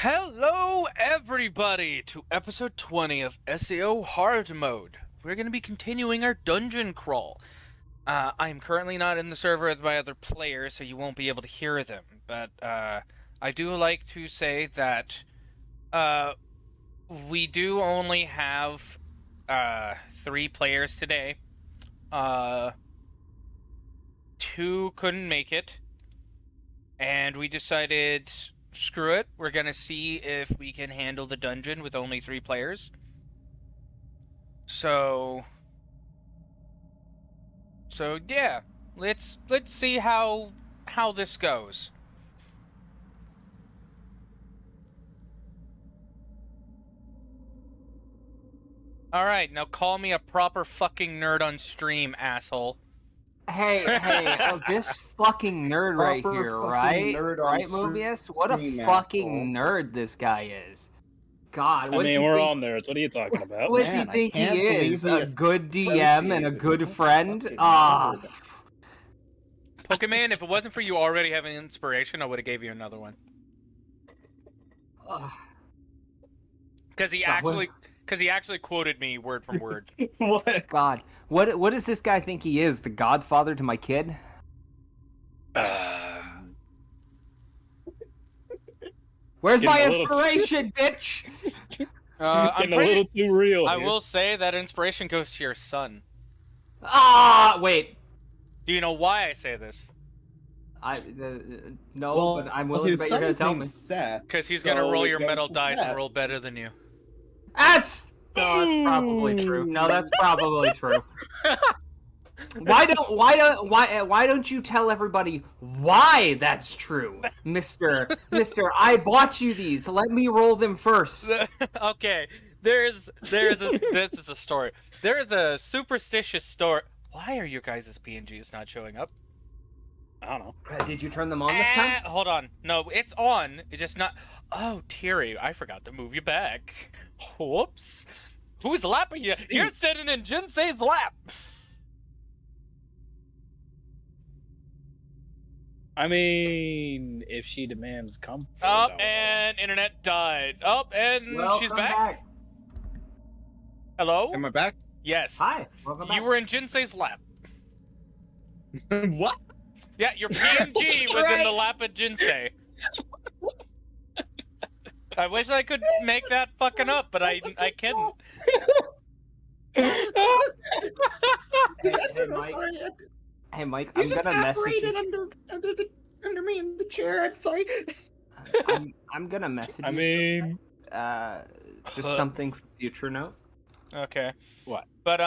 Hello, everybody, to episode 20 of SAO Hard Mode. We're going to be continuing our dungeon crawl. I'm currently not in the server with my other players, so you won't be able to hear them. But I do like to say that we do only have 3 players today. 2 couldn't make it, and we decided, screw it, we're gonna see if we can handle the dungeon with only 3 players. So yeah, let's see how this goes. All right, now call me a proper fucking nerd on stream, asshole. Hey, this fucking nerd right Proper here, fucking right? nerd on Right, Mobius? What a stream, fucking asshole. nerd this guy is. God, I what does mean, he we're think? all nerds. What are you talking about? What does he Man, I think he can't believe is? he A good DM and a associated good with a friend? fucking Ah, nerd. Pokemon, if it wasn't for you already having inspiration, I would have gave you another one. ugh. Because he God, what actually quoted me word from word. What? God, what does this guy think he is? The godfather to my kid? Where's Getting my a little- inspiration, bitch? I'm Getting a pretty. little too real. I here. will say that inspiration goes to your son. Ah, wait. Do you know why I say this? No, but I'm willing to his bet you're gonna son's tell me. name's Seth. Because he's So gonna roll it your goes metal to dice Seth. and roll better than you. That's probably true. No, that's probably true. Why don't you tell everybody why that's true, Mister? I bought you these. Let me roll them first. Okay, this is a story. There is a superstitious story. Why are your guys' PNGs not showing up? I don't know. Did you turn them on this time? Hold on. No, it's on. It's just not. Oh, Thierry, I forgot to move you back. Whoops. Whose lap are you? You're sitting in Jinsei's lap. I mean, if she demands comfort. Oh, and internet died. Oh, and Welcome she's back. Hello? Am I back? Yes. Hi, welcome back. You were in Jinsei's lap. What? Yeah, your PNG was in the lap of Jinsei. I wish I could make that fucking up, but I can't. Hey, Mike, You I'm just gonna message operated you. under me in the chair. I'm sorry. I'm gonna message you. I mean, Just something for future note. Okay. What? But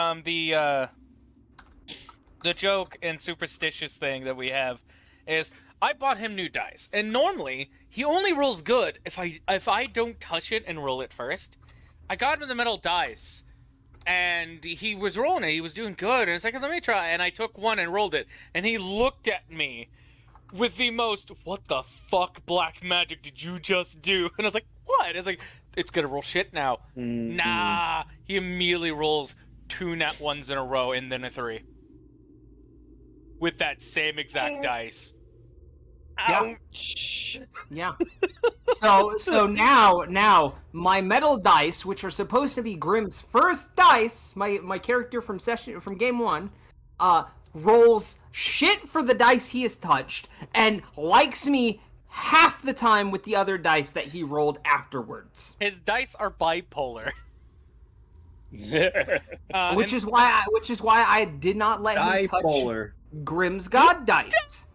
the joke and superstitious thing that we have is I bought him new dice, and normally he only rolls good if I don't touch it and roll it first. I got him the metal dice, and he was rolling it. He was doing good, and it's like, let me try. And I took one and rolled it, and he looked at me with the most, what the fuck black magic did you just do? And I was like, what? It's like, it's gonna roll shit now. Mm-hmm. Nah. He immediately rolls 2 nat 1s in a row and then a 3. With that same exact dice. ouch. Yeah. So now my metal dice, which are supposed to be Grimm's first dice, my character from game 1, rolls shit for the dice he has touched and likes me half the time with the other dice that he rolled afterwards. His dice are bipolar. Which is why I did not let him touch Bipolar. Grimm's God dice.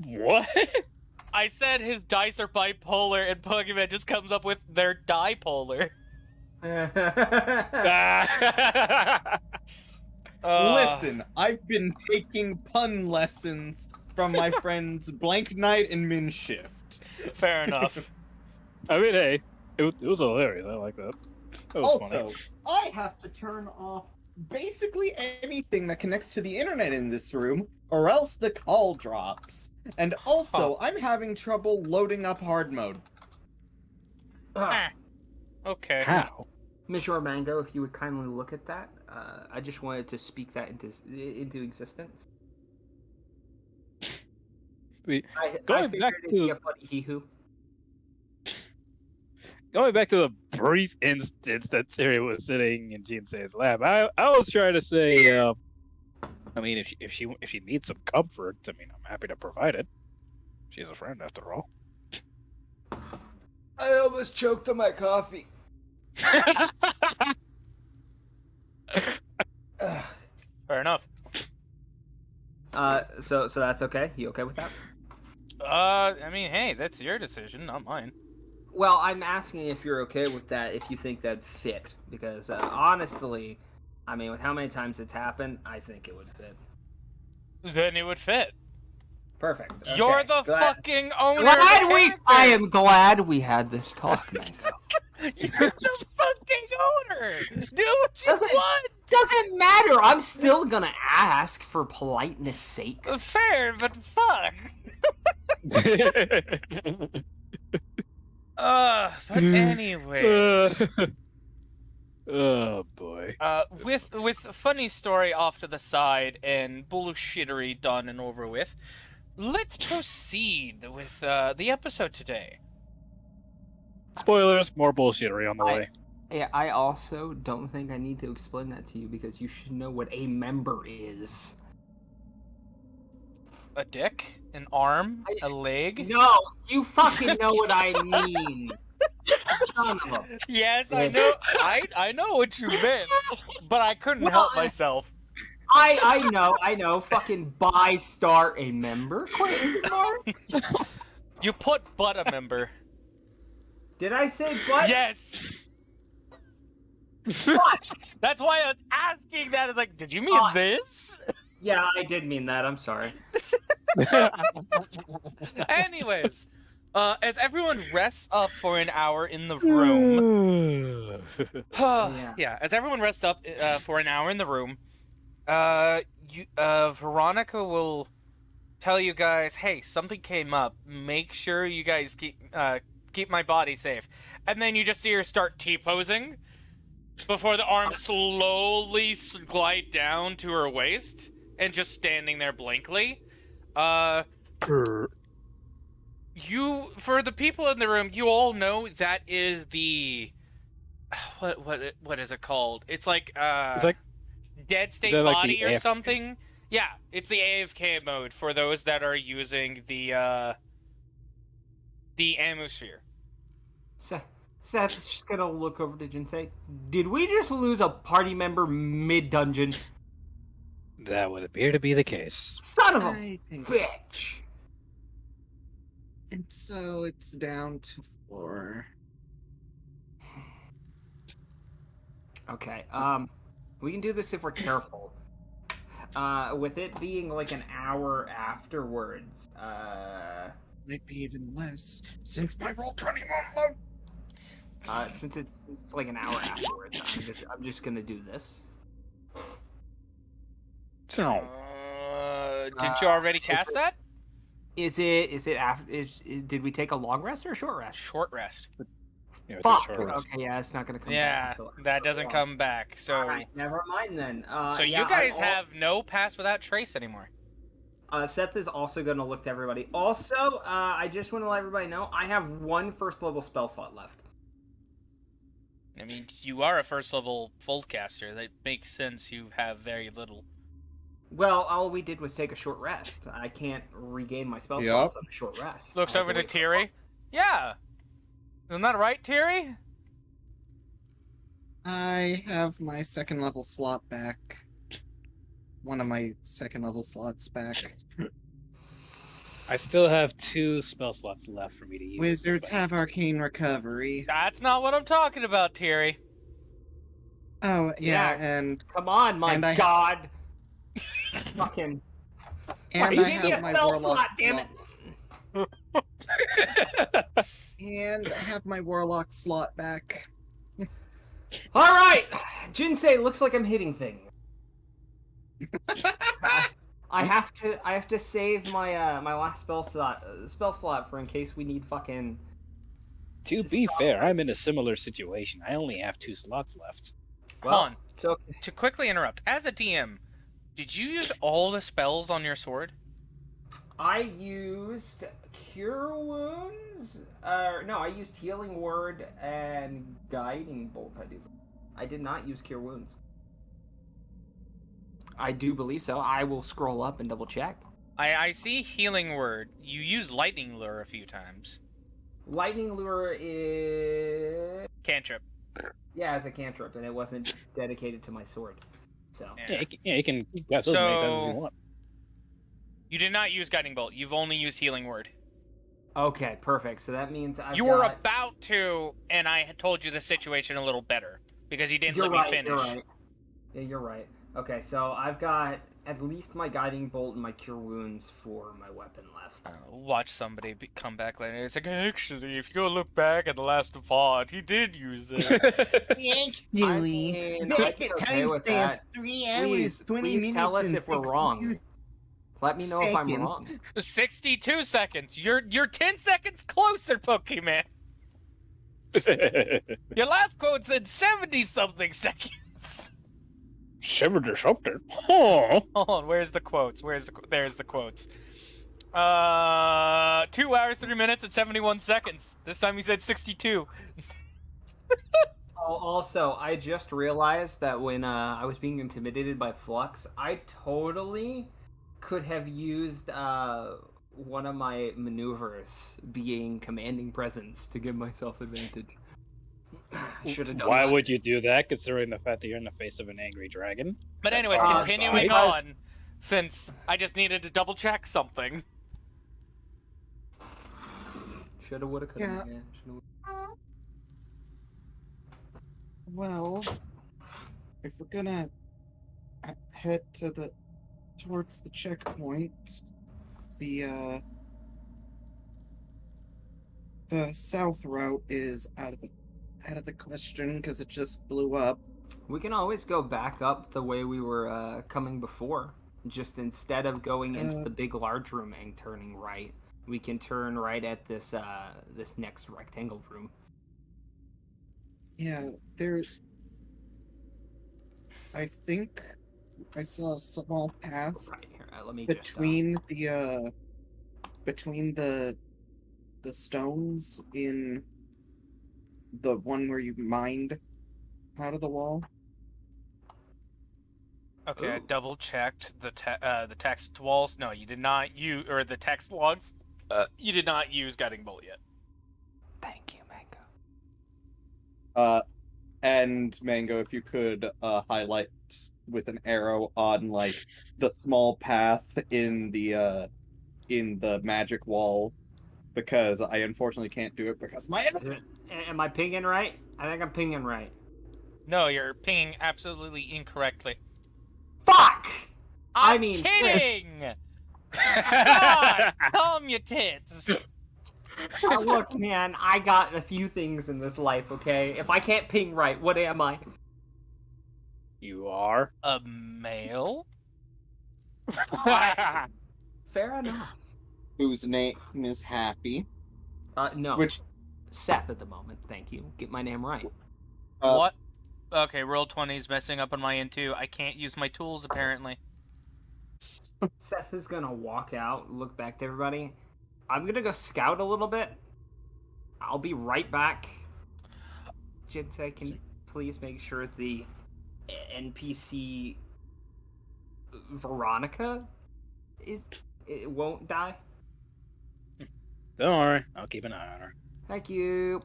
What? I said his dice are bipolar, and Pokemon just comes up with they're dipolar. Listen, I've been taking pun lessons from my friends Blank Knight and Minshift. Fair enough. I mean, hey, it was hilarious. I like that. That was Also, I have to turn off basically anything that connects to the internet in this room, or else the call drops. And also, I'm having trouble loading up hard mode. Okay. How? Mishra Mango, if you would kindly look at that, I just wanted to speak that into existence. I Going figured back it'd to be a funny hee-hoo. Going back to the brief instance that Terry was sitting in Jinsei's lab, I was trying to say, I mean, if she needs some comfort, I mean, I'm happy to provide it. She's a friend after all. I almost choked on my coffee. Fair enough. So that's okay? You okay with that? I mean, hey, that's your decision, not mine. Well, I'm asking if you're okay with that, if you think that'd fit. Because, honestly, I mean, with how many times it's happened, I think it would fit. Then it would fit. Perfect. Okay. You're the fucking owner glad of the we. character. I am glad we had this talk, Mango. You're the fucking owner. Do what you want. Doesn't matter. I'm still gonna ask for politeness' sake. Fair, but fuck. But anyways. Oh boy. With funny story off to the side and bullshittery done and over with, let's proceed with the episode today. Spoilers, more bullshittery on the way. Yeah, I also don't think I need to explain that to you because you should know what a member is. A dick, an arm, a leg. No, you fucking know what I mean. Son of a... Yes, I know. I know what you meant, but I couldn't help myself. I know. Fucking buy start a member? Question mark? You put but a member. Did I say but? Yes. What? That's why I was asking that. It's like, did you mean this? Yeah, I did mean that. I'm sorry. Anyways, as everyone rests up for an hour in the room, as everyone rests up for an hour in the room, Veronica will tell you guys, hey, something came up. Make sure you guys keep my body safe. And then you just see her start T-posing before the arms slowly glide down to her waist and just standing there blankly. For the people in the room, you all know that is the what is it called? It's like dead state body or something. Yeah, it's the AFK mode for those that are using the atmosphere. Seth's just gonna look over to Jinsei. Did we just lose a party member mid-dungeon? That would appear to be the case. Son of a bitch! And so it's down to 4. Okay, we can do this if we're careful. With it being like an hour afterwards, Might be even less, since my Roll20 won't load. Since it's like an hour afterwards, I'm just gonna do this. Didn't you already cast that? Did we take a long rest or a short rest? Short rest. Yeah, Fuck. Okay, yeah, it's not gonna come back. Yeah, until that doesn't come back. So, Alright, never mind then. so you guys have no pass without trace anymore. Seth is also gonna look to everybody. Also, I just want to let everybody know I have 1 first level spell slot left. I mean, you are a first level Foldcaster. That makes sense. You have very little. Well, all we did was take a short rest. I can't regain my spell slots on a short rest. Looks over to Thierry. Yeah. Isn't that right, Thierry? I have my 2nd level slot back. One of my 2nd level slots back. I still have 2 spell slots left for me to use. Wizards have arcane recovery. That's not what I'm talking about, Thierry. Oh, yeah, Yeah. and Come on, my god! Fucking. and you I gave me have a my spell warlock slot, damn it! And I have my warlock slot back. Alright! Jinsei, looks like I'm hitting things. I have to save my my last spell slot for in case we need fucking. To be fair, I'm in a similar situation. I only have 2 slots left. Hold on. So To quickly interrupt, as a DM, did you use all the spells on your sword? I used Cure Wounds. No, I used Healing Word and Guiding Bolt. I did not use Cure Wounds. I do believe so. I will scroll up and double check. I see Healing Word. You used Lightning Lure a few times. Lightning Lure is... Cantrip. Yeah, it's a cantrip, and it wasn't dedicated to my sword. So... You can cast those as many times as you want. You did not use Guiding Bolt. You've only used Healing Word. Okay, perfect. So that means You were about to, and I had told you the situation a little better because you didn't let me finish. You're right. Yeah, you're right. Okay, so I've got at least my Guiding Bolt and my Cure Wounds for my weapon left. Watch somebody come back later. It's like, actually, if you go look back at the last VOD, he did use it. Actually, I'd be okay with that. 3 hours, 20 please tell us and if we're wrong. Let me know if I'm wrong. 62 seconds. You're 10 seconds closer, Pokemon. Your last quote said 70-something seconds. 70-something? Oh. Hold on, where's the quotes? There's the quotes. 2 hours, 3 minutes, and 71 seconds. This time you said 62. Also, I just realized that when I was being intimidated by Flux, I totally could have used one of my maneuvers being Commanding Presence to give myself advantage. Should have done Why that. would you do that, considering the fact that you're in the face of an angry dragon? But anyways, That's continuing because- on, since I just needed to double check something. Shoulda, woulda, coulda. Yeah. Yeah, shoulda, woulda. Well, if we're gonna head towards the checkpoint, the south route is out of the question because it just blew up. We can always go back up the way we were coming before. Just instead of going into the big large room and turning right, we can turn right at this this next rectangle room. Yeah, there's. I think I saw a small path Right here, let me between the stones in the one where you mined out of the wall. Okay, I Ooh. double checked the text walls. No, you did not use, or the text logs. You did not use Guiding Bolt yet. Thank you, Mango. And Mango, if you could highlight with an arrow on like the small path in the magic wall, because I unfortunately can't do it because my Am I pinging right? I think I'm pinging right. No, you're pinging absolutely incorrectly. Fuck! I'm I mean, kidding! God, calm your tits. Look, man, I got a few things in this life, okay? If I can't ping right, what am I? You are? A male? Fair enough. whose name is Happy. No. Which Seth at the moment, thank you. Get my name right. What? Okay, Roll20's messing up on my end too. I can't use my tools apparently. Seth is gonna walk out, look back to everybody. I'm gonna go scout a little bit. I'll be right back. Jinsei, can you please make sure the NPC Veronica it won't die? Don't worry, I'll keep an eye on her. Thank you.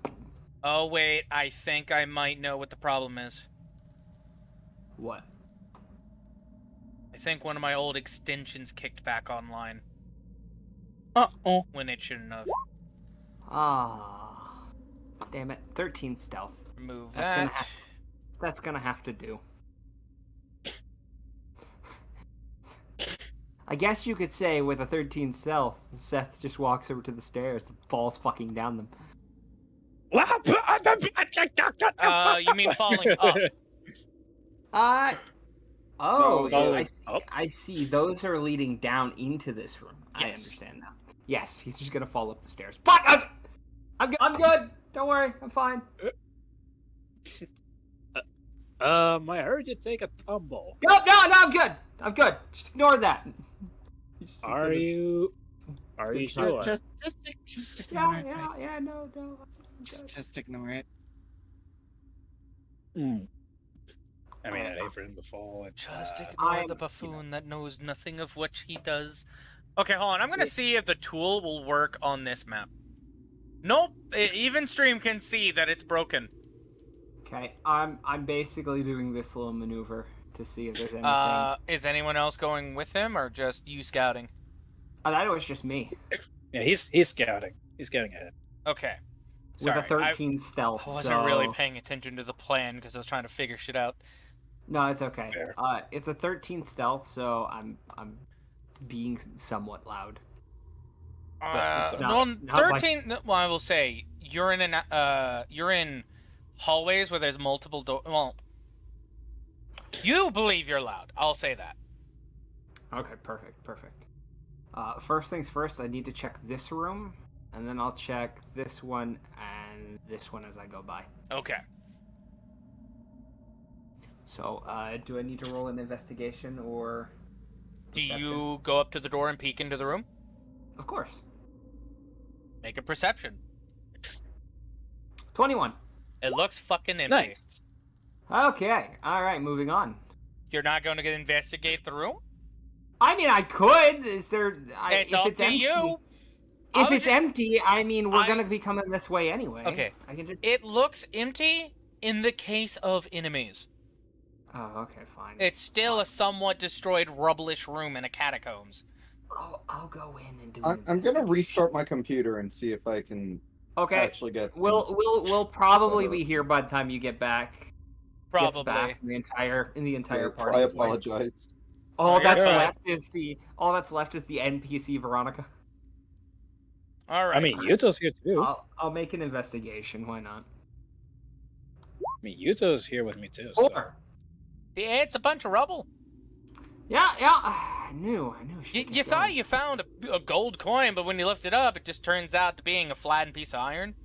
Oh wait, I think I might know what the problem is. What? I think one of my old extensions kicked back online Uh-oh. when it shouldn't have. Ah, damn it. 13 stealth. Remove That's that. That's gonna have to do. I guess you could say with a 13 stealth, Seth just walks over to the stairs and falls fucking down them. You mean falling up? Oh, No, yeah, up. I see. Those are leading down into this room. I Yes. understand now. Yes, he's just gonna fall up the stairs. Fuck! I'm good. Don't worry, I'm fine. I heard you take a tumble. No, I'm good. I'm good. Just ignore that. Are you Are you It's sure? not- Just ignore it. Yeah, no. Just ignore it. Hmm. I mean, I'd hate for him to fall. And, Just ignore I'm- the buffoon that knows nothing of what he does. Okay, hold on. I'm gonna see if the tool will work on this map. Nope. Even stream can see that it's broken. Okay, I'm basically doing this little maneuver to see if there's anything. Is anyone else going with him, or just you scouting? I thought it was just me. yeah, he's scouting. He's scouting ahead. Okay. With a Sorry, 13 stealth. I wasn't really so- paying attention to the plan because I was trying to figure shit out. No, it's okay. Fair. It's a 13 stealth, so I'm being somewhat loud. it's not- No, not like- 13. Well, I will say you're in hallways where there's multiple doors. Well, you believe you're loud. I'll say that. Okay, perfect. First things first, I need to check this room, and then I'll check this one and this one as I go by. Okay. So, do I need to roll an investigation or? Do perception? you go up to the door and peek into the room? Of course. Make a perception. 21. It looks fucking empty. Nice. Okay. All right. Moving on. You're not going to investigate the room? I mean, I could. Is there? It's if up it's to empty, you. I If was it's just- empty, I mean, we're I- gonna be coming this way anyway. Okay. I can just. It looks empty in the case of enemies. Oh, okay, fine. It's still a somewhat destroyed, rubblish room in a catacombs. I'll go in and do. I'm gonna restart my computer and see if I can Okay. actually get. We'll probably be here by the time you get back. Probably. Gets back in the entire party. I apologize. All You're that's fine. left is the NPC Veronica. All right. I mean, Yuto's here too. I'll make an investigation. Why not? I mean, Yuto's here with me too. So. 4. Yeah, it's a bunch of rubble. Yeah. I knew. You thought you found a gold coin, but when you lift it up, it just turns out to being a flattened piece of iron.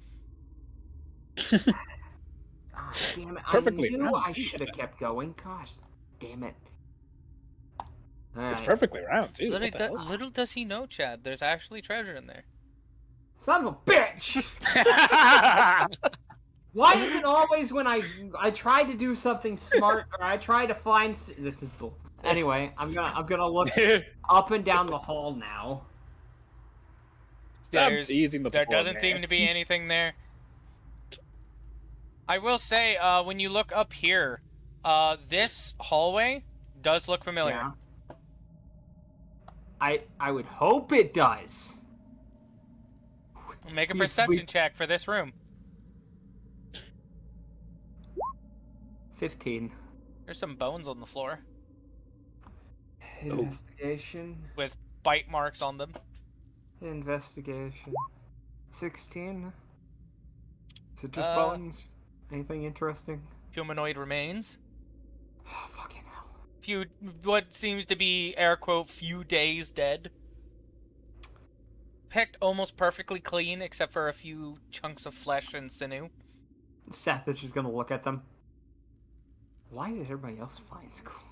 Oh, damn it! Perfectly I knew round, I too. should have kept going. Gosh, damn it! It's Alright. perfectly round too. Little, What the hell? little does he know, Chad. There's actually treasure in there. Son of a bitch! Why is it always when I try to do something smart or I try to find this is bull. Anyway, I'm gonna look up and down the hall now. Stop There's- teasing the There poor doesn't man. seem to be anything there. I will say, when you look up here, this hallway does look familiar. Yeah. I would hope it does. Make a We- perception check for this room. 15. There's some bones on the floor Investigation. with bite marks on them. Investigation. 16. Is it just Uh, bones? Anything interesting? Humanoid remains. Oh, fucking hell. What seems to be, air quote, few days dead. Picked almost perfectly clean, except for a few chunks of flesh and sinew. Seth is just gonna look at them. Why is it everybody else finds cool?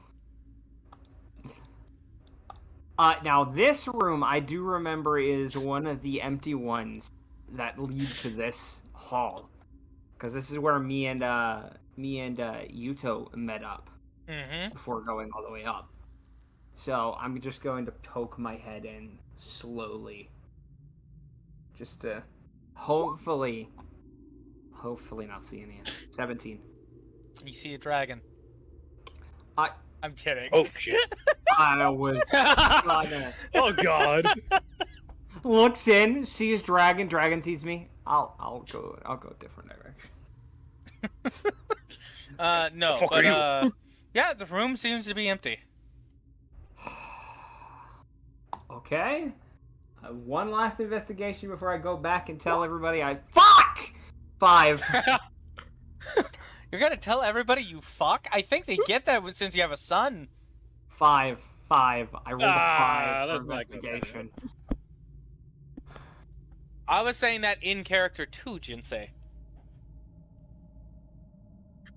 Now this room I do remember is one of the empty ones that lead to this hall, because this is where me and Yuto met up Mm-hmm. before going all the way up. So I'm just going to poke my head in slowly, just to hopefully not see any. 17. You see a dragon. I'm kidding. Oh shit! I was gonna... Oh god! Looks in, sees dragon, dragon sees me. I'll go a different direction. No, The fuck but are you? yeah, the room seems to be empty. Okay. One last investigation before I go back and tell everybody fuck 5. You're gonna tell everybody you fuck? I think they get that since you have a son. 5. I rolled a 5 that's for not good. investigation. I was saying that in character too, Jinsei.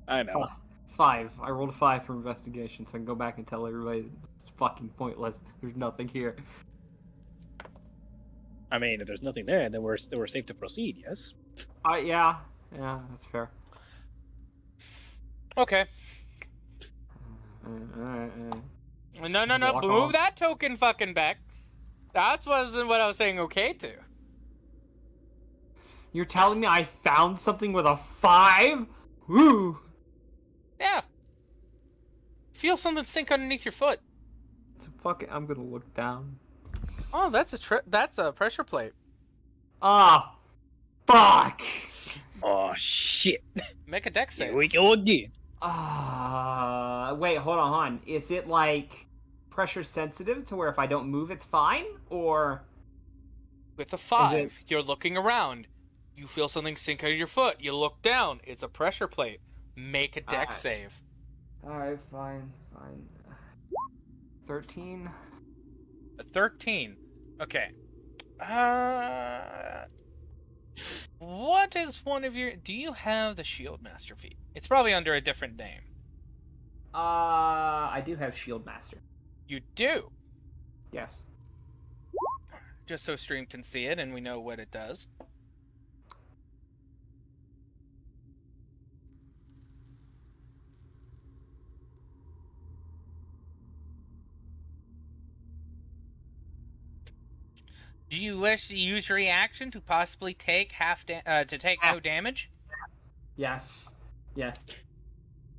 I know. 5. I rolled a 5 for investigation, so I can go back and tell everybody it's fucking pointless. There's nothing here. I mean, if there's nothing there, then we're safe to proceed. Yes. Yeah, that's fair. Okay. Alright. No. Walk Move off. that token fucking back. That wasn't what I was saying okay to. You're telling me I found something with a 5? Woo! Yeah. Feel something sink underneath your foot. It's a fucking. I'm gonna look down. Oh, that's a pressure plate. Ah, fuck! Oh shit! Make a deck Here save. we go again. Wait, hold on. Is it like pressure sensitive to where if I don't move it's fine? Or With a 5, you're looking around. You feel something sink under your foot. You look down. It's a pressure plate. Make a deck Alright. save. Alright, fine. 13? A 13. Okay. What is one of your... Do you have the Shield Master feat? It's probably under a different name. I do have Shield Master. You do. Yes. Just so stream can see it and we know what it does. Do you wish to use your reaction to possibly take no damage? Yes.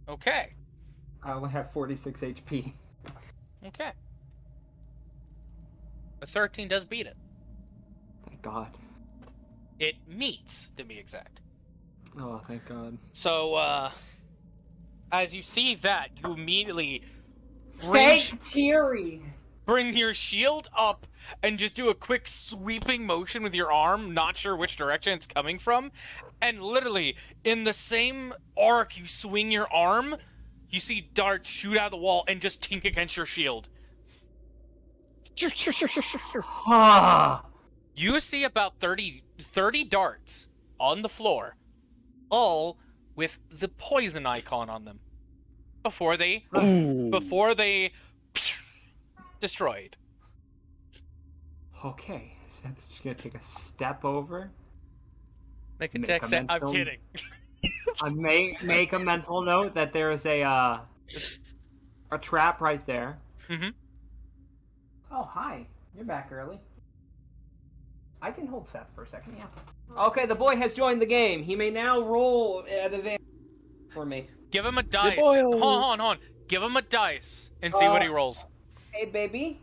Okay. I only have 46 HP. Okay. A 13 does beat it. Thank God. It meets, to be exact. Oh, thank God. So, as you see that, you immediately Thank Thierry! bring your shield up and just do a quick sweeping motion with your arm, not sure which direction it's coming from, and literally, in the same arc you swing your arm, you see darts shoot out of the wall and just tink against your shield. Ah! You see about 30 darts on the floor, all with the poison icon on them, before they destroyed. Okay, so that's just gonna take a step over. Make a Make deck a set. I'm mental- kidding. I make a mental note that there is a trap right there. Mm-hmm. Oh, hi. You're back early. I can hold Seth for a second, yeah. Okay, the boy has joined the game. He may now roll at advantage for me. Give him a dice. boy-o. Hold on. Give him a dice and see what he rolls. Hey, baby.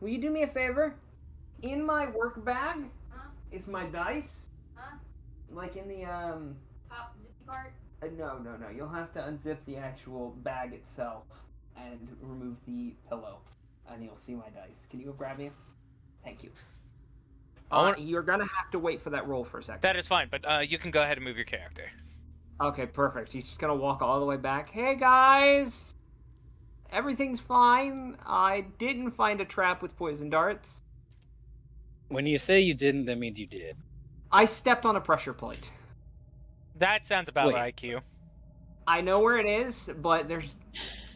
Will you do me a favor? In my work bag is my dice. Like in the, Top zippy part. No. You'll have to unzip the actual bag itself and remove the pillow. And you'll see my dice. Can you go grab me? Thank you. You're gonna have to wait for that roll for a second. That is fine, but you can go ahead and move your character. Okay, perfect. He's just gonna walk all the way back. Hey, guys! Everything's fine. I didn't find a trap with poison darts. When you say you didn't, that means you did. I stepped on a pressure plate. That sounds about Wait. right, Q. I know where it is, but there's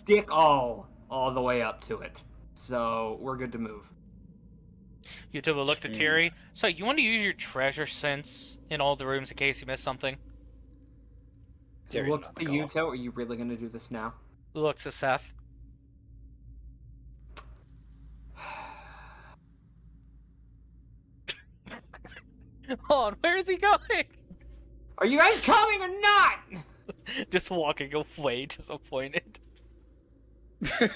dick all the way up to it. So, we're good to move. YouTube will look to Terry. So, you want to use your treasure sense in all the rooms in case you missed something? Terry's Look not to the you, call. Toe. Are you really gonna do this now? Looks to Seth. Hold on, where is he going? Are you guys coming or not? Just walking away, disappointed. You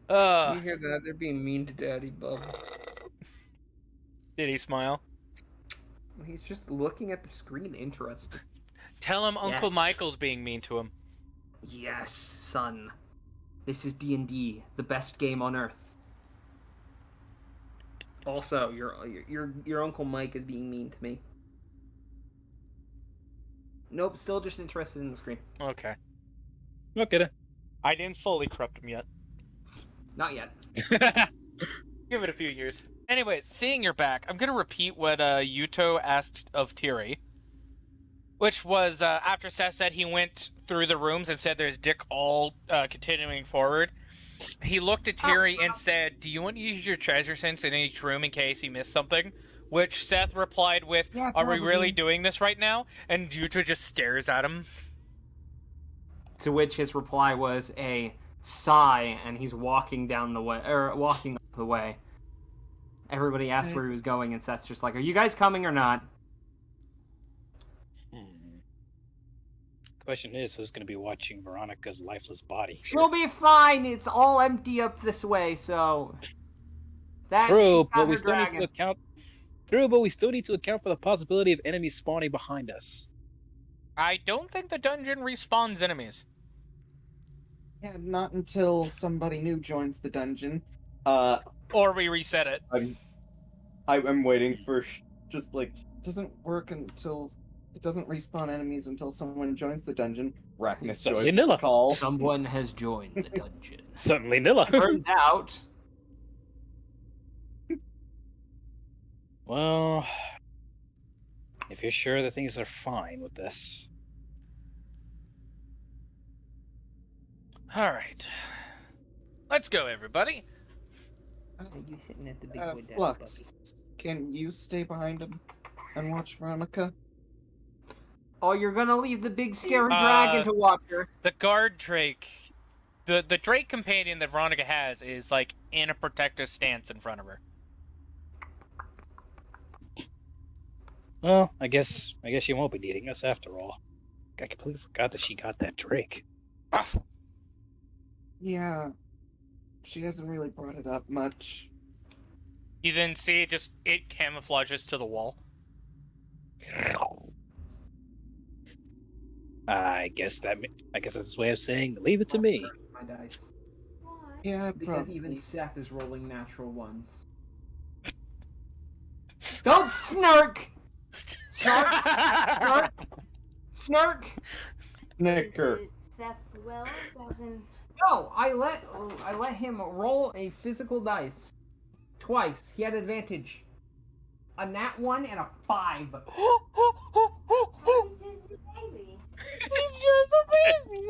hear that? They're being mean to Daddy Bub. Did he smile? He's just looking at the screen, interested. Tell him Uncle Yes. Michael's being mean to him. Yes, son. This is D&D, the best game on Earth. Also, your Uncle Mike is being mean to me. Nope, still just interested in the screen. Okay. Okay. I didn't fully corrupt him yet. Not yet. Give it a few years. Anyways, seeing you're back, I'm gonna repeat what Yuto asked of Tiri. Which was, after Seth said he went through the rooms and said there's Dick all continuing forward. he looked at Terry and said, "Do you want to use your treasure sense in each room in case you missed something?" Which Seth replied with, Yeah, "Are we really probably. doing this right now?" And Yuta just stares at him. To which his reply was a sigh, and he's walking down the way, or walking up the way. Everybody asked where he was going, and Seth's just like, "Are you guys coming or not?" Question is, who's going to be watching Veronica's lifeless body? She'll be fine. It's all empty up this way, so. That True, she's got but we her still need dragon. to account. True, but we still need to account for the possibility of enemies spawning behind us. I don't think the dungeon respawns enemies. Yeah, not until somebody new joins the dungeon. Or we reset it. I'm waiting for just like doesn't work until it doesn't respawn enemies until someone joins the dungeon. Rackness Suddenly joins the Nilla. call. Someone has joined the dungeon. Suddenly, Nilla. Turns out, Well, if you're sure that things are fine with this. All right. Let's go, everybody. you sitting at the big Flux, can you stay behind him and watch Veronica? Oh, you're gonna leave the big scary dragon to watch her. The guard drake, the drake companion that Veronica has is like in a protective stance in front of her. Well, I guess she won't be needing us after all. I completely forgot that she got that Drake. Yeah, she hasn't really brought it up much. You then see it camouflages to the wall. I guess that's his way of saying, leave it to me. My dice. Why? Yeah, Because probably. even Seth is rolling natural ones. Don't snark! Snark! Snark! Snark! Snicker. Is it Seth Wells, as in... No, I let him roll a physical dice. Twice. He had advantage. A nat 1 and a 5. Oh, he's just a baby. He's just a baby.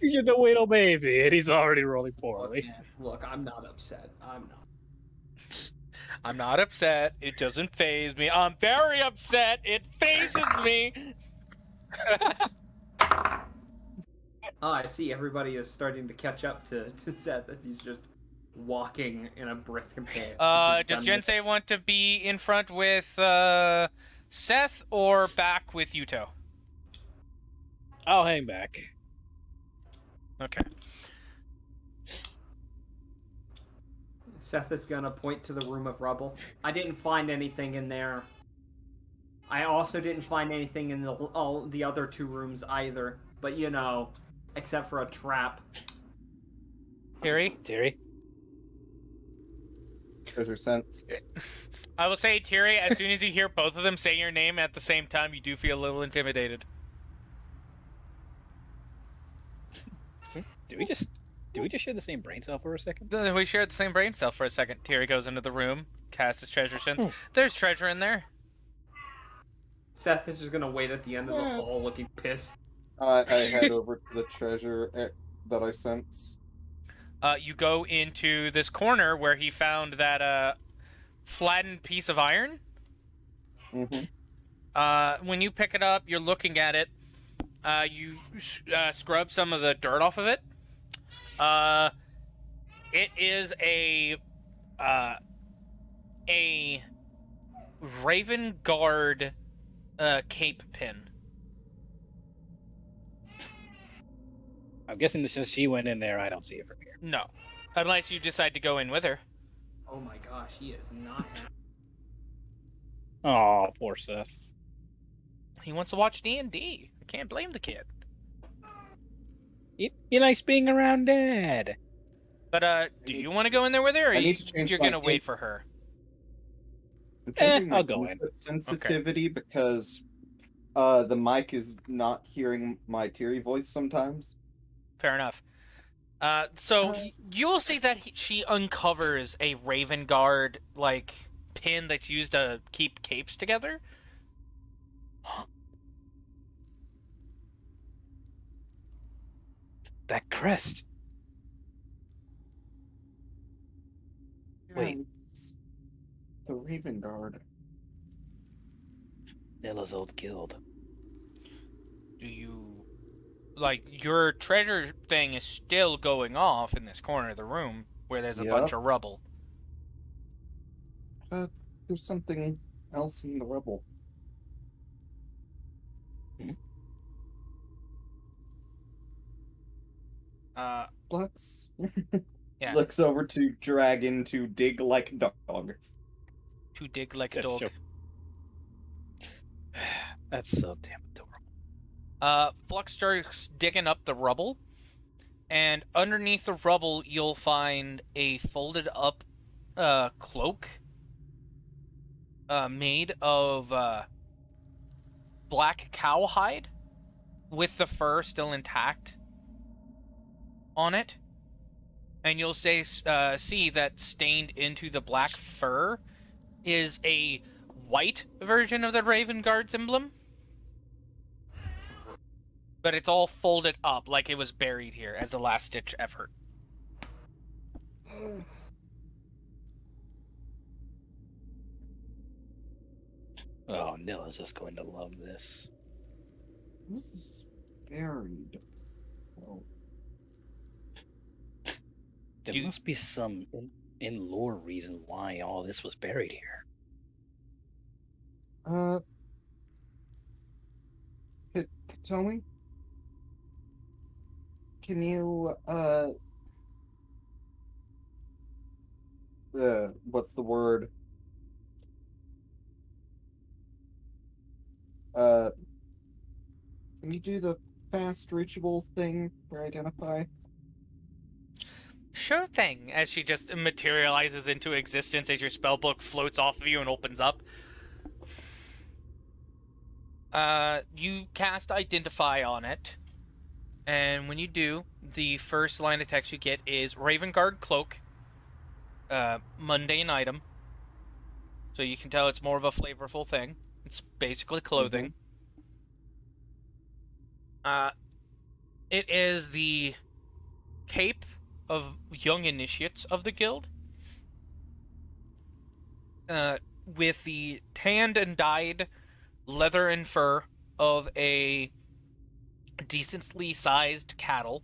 You're the little baby, and he's already rolling poorly. Look, I'm not upset. I'm not. I'm not upset. It doesn't faze me. I'm very upset. It phases me. Oh, I see. Everybody is starting to catch up to Seth as he's just walking in a brisk pace. Does Jensei want to be in front with Seth or back with Yuto? I'll hang back. Okay. Seth is gonna point to the room of rubble. I didn't find anything in there. I also didn't find anything in all the other 2 rooms either. But you know, except for a trap. Terry? Treasure sense. I will say, Terry, as soon as you hear both of them say your name at the same time, you do feel a little intimidated. Do we just share the same brain cell for a second? We shared the same brain cell for a second. Terry goes into the room, casts his treasure sense. There's treasure in there. Seth is just gonna wait at the end of the hall looking pissed. I head over to the treasure that I sense. You go into this corner where he found that flattened piece of iron. Mm-hmm. When you pick it up, you're looking at it. You scrub some of the dirt off of it. It is a Raven Guard cape pin. I'm guessing that since she went in there, I don't see it from here. No, unless you decide to go in with her. Oh my gosh, he is not happy. Oh, poor Seth. He wants to watch D&D. I can't blame the kid. He likes being around Dad. But do you want to go in there with her, or I need to change you're my gonna wait for her? I'm changing my I'll go in. input sensitivity because the mic is not hearing my Tiri voice sometimes. Fair enough. So you will see that she uncovers a Raven Guard like pin that's used to keep capes together. That crest. Wait. Yeah, it's the Raven Guard. Nilla's old guild. Do you... Like, your treasure thing is still going off in this corner of the room where there's a bunch of rubble. There's something else in the rubble. Lux Yeah. looks over to Dragon to dig like a dog. To dig like a That's dog. That's so damn adorable. Flux starts digging up the rubble, and underneath the rubble, you'll find a folded up cloak made of black cowhide with the fur still intact on it. And you'll see that stained into the black fur is a white version of the Raven Guard's emblem. But it's all folded up like it was buried here as a last-ditch effort. Oh, Nilla's just going to love this. Who's this buried? Oh, There must be some in-lore reason why all this was buried here. Tommy? Can you, what's the word? Can you do the fast reachable thing for identify? Sure thing, as she just materializes into existence as your spellbook floats off of you and opens up. You cast Identify on it, and when you do, the first line of text you get is Raven Guard Cloak, mundane item. So you can tell it's more of a flavorful thing. It's basically clothing. It is the cape of young initiates of the guild, with the tanned and dyed leather and fur of a decently sized cattle,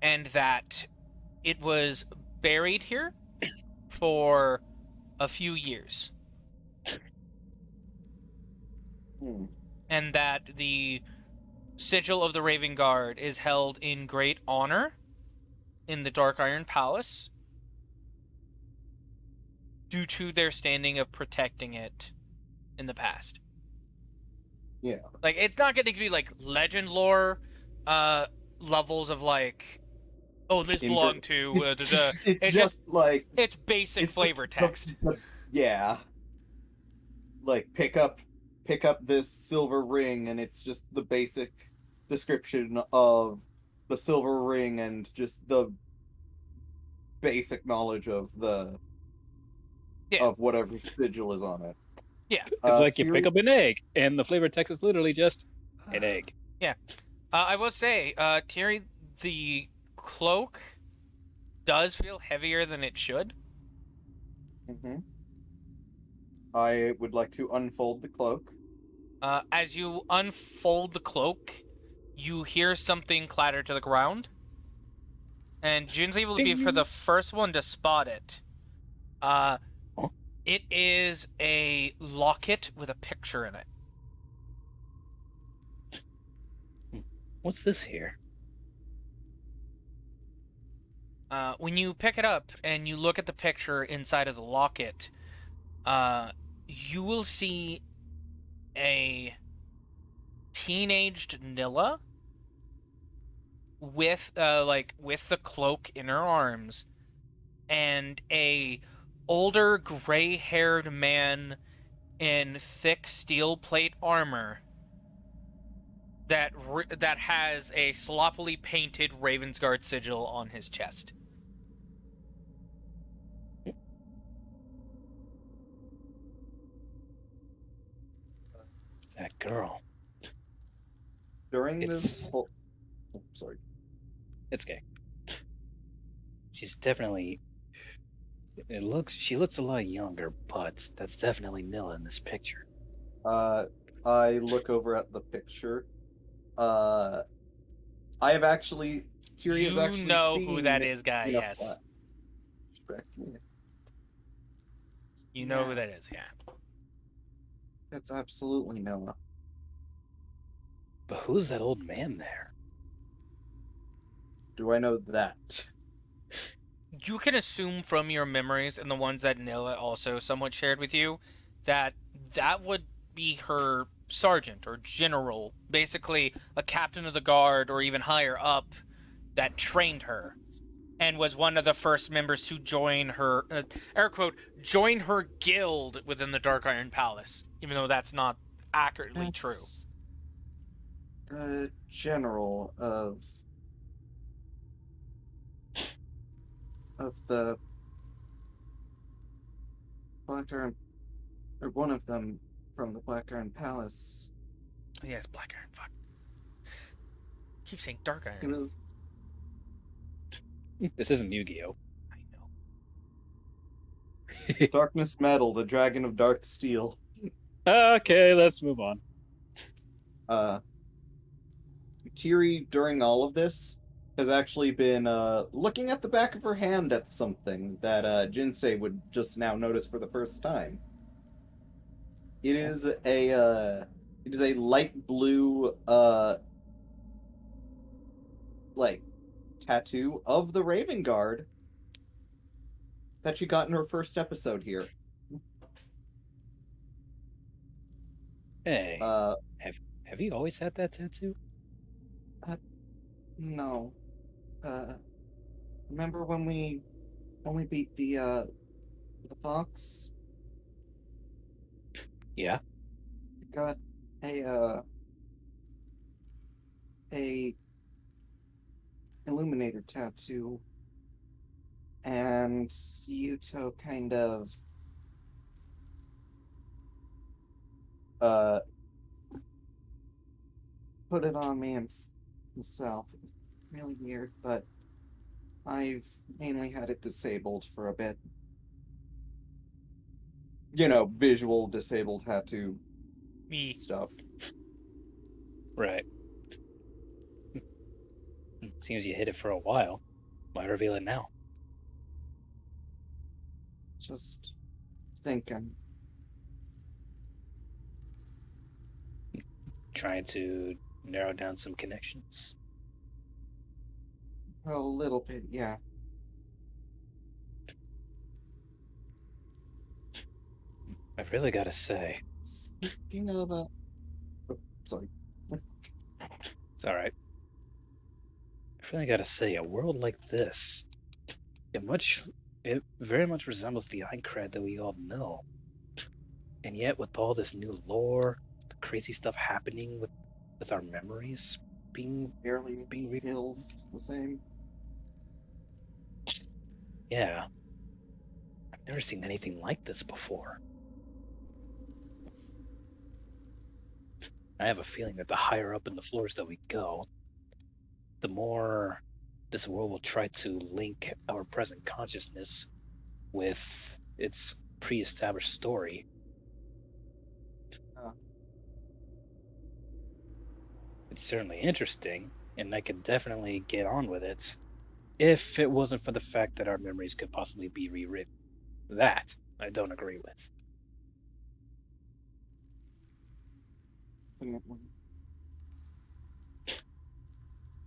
and that it was buried here for a few years. And that the sigil of the Raven Guard is held in great honor in the Dark Iron Palace due to their standing of protecting it in the past. Yeah. Like, it's not going to be like legend lore levels of like, oh, this belonged to It's just like it's basic flavor text. Yeah. Like pick up this silver ring, and it's just the basic description of the silver ring and just the basic knowledge of the of whatever sigil is on it. Yeah. It's like you pick up an egg, and the flavor text is literally just an egg. Yeah. I will say, Thierry, the cloak does feel heavier than it should. I would like to unfold the cloak. As you unfold the cloak, you hear something clatter to the ground. And June's able to be for the first one to spot it. It is a locket with a picture in it. What's this here? When you pick it up and you look at the picture inside of the locket, you will see a teenaged Nilla with the cloak in her arms, and a older gray-haired man in thick steel plate armor that has a sloppily painted Ravensguard sigil on his chest. That girl. During It's- this whole... Oh, sorry. It's gay. She's definitely. She looks a lot younger, but that's definitely Nilla in this picture. I look over at the picture. I have actually... Tiri has You actually know seen who that is, guy, in a yes. flashback. You know who Yeah. that is, yeah. That's absolutely Nilla. But who's that old man there? Do I know that? You can assume from your memories and the ones that Nilla also somewhat shared with you that that would be her sergeant or general, basically a captain of the guard or even higher up that trained her and was one of the first members to join her, air quote, join her guild within the Dark Iron Palace, even though that's not accurately true. That's the general of the Black Iron, or one of them from the Black Iron Palace. Oh, yeah, it's Black Iron, fuck. Keep saying Dark It Iron. was This isn't Yu-Gi-Oh. I know. Darkness Metal, the Dragon of Dark Steel. Okay, let's move on. Tiri, during all of this, has actually been looking at the back of her hand at something that Jinsei would just now notice for the first time. It is a light blue like tattoo of the Raven Guard that she got in her first episode here. Hey, have you always had that tattoo? No. Remember when we beat the fox? Yeah. I got a illuminator tattoo, and Yuto kind of put it on me himself. It was really weird, but I've mainly had it disabled for a bit. You know, visual disabled tattoo Me. stuff. Right. Seems you hid it for a while. Why reveal it now? Just thinking. Trying to narrow down some connections. A little bit, yeah. I've really got to say, Speaking of, oh, sorry. it's all right. I've really got to say, a world like this, it very much resembles the Aincrad that we all know. And yet, with all this new lore, the crazy stuff happening with our memories being Barely being feels the same. yeah, I've never seen anything like this before. I have a feeling that the higher up in the floors that we go, the more this world will try to link our present consciousness with its pre-established story. It's certainly interesting, and I could definitely get on with it if it wasn't for the fact that our memories could possibly be rewritten. That I don't agree with. Definitely.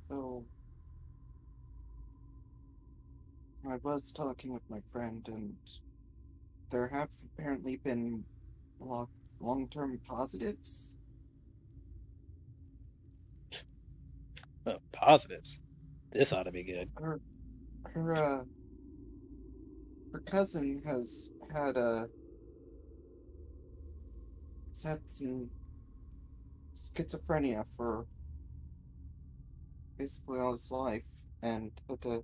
So, I was talking with my friend, and there have apparently been long-term positives. Positives. This ought to be good. Her, her cousin has had some schizophrenia for basically all his life, and had to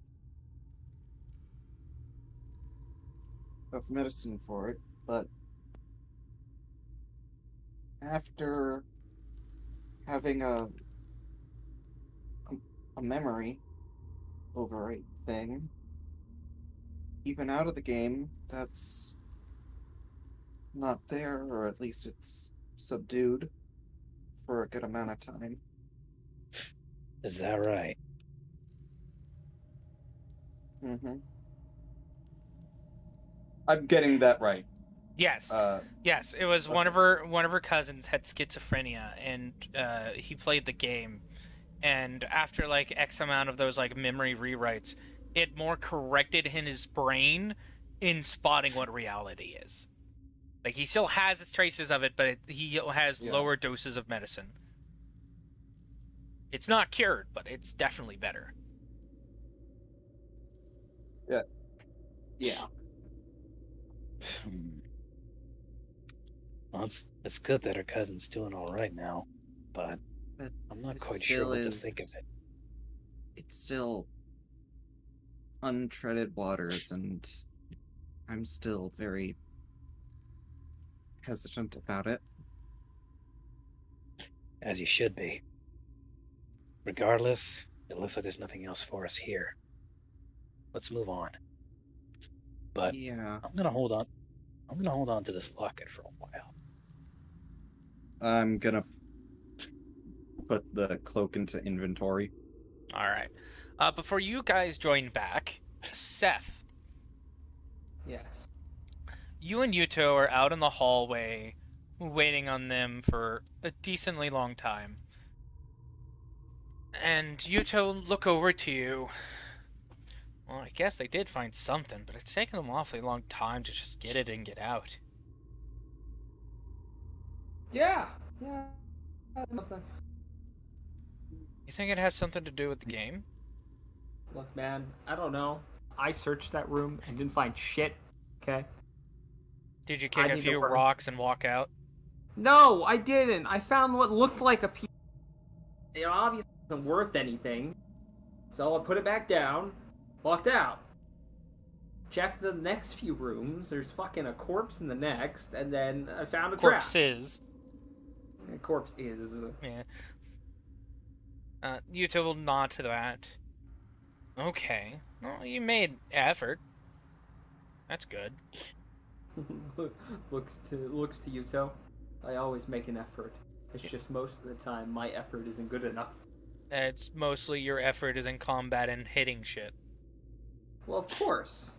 have medicine for it, but after having a a memory overwrite thing, even out of the game, that's not there, or at least it's subdued for a good amount of time. Is that right? Mm-hmm. I'm getting that right. Yes. Uh, Yes, it was one of her cousins had schizophrenia, and he played the game, and after like X amount of those like memory rewrites, it more corrected in his brain in spotting what reality is. Like he still has its traces of it, but he has Yeah. lower doses of medicine. It's not cured, but it's definitely better. yeah. Well, it's good that her cousin's doing all right now, but But I'm not it quite sure still what to is- think of it. It's still untreaded waters, and I'm still very hesitant about it. As you should be. Regardless, it looks like there's nothing else for us here. Let's move on. But Yeah. I'm gonna hold on. I'm gonna hold on to this locket for a while. I'm gonna put the cloak into inventory. All right. Before you guys join back, Seth, Yes. you and Yuto are out in the hallway waiting on them for a decently long time. And Yuto look over to you. Well, I guess they did find something, but it's taken them an awfully long time to just get it and get out. Yeah. Yeah. Nothing. You think it has something to do with the game? Look, man, I don't know. I searched that room and didn't find shit. Okay. Did you I kick a need to few work. rocks and walk out? No, I didn't. I found what looked like a piece. It obviously wasn't worth anything. So I put it back down, walked out. Checked the next few rooms. There's fucking a corpse in the next, and then I found a trap. Corpses. A corpse is. Yeah. Yuto will nod to that. Okay. Well, you made effort. That's good. looks to Yuto. I always make an effort. It's just most of the time my effort isn't good enough. It's mostly your effort is in combat and hitting shit. Well, of course.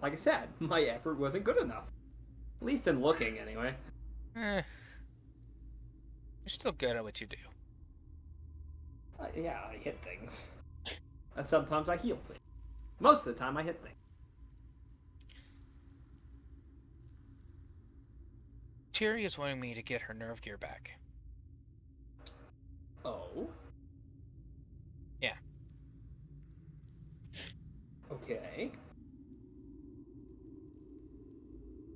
Like I said, my effort wasn't good enough. At least in looking, anyway. You're still good at what you do. Yeah, I hit things. And sometimes I heal things. Most of the time I hit things. Tiri is wanting me to get her nerve gear back. Oh? Yeah. Okay.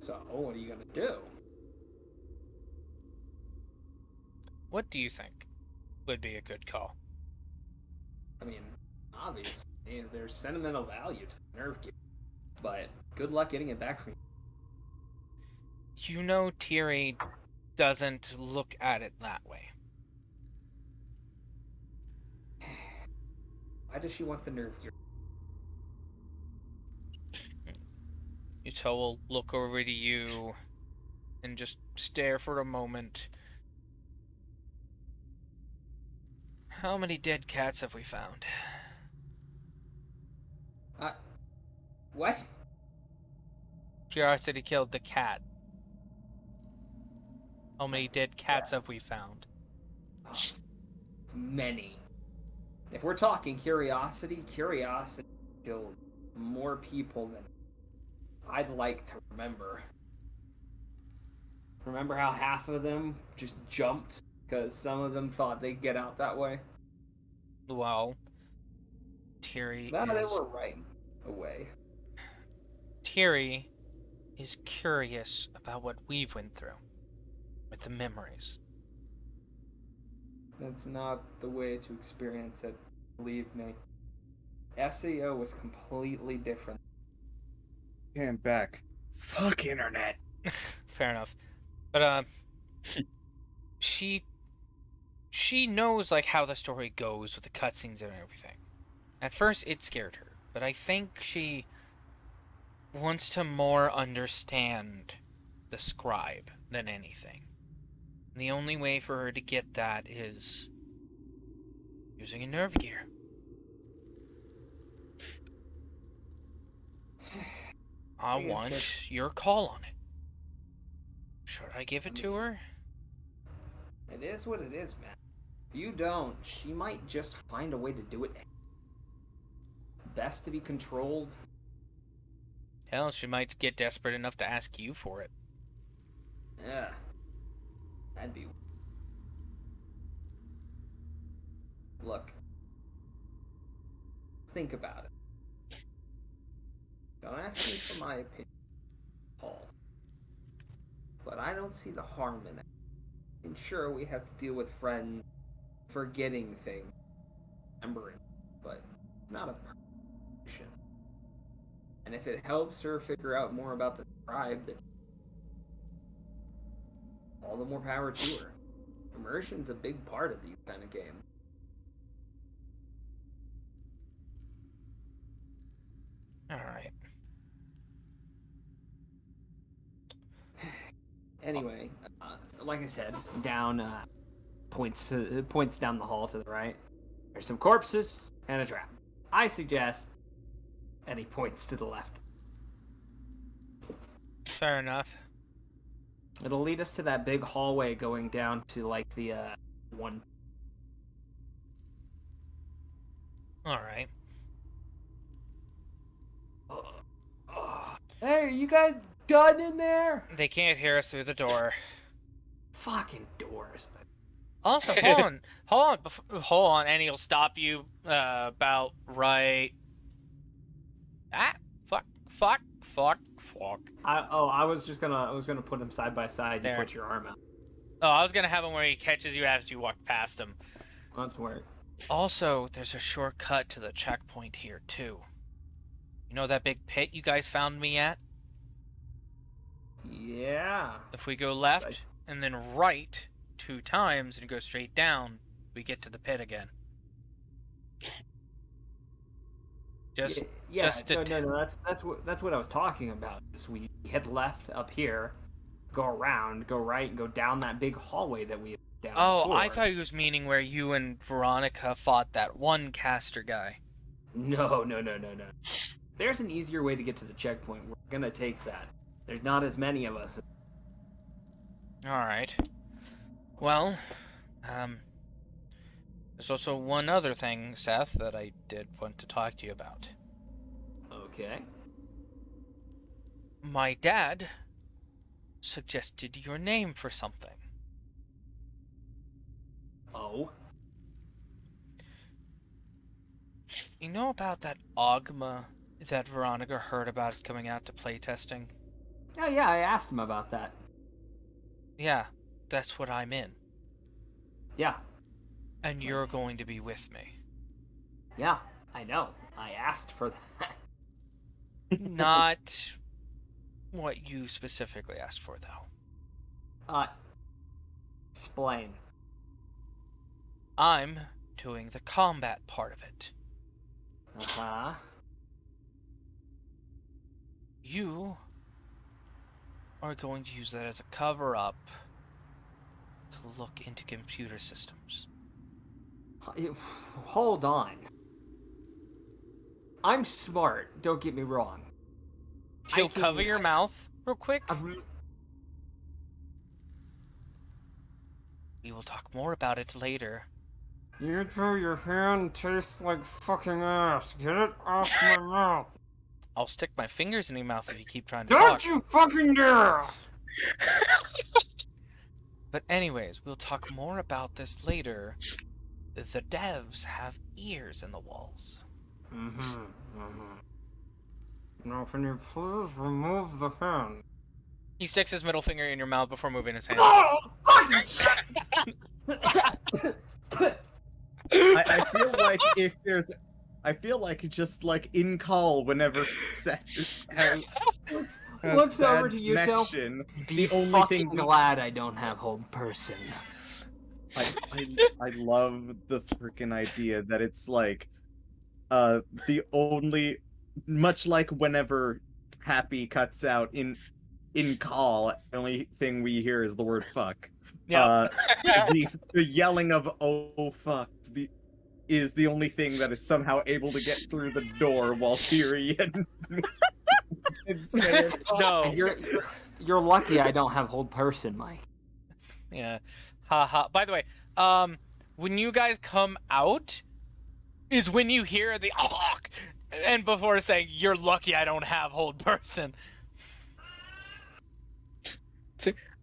So, what are you gonna do? What do you think would be a good call? I mean, obviously, there's sentimental value to the nerve gear. But good luck getting it back from you. You know Tiri doesn't look at it that way. Why does she want the nerve gear? Yuto will look over to you and just stare for a moment. How many dead cats have we found? What? Curiosity killed the cat. How many dead cats have we found? Oh, many. If we're talking curiosity killed more people than I'd like to remember. Remember how half of them just jumped because some of them thought they'd get out that way? Well, Tiri Well, they is... were right away. Tiri is curious about what we've went through. With the memories. That's not the way to experience it, believe me. SAO was completely different. And back. Fuck internet. Fair enough. But, she she knows like how the story goes with the cutscenes and everything. At first, it scared her, but I think she wants to more understand the scribe than anything. And the only way for her to get that is using a nerve gear. I want your call on it. Should I give it to her? It is what it is, man. If you don't, she might just find a way to do it. Best to be controlled. Hell, she might get desperate enough to ask you for it. Yeah. That'd be... Look. Think about it. Don't ask me for my opinion, Paul. But I don't see the harm in it. And sure, we have to deal with friends forgetting things, remembering, but it's not a permission. And if it helps her figure out more about the tribe, then all the more power to her. Immersion's a big part of these kind of games. Alright. Anyway, like I said, down points down the hall to the right. There's some corpses and a trap. I suggest any points to the left. Fair enough. It'll lead us to that big hallway going down to like the one. Alright. Hey, you guys done in there? They can't hear us through the door. Fucking doors. Also, hold on, and he'll stop you about right. Fuck. I was gonna put them side by side. You There. put your arm out. Oh, I was gonna have him where he catches you as you walk past him. Let's work. Also, there's a shortcut to the checkpoint here too. You know that big pit you guys found me at? Yeah. If we go left and then right 2 times and go straight down, we get to the pit again. No. That's what I was talking about. Is we head left up here, go around, go right, and go down that big hallway that we down. Oh, before. I thought he was meaning where you and Veronica fought that one caster guy. No. There's an easier way to get to the checkpoint. We're gonna take that. There's not as many of us. Alright. Well, there's also one other thing, Seth, that I did want to talk to you about. Okay. My dad suggested your name for something. Oh? You know about that Ogma that Veronica heard about is coming out to playtesting? Oh yeah, I asked him about that. Yeah, that's what I'm in. Yeah. And you're going to be with me. Yeah, I know. I asked for that. Not what you specifically asked for, though. Explain. I'm doing the combat part of it. Uh-huh. You are going to use that as a cover-up to look into computer systems. Hold on. I'm smart, don't get me wrong. He'll cover your mouth real quick. We will talk more about it later. You know your hand tastes like fucking ass. Get it off my mouth. I'll stick my fingers in your mouth if you keep trying to Don't talk. you fucking dare! But anyways, we'll talk more about this later. The devs have ears in the walls. Now can you please remove the hand? He sticks his middle finger in your mouth before moving his hand. Oh, fucking shit! I feel like if there's, I feel like just like in call whenever Seth has Looks over bad to you, Joe. connection, Be the only fucking thing glad I don't have home person. I love the freaking idea that it's like the only, much like whenever Happy cuts out in call, the only thing we hear is the word fuck. Yeah. The yelling of "oh fuck" is the only thing that is somehow able to get through the door while Tyrion says, No. You're lucky I don't have hold person, Mike. Yeah. Ha. By the way, when you guys come out, is when you hear the and before saying you're lucky I don't have hold person.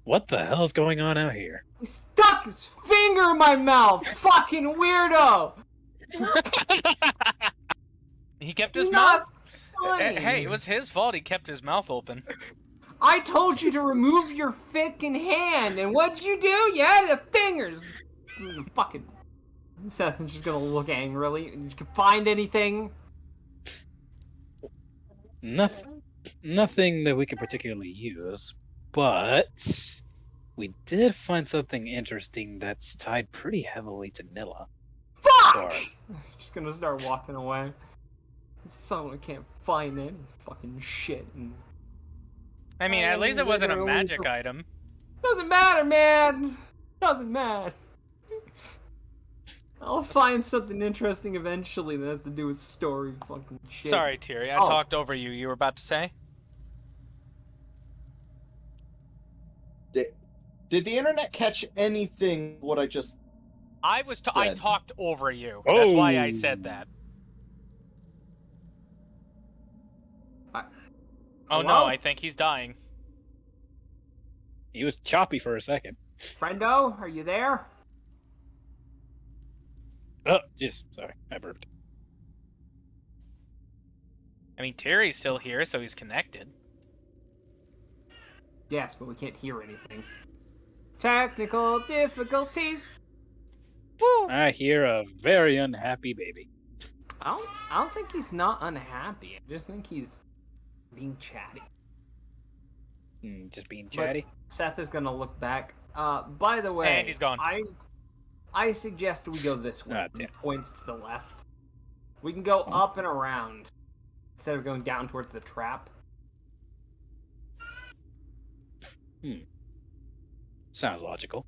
What the hell is going on out here? He stuck his finger in my mouth. Fucking weirdo. He kept his Not mouth. funny. Hey, it was his fault. He kept his mouth open. I told you to remove your fucking hand, and what'd you do? You had the fingers. Fucking. Seth is just gonna look angrily. You can find anything? Nothing that we could particularly use, but we did find something interesting that's tied pretty heavily to Nilla. Fuck! Just gonna start walking away. Someone can't find any fucking shit. And... I mean, at least it wasn't a magic item. Doesn't matter, man. Doesn't matter. I'll find something interesting eventually that has to do with story fucking shit. Sorry, Tiri, I Oh. talked over you. You were about to say? Did the internet catch anything what I just I Dead. talked over you. That's why I Oh. said that. I- Oh no, Hello? I think he's dying. He was choppy for a second. Friendo, are you there? Oh, just sorry, I burped. I mean, Tiri's still here, so he's connected. Yes, but we can't hear anything. Technical difficulties. Woo! I hear a very unhappy baby. I don't think he's not unhappy. I just think he's being chatty. Just being chatty. Seth is gonna look back. By the way, And he's gone. I suggest we go this way. Ah, He damn. points to the left. We can go up and around instead of going down towards the trap. Sounds logical.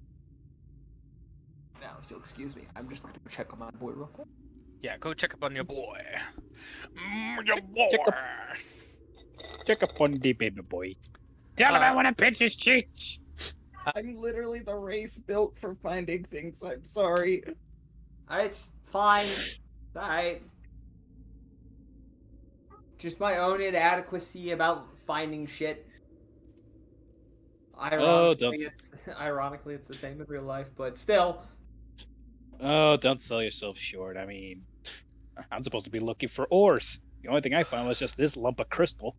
Now, if you'll excuse me, I'm just gonna go check on my boy real quick. Yeah, go check up on your boy. Your boy. check Check up on the baby boy. Tell him I want to pinch his cheeks. I'm literally the race built for finding things. I'm sorry. It's fine. Alright. Just my own inadequacy about finding shit. Ironically, it's the same in real life, but still. Oh, don't sell yourself short. I mean, I'm supposed to be looking for ores. The only thing I found was just this lump of crystal,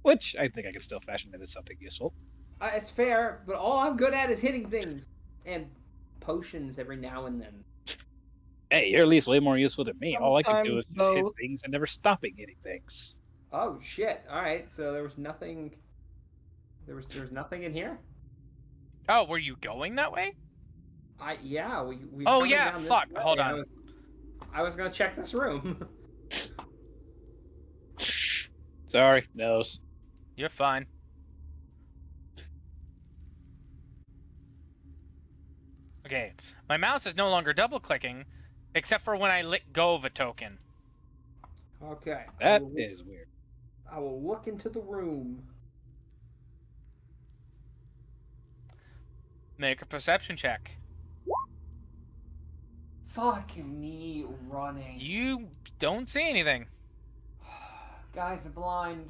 which I think I can still fashion into something useful. It's fair, but all I'm good at is hitting things. And potions every now and then. Hey, you're at least way more useful than me. All I can do is Sometimes just hit both. things and never stopping hitting things. Oh, shit. Alright, so there was nothing... There was nothing in here? Oh, were you going that way? Yeah, we Oh, coming yeah, down this fuck, way. hold on. I was gonna check this room. Sorry, nose. You're fine. Okay, my mouse is no longer double clicking, except for when I let go of a token. Okay. That is weird. I will look into the room. Make a perception check. Fucking me running. You don't see anything. Guys are blind.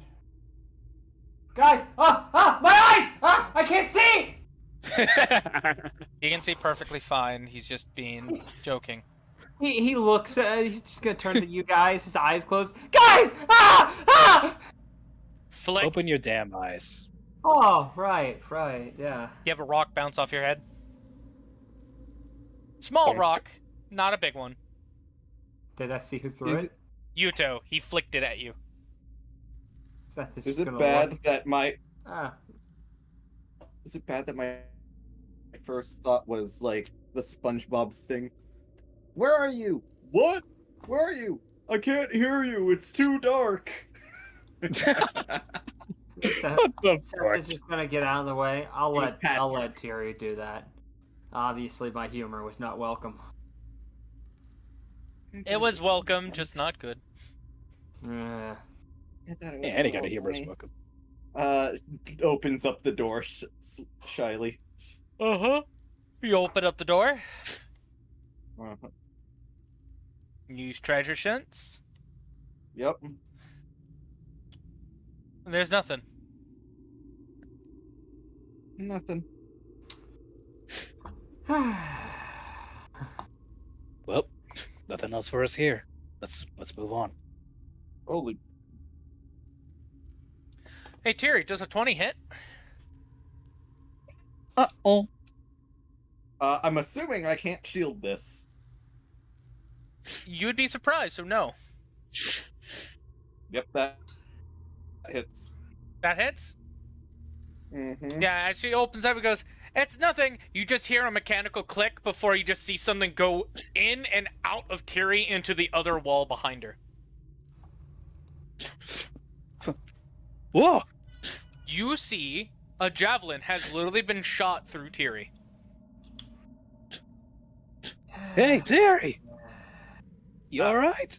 Guys! My eyes! I can't see! You can see perfectly fine. He's just being joking. He looks, he's just gonna turn to you guys, his eyes closed. Guys! Ah! Flick. Open your damn eyes. Oh, right, yeah. You have a rock bounce off your head. Small rock, not a big one. Did I see who threw Is it? Yuto, he flicked it at you. Seth Is just it gonna bad look. that my Ah. Is it bad that my first thought was like the SpongeBob thing. Where are you? What? Where are you? I can't hear you. It's too dark. Seth, What the Seth fuck? is just gonna get out of the way. I'll It was let Patrick. Terry do that. Obviously, my humor was not welcome. It was welcome, just not good. Uh, I thought it was Yeah, any kind a of little humor's funny. welcome. Opens up the door shyly. Uh-huh. You open up the door. Uh-huh. Use treasure sense. Yep. There's nothing. Nothing. Well, nothing else for us here. Let's move on. Holy. Hey, Terry, does a 20 hit? Uh-oh. I'm assuming I can't shield this. You'd be surprised, so no. Yep, that hits. That hits? Mm-hmm. Yeah, as she opens up, it goes, it's nothing. You just hear a mechanical click before you just see something go in and out of Terry into the other wall behind her. Whoa! You see a javelin has literally been shot through Terry. Hey, Terry! You alright?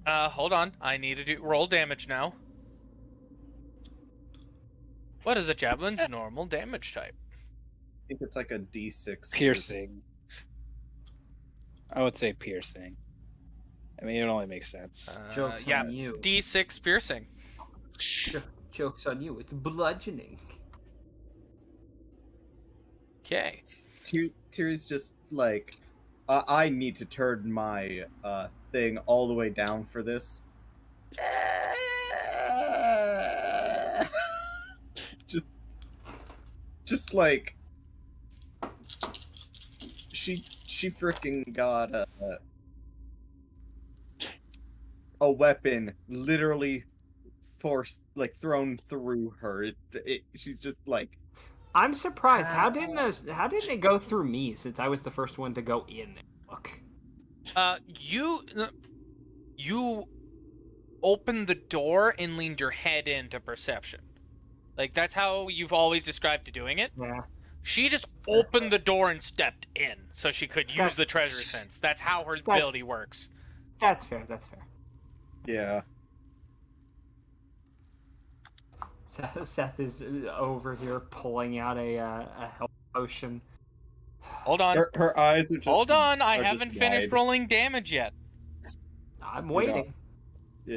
Hold on. I need to roll damage now. What is a javelin's normal damage type? I think it's like a D6. Piercing. I would say piercing. I mean, it only makes sense. Joke's Yeah, on you. D6 piercing. Joke's on you. It's bludgeoning. Okay. Tyr's just like, I need to turn my thing all the way down for this. just like she freaking got a weapon literally thrown through her. She's just like, I'm surprised. How didn't it go through me since I was the first one to go in and look? You opened the door and leaned your head into perception. Like, that's how you've always described doing it. Yeah. She just opened the door and stepped in so she could use the treasure sense. That's how her ability works. That's fair. That's fair. yeah. Seth is over here pulling out a health potion. Hold on. Her eyes are just. Hold on. I are just haven't finished wide. rolling damage yet. I'm waiting.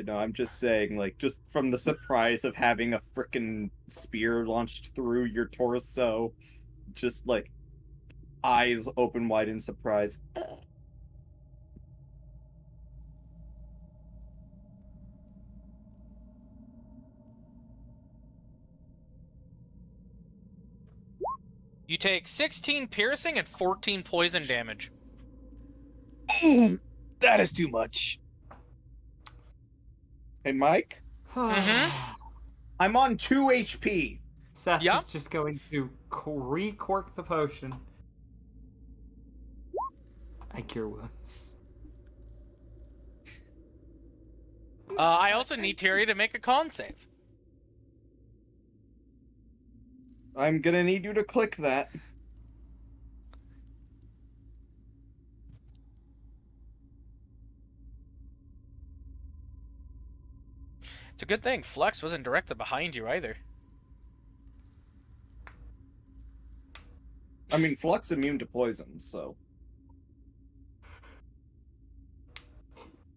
I'm just saying, like, just from the surprise of having a frickin' spear launched through your torso, just like eyes open wide in surprise. You take 16 piercing and 14 poison damage. That is too much. Hey, Mike, I'm on 2 HP. Seth Yeah? is just going to re-cork the potion. I cure wounds. I also need Terry to make a con save. I'm gonna need you to click that. It's a good thing Flux wasn't directly behind you either. I mean, Flux immune to poison, so.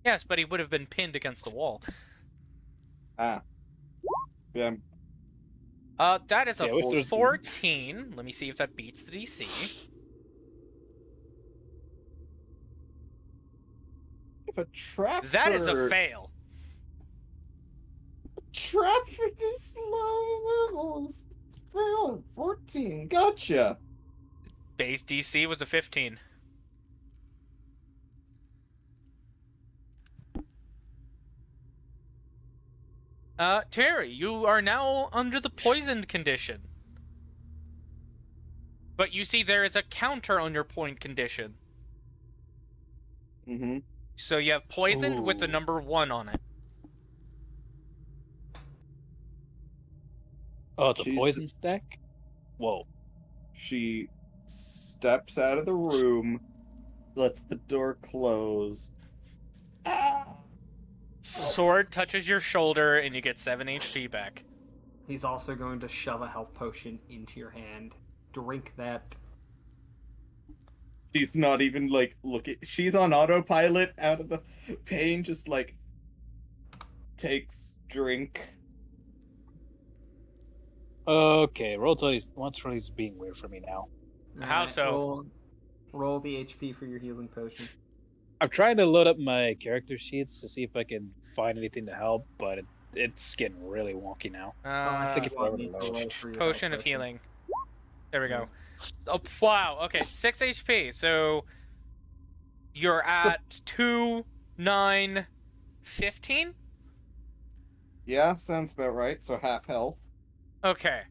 Yes, but he would have been pinned against the wall. Yeah. That is Yeah, I wish a there's- 14. Let me see if that beats the DC. If a trap. That is a for- fail. Trap for this low levels. Fail 14. Gotcha. Base DC was a 15. Terry, you are now under the poisoned condition. But you see there is a counter on your point condition. Mm-hmm. So you have poisoned with the Ooh. number 1 on it. Oh, it's a Jesus. poison stack? Whoa. She steps out of the room, lets the door close. Ah! Sword touches your shoulder and you get 7 HP back. He's also going to shove a health potion into your hand. Drink that. She's not even like looking. She's on autopilot out of the pain, just like takes drink. Okay, Roll20's being weird for me now. How Alright, so? Roll the HP for your healing potion. I'm trying to load up my character sheets to see if I can find anything to help, but it's getting really wonky now. It's taking forever to load. Potion of healing. There we go. Oh, wow. Okay, 6 HP. So you're at 2, 9, 15? Yeah, sounds about right. So half health. Okay.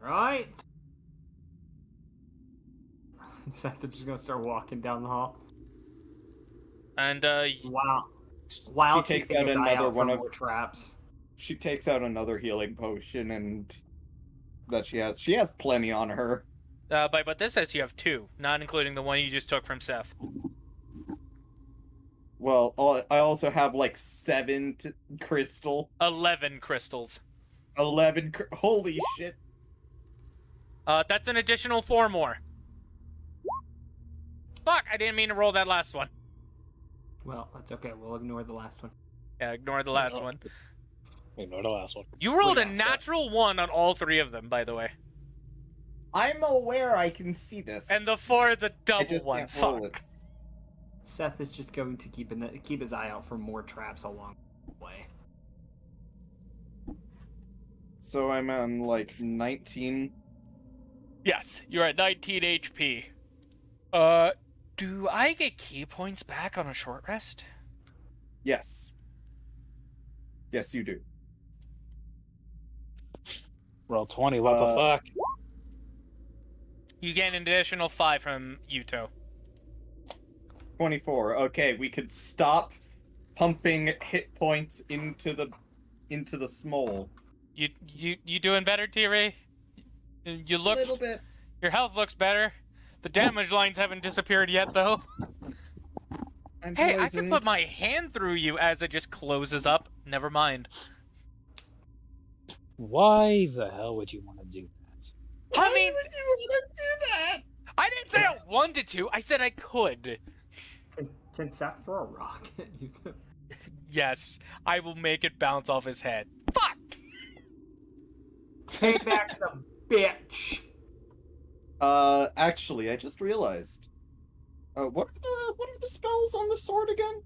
Right. Seth is just gonna start walking down the hall. And Wow. While She takes keeping out his eye another out one for of- more traps. She takes out another healing potion and that she has. She has plenty on her. but this says you have 2, not including the one you just took from Seth. Well, I also have like 7 crystal. 11 crystals. 11. Holy shit. That's an additional 4 more. Fuck, I didn't mean to roll that last one. Well, that's okay. We'll ignore the last one. Yeah, ignore the last one. Ignore the last one. You rolled a Yeah, so- natural 1 on all 3 of them, by the way. I'm aware I can see this. And the 4 is a I double just 1. can't roll Fuck. it. Seth is just going to keep his eye out for more traps along the way. So I'm on like 19. Yes, you're at 19 HP. Do I get key points back on a short rest? Yes. Yes, you do. Roll20, what the fuck? You get an additional 5 from Yuto. 24. Okay, we could stop pumping hit points into the smole. You doing better, T-Ray? You look. A little bit. Your health looks better. The damage lines haven't disappeared yet, though. I'm Hey, I can poisoned. put my hand through you as it just closes up. Never mind. Why the hell would you want to do that? I mean, Why would you want to do that? I didn't say I wanted to. I said I could. Can Seth throw a rock at you? Yes, I will make it bounce off his head. Fuck! Payback's a bitch. Actually, I just realized. What are the spells on the sword again?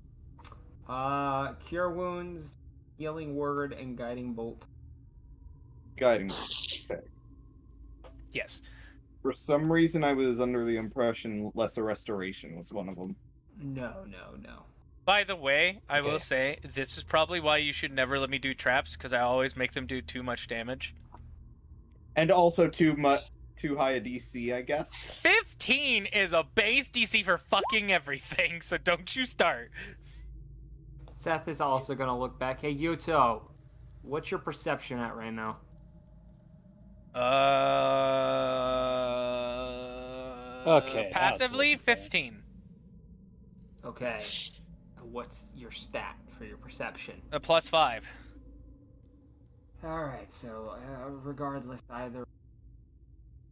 Cure wounds, healing word, and guiding bolt. Guiding. Okay. Yes. For some reason, I was under the impression lesser restoration was one of them. No. By the way, I will Okay. say, this is probably why you should never let me do traps, because I always make them do too much damage. And also too high a DC, I guess. 15 is a base DC for fucking everything, so don't you start. Seth is also gonna look back. Hey, Yuto, what's your perception at right now? Okay, Passively, that's what- 15. Okay. What's your stat for your perception? A plus 5. Alright, so regardless, either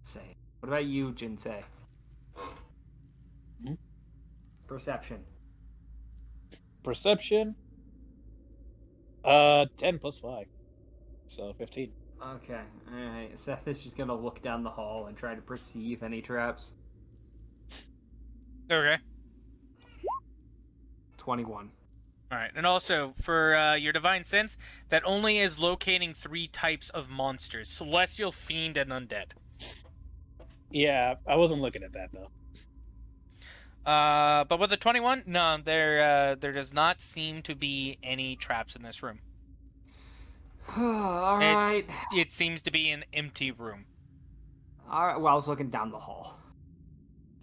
say. What about you, Jinsei? Hmm? Perception. Perception? 10 plus 5. So 15. Okay, alright. Seth is just gonna look down the hall and try to perceive any traps. Okay. 21. Alright, and also, for your Divine Sense, that only is locating 3 types of monsters. Celestial, Fiend, and Undead. Yeah, I wasn't looking at that though. But with the 21, no, there does not seem to be any traps in this room. All right. It seems to be an empty room. All right. Well, I was looking down the hall.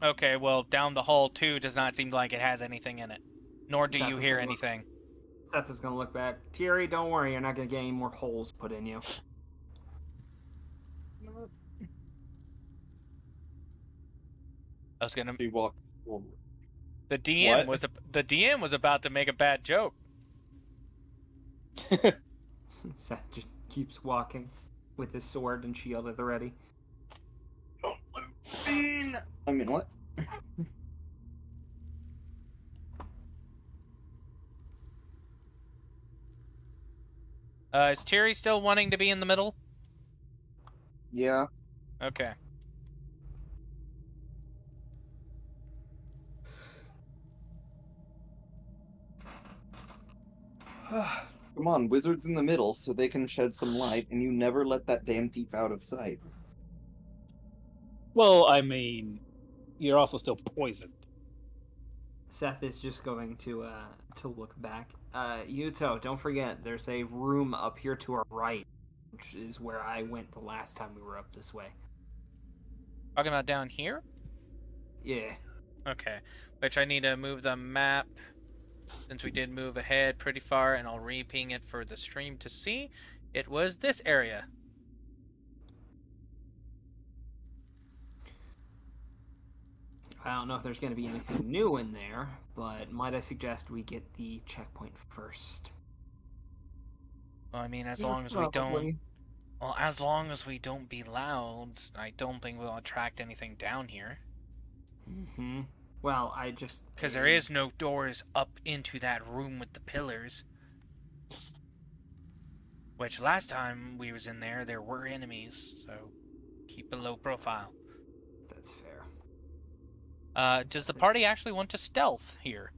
Okay, well, down the hall, too, does not seem like it has anything in it. Nor do you hear anything. Seth is gonna look back. Thierry, don't worry. You're not gonna get any more holes put in you. I was gonna... He walks forward. The DM What? was about to make a bad joke. Seth just keeps walking with his sword and shield at the ready. I mean, what? Is Thierry still wanting to be in the middle? Yeah. Okay. Come on, wizards in the middle so they can shed some light, and you never let that damn thief out of sight. Well, I mean, you're also still poisoned. Seth is just going to look back. Yuto, don't forget, there's a room up here to our right, which is where I went the last time we were up this way. Talking about down here? Yeah. Okay. Which I need to move the map, since we did move ahead pretty far, and I'll re-ping it for the stream to see. It was this area. I don't know if there's going to be anything new in there, but might I suggest we get the checkpoint first? Well, I mean, as Yeah, long as we don't... probably. Well, as long as we don't be loud, I don't think we'll attract anything down here. Mm-hmm. Well, I just... Because there is no doors up into that room with the pillars. Which, last time we was in there were enemies, so keep a low profile. That's fair. Does the party actually want to stealth here?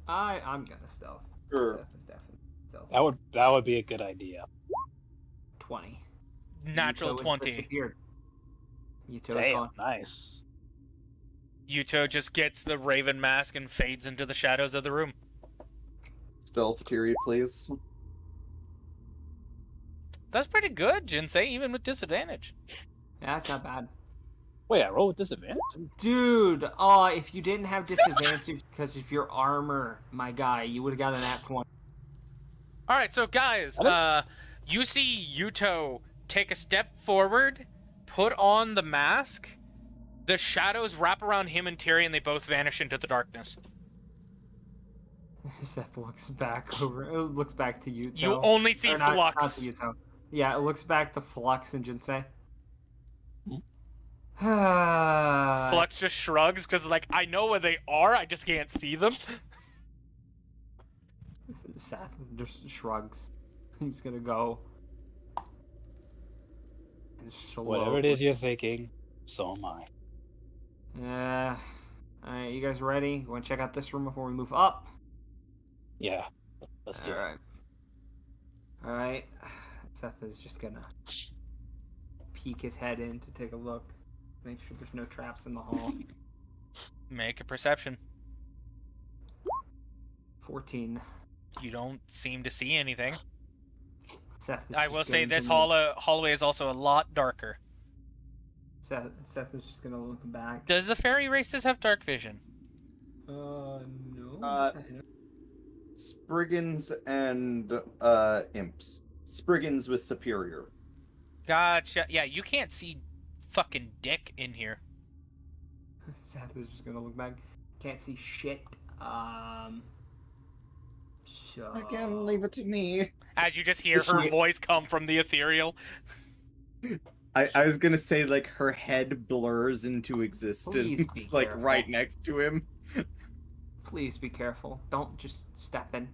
I'm gonna stealth. Sure. Seth is definitely stealth. That would be a good idea. 20. Natural Yuto has 20. disappeared. Yuto is Damn, gone. nice. Yuto just gets the raven mask and fades into the shadows of the room. Stealth, Tyrion, please. That's pretty good, Jinsei, even with disadvantage. Yeah, that's not bad. Wait, I roll with disadvantage? Dude, if you didn't have disadvantage because of your armor, my guy, you would have got an at 20. Alright, so guys, you see Yuto take a step forward, put on the mask, the shadows wrap around him and Tyrion, and they both vanish into the darkness. Seth looks back back to Yuto. You only see Or not Flux. to Yuto. Yeah, it looks back to Flux and Jinsei. Flux just shrugs, because, like, I know where they are, I just can't see them. Seth just shrugs. He's gonna go. And Whatever it is you're thinking, so am I. Alright, you guys ready? You wanna check out this room before we move up? Yeah, let's do it. Alright. Alright. Seth is just gonna peek his head in to take a look. Make sure there's no traps in the hall. Make a perception. 14. You don't seem to see anything. Seth is I just will say going this to hallway is also a lot darker. Seth is just gonna look back. Does the fairy races have dark vision? No. Spriggans and imps. Spriggans with superior. Gotcha. Yeah, you can't see fucking dick in here. Seth is just gonna look back. Can't see shit. So... Again, leave it to me. As you just hear her voice come from the ethereal. I was gonna say, like, her head blurs into existence, Please be like, careful. right next to him. Please be careful. Don't just step in.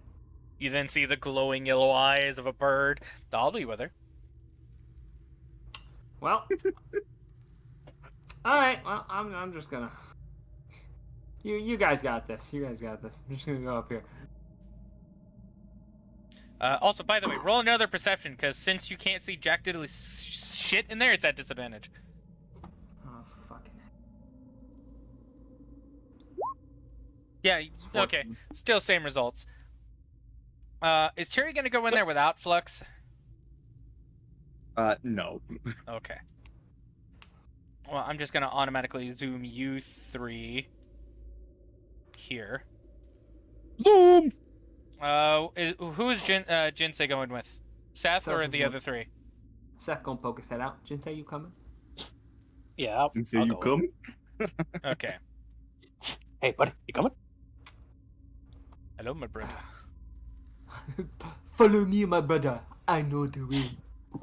You then see the glowing yellow eyes of a bird. I'll be with her. Well. Alright, well, I'm just gonna... You guys got this. You guys got this. I'm just gonna go up here. Also, by the way, roll another perception, because since you can't see jack diddly shit in there, it's at disadvantage. Oh, fucking... Yeah, okay. Still same results. Is Cherry gonna go in there without Flux? No. Okay. Well, I'm just gonna automatically zoom you three here. Boom! Who is Jinsei going with? Seth Seth or is the going. other three? Seth gonna poke his head out. Jinsei, you coming? Yeah, I'll And so you go with come? Okay. it. Hey, buddy, you coming? Hello, my brother. Follow me, my brother. I know the way.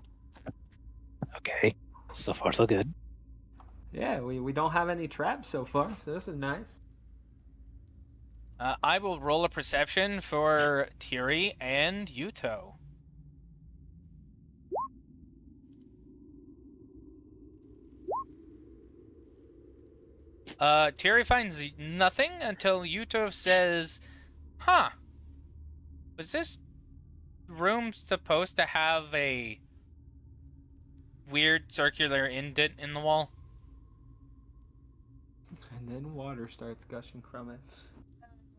Okay. So far, so good. Yeah, we don't have any traps so far, so this is nice. I will roll a perception for Tiri and Yuto. Tiri finds nothing until Yuto says, "Huh, was this room supposed to have a weird circular indent in the wall?" And then water starts gushing from it.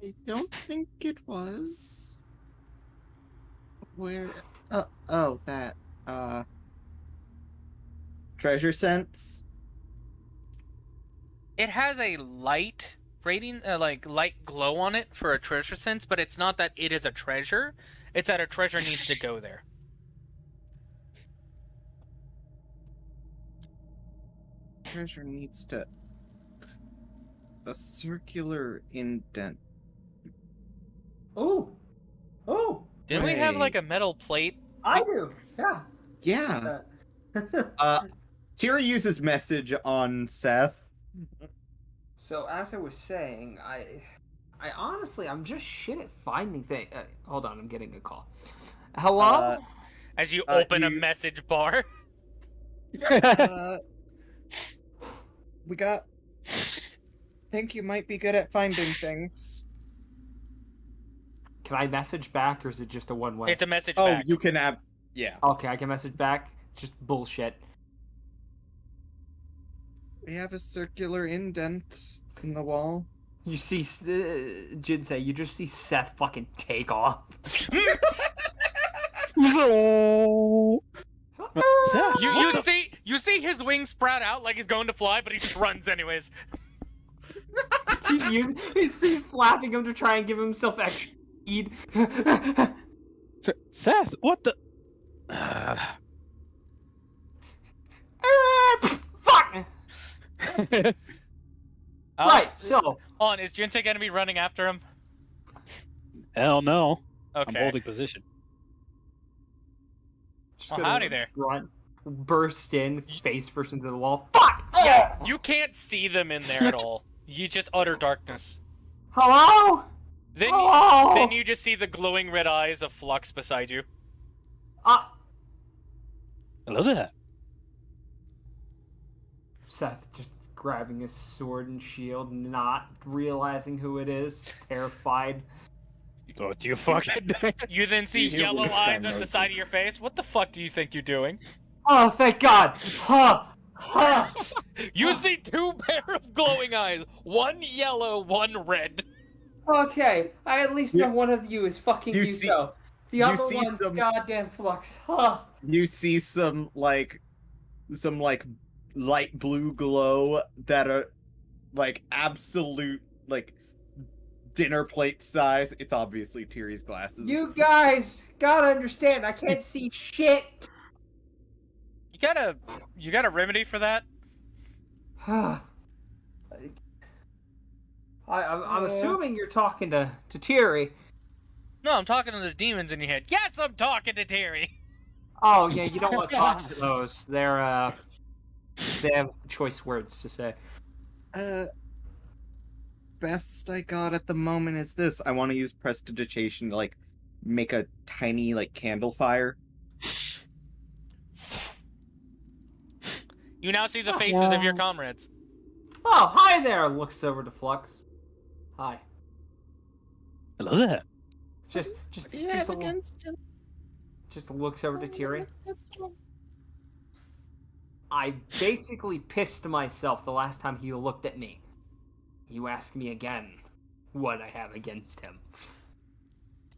I don't think it was. Where? Oh, that. Treasure sense? It has a light rating, light glow on it for a treasure sense, but it's not that it is a treasure. It's that a treasure needs to go there. Treasure needs to. A circular indent. Oh! Oh! Didn't we have Wait. like a metal plate? I do! Yeah! Yeah. Uh, Tira uses message on Seth. so, as I was saying, I honestly, I'm just shit at finding things. Hold on, I'm getting a call. Hello? As you open a you- message bar. We got. Think you might be good at finding things. Can I message back, or is it just a one-way? It's a message Oh, back. you can have. Yeah. Okay, I can message back. Just bullshit. We have a circular indent in the wall. You see, Jinsei, you just see Seth fucking take off. So... Seth, You see his wings sprout out like he's going to fly, but he just runs anyways. He's flapping him to try and give himself extra speed. Seth, what the? Fuck! Right, so On, is Jinsei gonna be running after him? Hell no. I'm Okay. holding position. just Well, gonna howdy there. Run, burst in, face first into the wall. Fuck! Yeah, you can't see them in there at all. You just utter darkness. Hello? Then Hello? then you just see the glowing red eyes of Flux beside you. Hello there. Seth just grabbing his sword and shield, not realizing who it is, terrified. Don't you fucking... You then see You yellow wish I eyes at the noticed. side of your face. What the fuck do you think you're doing? Oh, thank God! Huh! Huh! You see two pair of glowing eyes. One yellow, one red. Okay, I at least know one of you is fucking you Yuto. see- The you other see one's some- goddamn Flux. Huh! You see some light blue glow that are like absolute dinner plate size. It's obviously Tiri's glasses. You guys gotta understand, I can't see shit! You got a remedy for that? I'm assuming you're talking to Tiri. No, I'm talking to the demons in your head. Yes, I'm talking to Terry. Oh, yeah, you don't want to talk to those. They're, they have choice words to say. Best I got at the moment is this. I want to use prestidigitation to make a tiny candle fire. You now see the faces of your comrades. Oh, hi there! Looks over to Flux. Hi. Hello there. Just looks over to Tiri. I basically pissed myself the last time he looked at me. You ask me again what I have against him.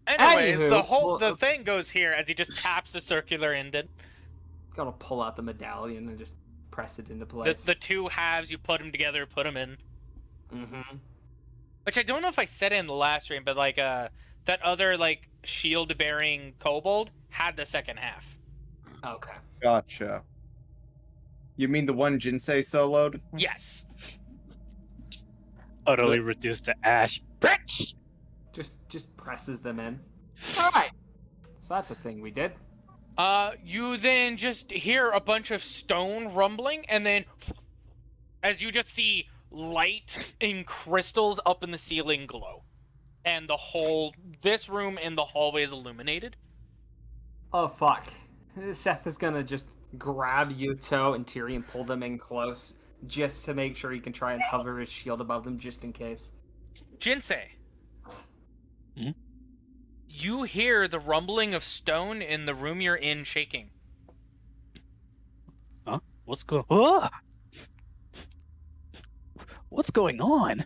Anyways, Anywho, the thing goes here as he just taps the circular indent. Gonna pull out the medallion and just press it into The place. the two halves, you put them together, put them in. Mm-hmm. Which I don't know if I said it in the last stream, but like that other like shield bearing kobold had the second half. Okay. Gotcha. You mean the one Jinsei soloed? Yes. Utterly reduced to ash. Bitch! Just presses them in. All right. So that's a thing we did. You then just hear a bunch of stone rumbling, and then as you just see light and crystals up in the ceiling glow, and this room and the hallway is illuminated. Oh fuck. Seth is gonna just grab Yuto and Tyrion, pull them in close, just to make sure he can try and hover his shield above them, just in case. Jinsei. Hmm? You hear the rumbling of stone in the room you're in shaking. Huh? What's going? Ah! What's going on?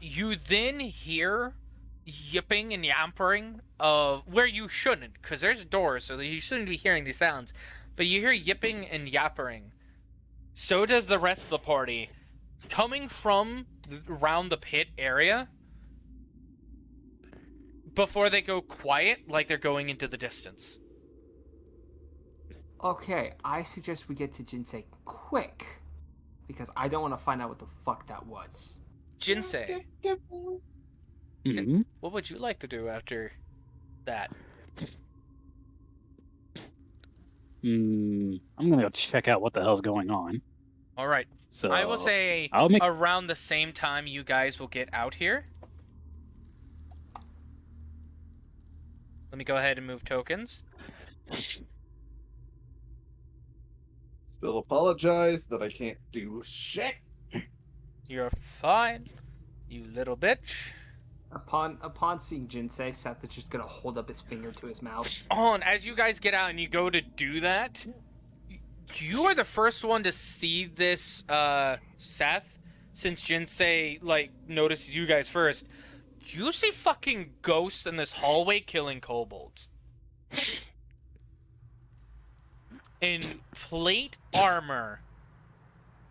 You then hear yipping and yampering of where you shouldn't, because there's a door, so you shouldn't be hearing these sounds. But you hear yipping and yappering. So does the rest of the party, coming from around the pit area. Before they go quiet, like they're going into the distance. Okay, I suggest we get to Jinsei quick, because I don't want to find out what the fuck that was. Jinsei, Hmm. what would you like to do after that? I'm gonna go check out what the hell's going on. All right. So I will say I'll make. around the same time you guys will get out here. Let me go ahead and move tokens. Still apologize that I can't do shit. You're fine, you little bitch. Upon seeing Jinsei, Seth is just gonna hold up his finger to his mouth. On, as you guys get out and you go to do that, you are the first one to see this, Seth, since Jinsei, like, notices you guys first. You see fucking ghosts in this hallway killing kobolds. In plate armor,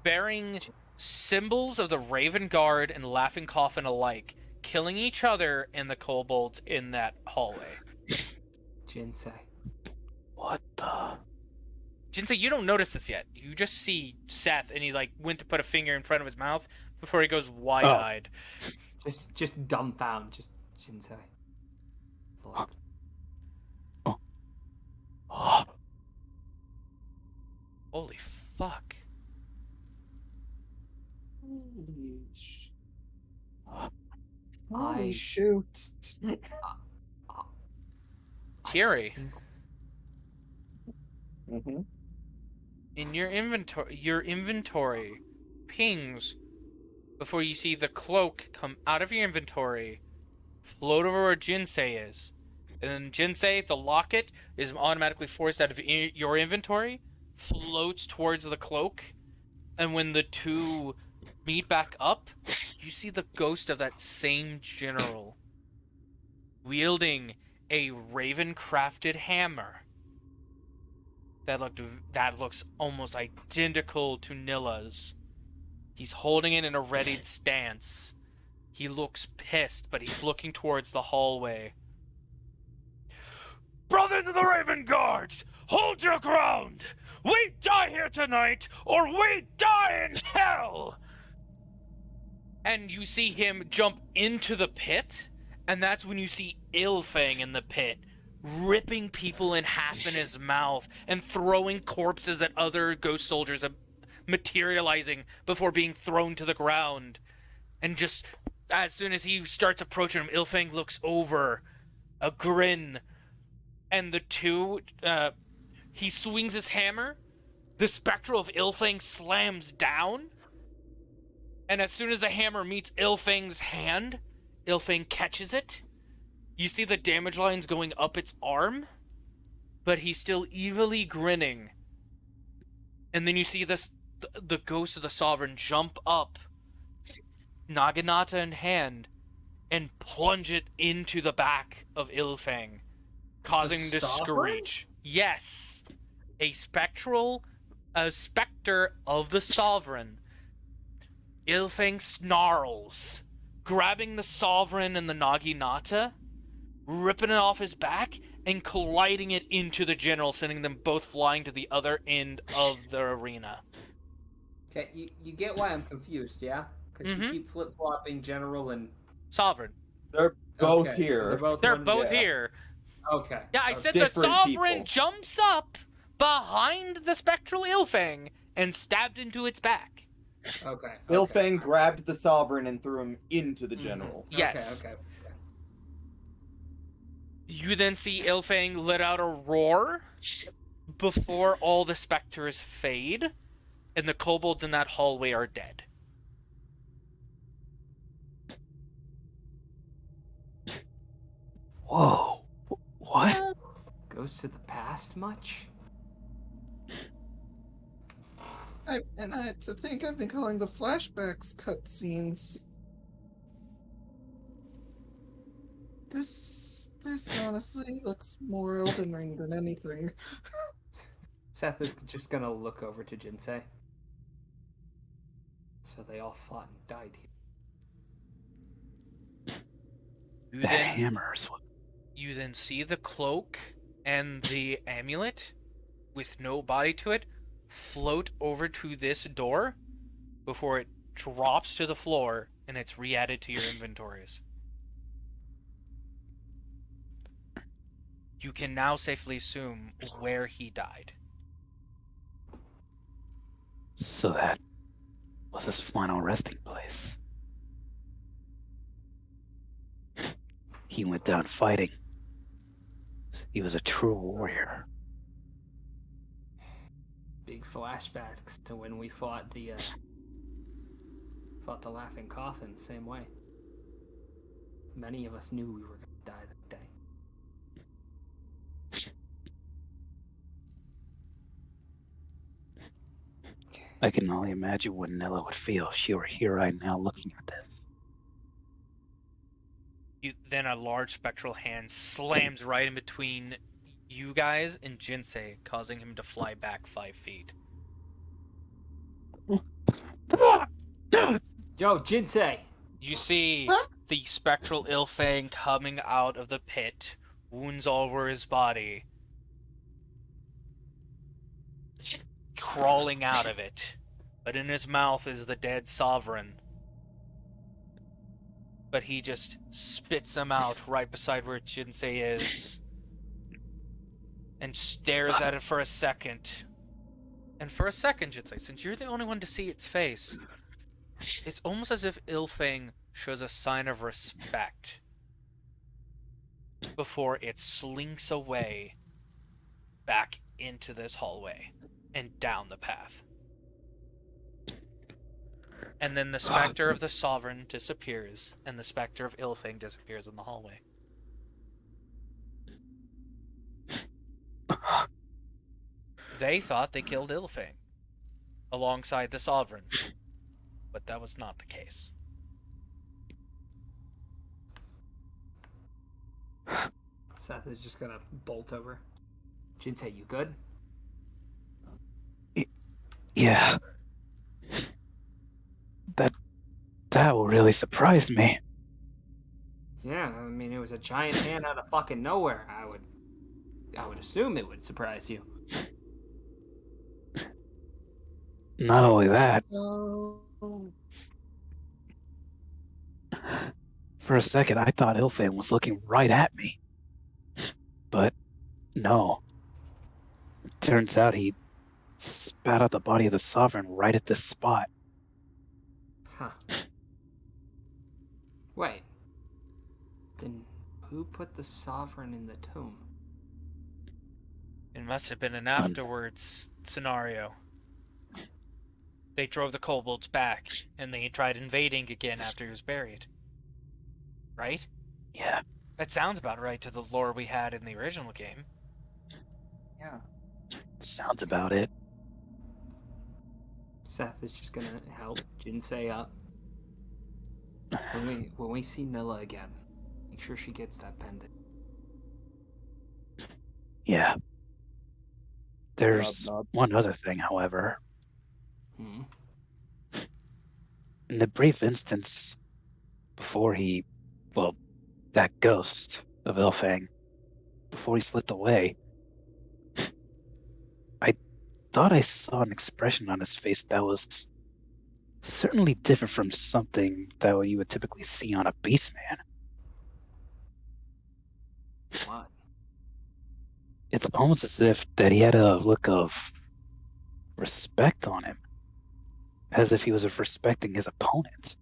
bearing symbols of the Raven Guard and Laughing Coffin alike, killing each other and the kobolds in that hallway. Jinsei. What the? Jinsei, you don't notice this yet. You just see Seth, and he like went to put a finger in front of his mouth before he goes wide-eyed. Just dumbfounded. Just Jinsei. Fuck. Holy fuck. Holy shoot. Kiri, Mm-hmm. in your inventory pings before you see the cloak come out of your inventory, float over where Jinsei is. And then Jinsei, the locket, is automatically forced out of your inventory, floats towards the cloak, and when the two meet back up, you see the ghost of that same general wielding a raven-crafted hammer that looks almost identical to Nilla's. He's holding it in a readied stance. He looks pissed, but he's looking towards the hallway. Brothers of the Raven Guards, hold your ground! We die here tonight, or we die in hell! And you see him jump into the pit, and that's when you see Ilfang in the pit, ripping people in half in his mouth and throwing corpses at other ghost soldiers, materializing before being thrown to the ground. And just as soon as he starts approaching him, Ilfang looks over, a grin, and the two, he swings his hammer, the spectral of Ilfang slams down, and as soon as the hammer meets Ilfang's hand, Ilfang catches it. You see the damage lines going up its arm, but he's still evilly grinning. And then you see the ghost of the Sovereign jump up, Naginata in hand, and plunge it into the back of Ilfang, causing him to Sovereign? screech. Yes. a specter of the Sovereign. Ilfang snarls, grabbing the Sovereign and the Naginata, ripping it off his back, and colliding it into the General, sending them both flying to the other end of the arena. Okay, you get why I'm confused, yeah? Because you keep flip-flopping General and... Sovereign. They're both Okay, so here. They're one- both yeah. here. Okay. Yeah, I okay. said the Different Sovereign people. jumps up behind the spectral Ilfang and stabbed into its back. Okay. Ilfang grabbed the Sovereign and threw him into the General. Yes. Okay. You then see Ilfang let out a roar before all the specters fade, and the kobolds in that hallway are dead. Whoa. What? Goes to the past much? To think I've been calling the flashbacks cutscenes. This honestly looks more Elden Ring than anything. Seth is just gonna look over to Jinsei. So they all fought and died here. The hammers. You then see the cloak and the amulet with no body to it float over to this door before it drops to the floor and it's re-added to your inventories. You can now safely assume where he died. So that was his final resting place. He went down fighting. He was a true warrior. Big flashbacks to when we fought the laughing coffin, same way. Many of us knew we were gonna die that day. I can only imagine what Nilla would feel if she were here right now looking at this. Then a large spectral hand slams right in between you guys and Jinsei, causing him to fly back 5 feet. Yo, Jinsei! You see the spectral Ilfang coming out of the pit, wounds all over his body, crawling out of it. But in his mouth is the dead Sovereign. But he just spits him out right beside where Jinsei is and stares at it for a second. And for a second, Jinsei, since you're the only one to see its face, it's almost as if Ilfang shows a sign of respect before it slinks away back into this hallway and down the path. And then the specter of the Sovereign disappears, and the specter of Ilfang disappears in the hallway. They thought they killed Ilfang alongside the Sovereign, but that was not the case. Seth is just gonna bolt over. Jinsei, you good? Yeah. That really surprised me. Yeah, I mean, it was a giant hand out of fucking nowhere. I would assume it would surprise you. Not only that, Oh. for a second I thought Ilfang was looking right at me. But no. It turns out he spat out the body of the Sovereign right at this spot. Huh. Wait. Then who put the Sovereign in the tomb? It must have been an afterwards scenario. They drove the kobolds back, and they tried invading again after he was buried. Right? Yeah. That sounds about right to the lore we had in the original game. Yeah. Sounds about it. Seth is just gonna help Jinsei up. When we see Nilla again, make sure she gets that pendant. Yeah. There's Nod, nod. one other thing, however. Hmm. In the brief instance before that ghost of Ilfang, before he slipped away, I thought I saw an expression on his face that was certainly different from something that you would typically see on a beastman. What? It's almost as if that he had a look of respect on him, as if he was respecting his opponent.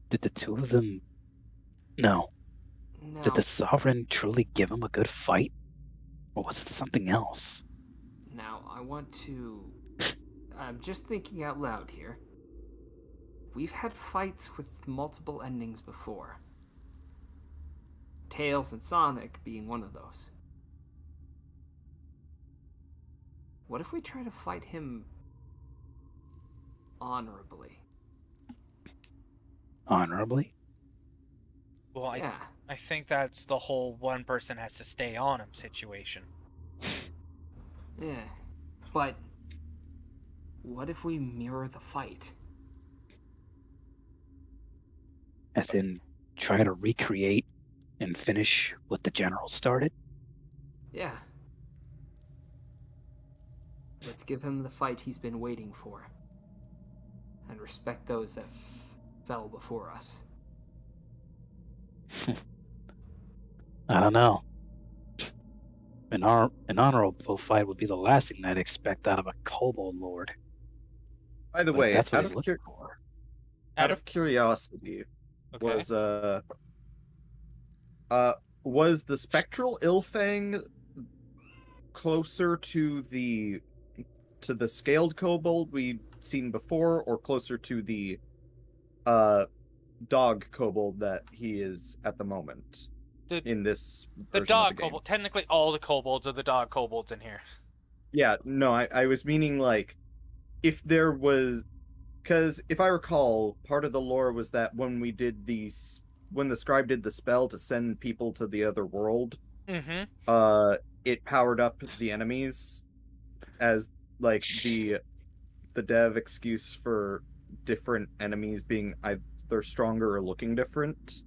Did the two of them... No. No. Did the Sovereign truly give him a good fight? Or was it something else? Now, I want to... I'm just thinking out loud here. We've had fights with multiple endings before. Tails and Sonic being one of those. What if we try to fight him honorably? Honorably? Well, Yeah. I think that's the whole one person has to stay on him situation. Yeah. But what if we mirror the fight? As in, try to recreate and finish what the general started? Yeah. Let's give him the fight he's been waiting for. And respect those that fell before us. I don't know. An honorable fight would be the last thing I'd expect out of a kobold lord. By the But way, that's what out he's of, looking for. out of curiosity, Okay. was the spectral Ilfang closer to the scaled kobold we'd seen before, or closer to the dog kobold that he is at the moment in this The version dog of the game? kobold. Technically, all the kobolds are the dog kobolds in here. Yeah, no, I was meaning like if there was, because if I recall, part of the lore was that when the scribe did the spell to send people to the other world, Mm-hmm. it powered up the enemies as like the dev excuse for different enemies being either stronger or looking different.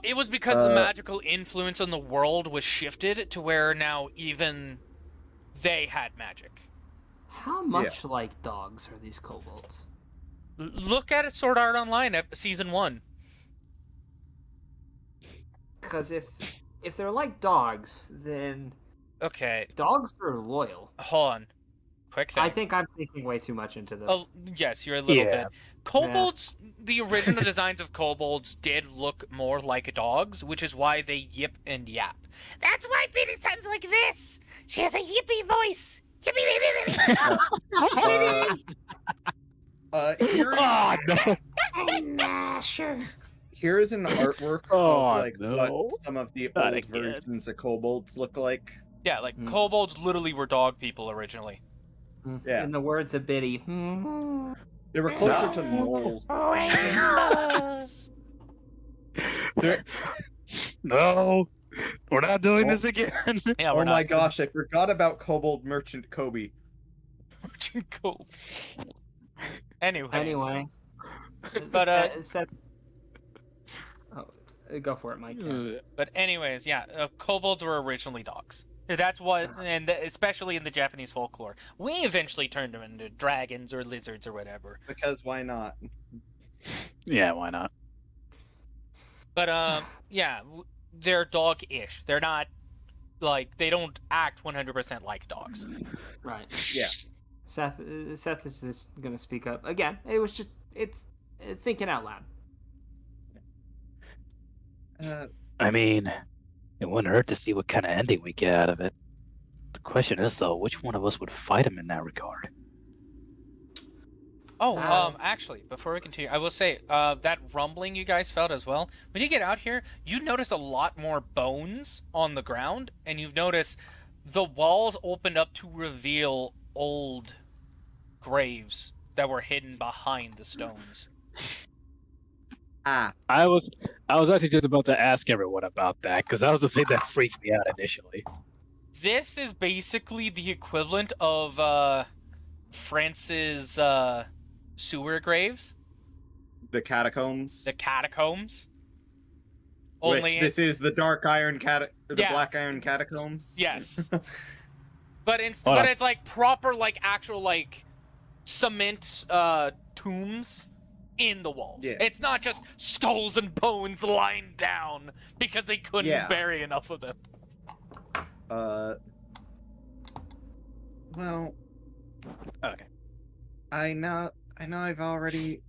It was because the magical influence on the world was shifted to where now even they had magic. How much like dogs are these kobolds? Look at it, Sword Art Online, season 1. Because if they're like dogs, then Okay, dogs are loyal. hold on. Quick thing. I think I'm thinking way too much into this. Oh, yes, you're a little Yeah. bit. Kobolds, the original designs of kobolds did look more like dogs, which is why they yip and yap. That's why Biddy sounds like this. She has a yippy voice. Yippee, yippee, yippee. Here's, Sure. here's an artwork Oh, of like no. what some of the Not old again. versions of kobolds look like. Yeah, like kobolds literally were dog people originally. Yeah. In the words of Biddy. They were closer to gnolls. No, we're not doing this again. Yeah, Oh we're my not. gosh, I forgot about Kobold Merchant Kobe. Cool. Anyways. Anyway. But, Seth... Oh, go for it, Mike. Yeah. But anyways, yeah, kobolds were originally dogs. That's what, and especially in the Japanese folklore, we eventually turned them into dragons or lizards or whatever. Because why not? Yeah, why not? But yeah, they're dog-ish. They're not like they don't act 100% like dogs. Right. Yeah. Seth is just gonna speak up again. It's thinking out loud. I mean, it wouldn't hurt to see what kind of ending we get out of it. The question is, though, which one of us would fight him in that regard? Oh, actually, before we continue, I will say, that rumbling you guys felt as well. When you get out here, you notice a lot more bones on the ground, and you've noticed the walls opened up to reveal old graves that were hidden behind the stones. Ah, I was actually just about to ask everyone about that because that was the thing that freaked me out initially. This is basically the equivalent of France's sewer graves, the catacombs. the catacombs. Which this is the dark iron the Yeah. black iron catacombs. Yes. But Hold on. it's like proper, like actual like cement tombs in the walls. Yeah. It's not just skulls and bones lying down because they couldn't Yeah. bury enough of them. Well, Okay. I know I've already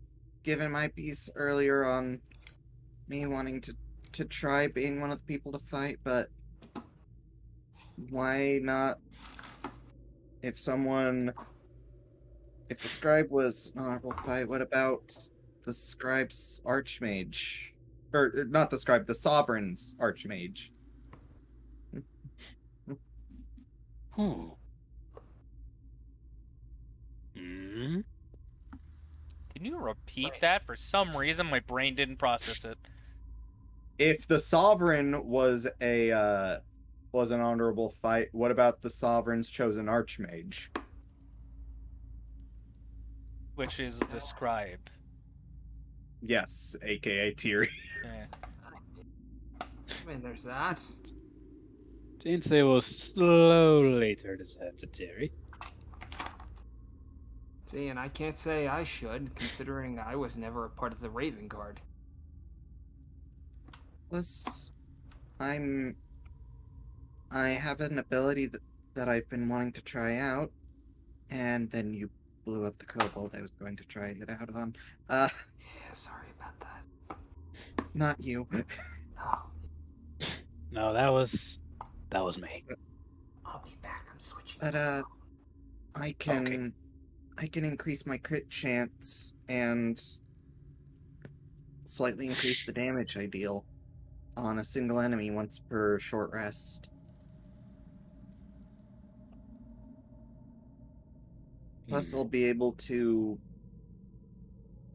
given my piece earlier on me wanting to try being one of the people to fight, but why not if the scribe was an honorable fight, what about the scribe's archmage? Or not the scribe, the sovereign's archmage. Hmm. Hmm. Can you repeat that? For some reason, my brain didn't process it. If the sovereign was an honorable fight, what about the sovereign's chosen archmage? Which is the scribe. Yes, aka Tiri. Yeah. I mean, there's that. Jinsei will slowly turn his head to Terry. See, and I can't say I should, considering I was never a part of the Raven Guard. I have an ability that I've been wanting to try out, and then you blew up the kobold I was going to try it out on. Yeah, sorry about that. Not you. Oh, No, that was me. I'll be back. I'm switching. But I can increase my crit chance and slightly increase the damage I deal on a single enemy once per short rest. Plus, I'll be able to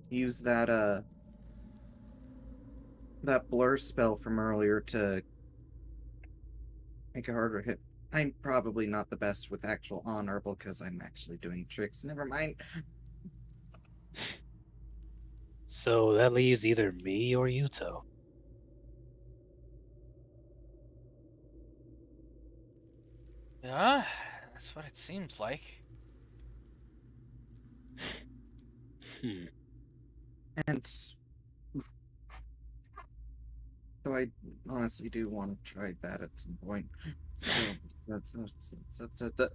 use that blur spell from earlier to make a harder hit. I'm probably not the best with actual honorable because I'm actually doing tricks. Never mind. So that leaves either me or Yuto. Yeah, that's what it seems like. Hmm. And so I honestly do want to try that at some point. So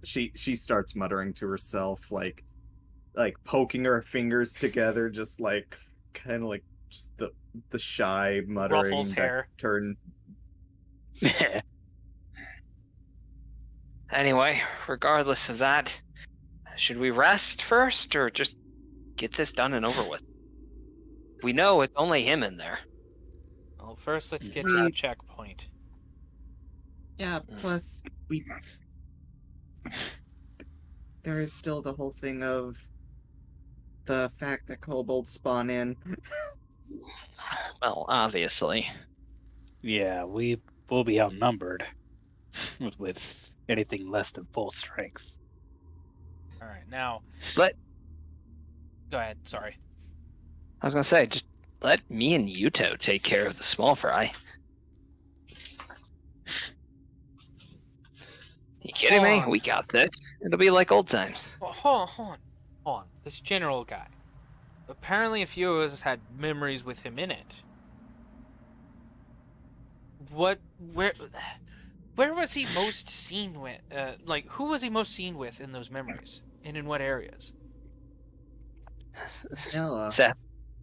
she starts muttering to herself, like poking her fingers together, just like kind of like just the shy muttering Ruffles that hair. turns. Anyway, regardless of that, should we rest first or just get this done and over with? We know it's only him in there. Well, first let's get to the checkpoint. Yeah. Plus, there is still the whole thing of the fact that kobolds spawn in. Well, obviously. Yeah, we will be outnumbered with anything less than full strength. All right, now. Let Go ahead. Sorry. I was gonna say, just let me and Yuto take care of the small fry. You kidding me? Hold on. We got this. It'll be like old times. Well, hold on. This general guy. Apparently, a few of us had memories with him in it. Where was he most seen with? Like, who was he most seen with in those memories? And in what areas? Nilla.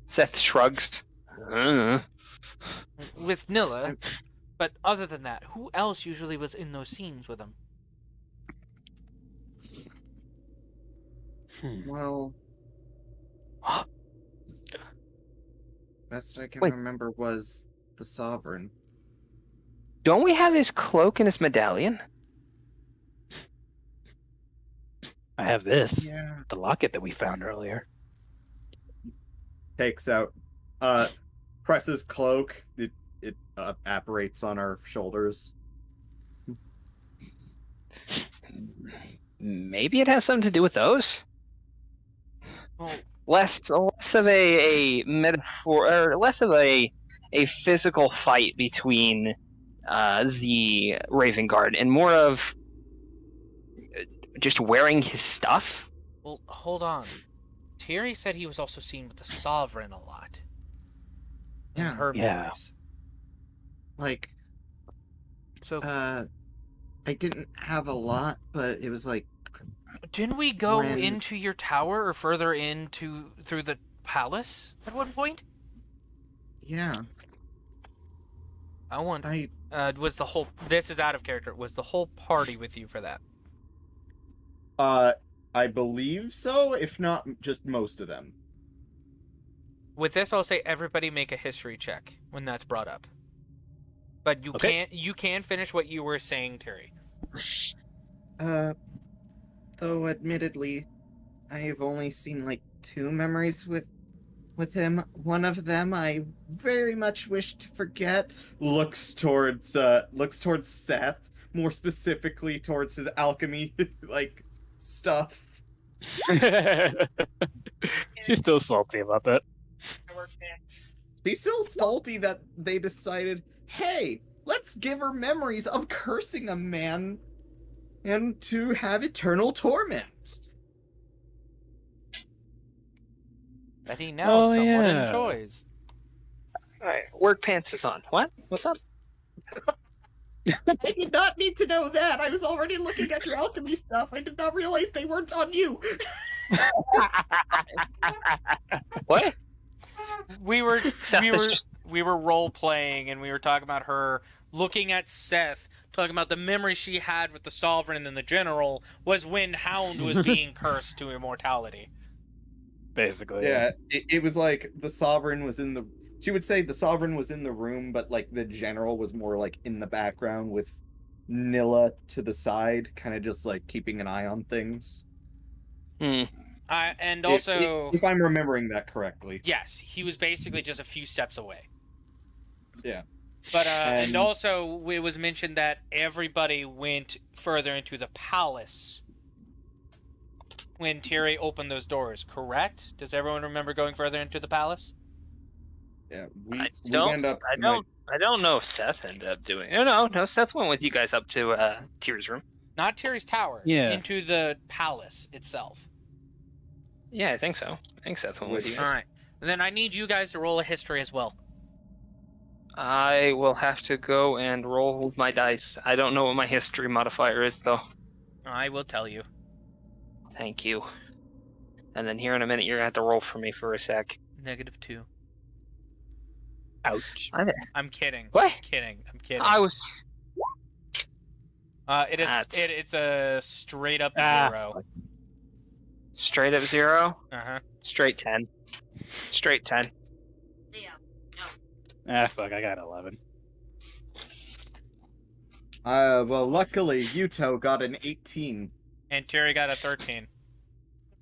Seth shrugs. With Nilla. But other than that, who else usually was in those scenes with him? Well, best I can Wait. remember was the Sovereign. Don't we have his cloak and his medallion? I have this, Yeah. the locket that we found earlier. Takes out presses cloak. It apparates on our shoulders. Maybe it has something to do with those. Well, Less of a metaphor, or less of a physical fight between the Raven Guard, and more of just wearing his stuff. well, hold on. Thierry said he was also seen with the Sovereign a lot. In Yeah. her Yeah. memories. Like, So I didn't have a lot, but it was like, didn't we go when- into your tower or further through the palace at one point? yeah, I want. I Was the whole? This is out of character. Was the whole party with you for that? I believe so. If not, just most of them. With this, I'll say everybody make a history check when that's brought up. But you Okay. can't. You can finish what you were saying, Terry. though admittedly, I have only seen like 2 memories with him. One of them I very much wish to forget. Looks towards Seth, more specifically towards his alchemy like stuff. She's still salty about that. He's still salty that they decided, hey, let's give her memories of cursing a man and to have eternal torment. That he now somewhat yeah. enjoys. All right, work pants is on. What? What's up? I did not need to know that. I was already looking at your alchemy stuff. I did not realize they weren't on you. What? We were Seth we is were just- we were role playing and we were talking about her looking at Seth, talking about the memory she had with the Sovereign and the General was when Hound was being cursed to immortality. Basically. Yeah, it was like the Sovereign was in the... She would say the Sovereign was in the room, but like the General was more like in the background with Nilla to the side, kind of just like keeping an eye on things. And also, If I'm remembering that correctly. yes, he was basically just a few steps away. Yeah. But and And- also, it was mentioned that everybody went further into the palace when Thierry opened those doors. Correct? Does everyone remember going further into the palace? Yeah, I we don't. end up I don't know if Seth ended up doing. No. Seth went with you guys up to Tyr's room. Not Thierry's tower. Yeah. Into the palace itself. Yeah, I think so. I think Seth went with you All guys. right. Then I need you guys to roll a history as well. I will have to go and roll my dice. I don't know what my history modifier is, though. I will tell you. Thank you. And then here in a minute, you're gonna have to roll for me for a sec. -2. Ouch. I'm kidding. What? I'm kidding. I'm kidding. I was. It is. That's- It's a straight up Ah, 0. fuck. Straight up 0. Uh-huh. Straight 10. Straight 10. Ah, fuck, I got 11. well, luckily, Yuto got an 18. And Thierry got a 13.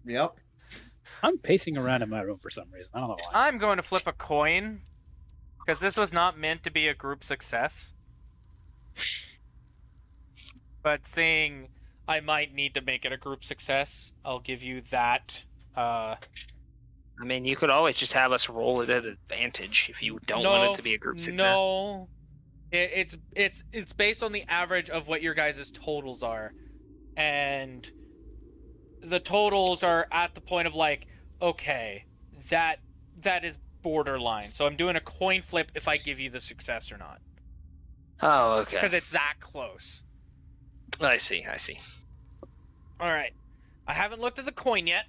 Yep. I'm pacing around in my room for some reason. I don't know why. I'm going to flip a coin because this was not meant to be a group success. But seeing I might need to make it a group success, I'll give you that. I mean, you could always just have us roll it at advantage if you don't want it to be a group success. No, it's based on the average of what your guys' totals are, and the totals are at the point of like, okay, that is borderline. So I'm doing a coin flip if I give you the success or not, Oh, okay. because it's that close. I see. All right, I haven't looked at the coin yet.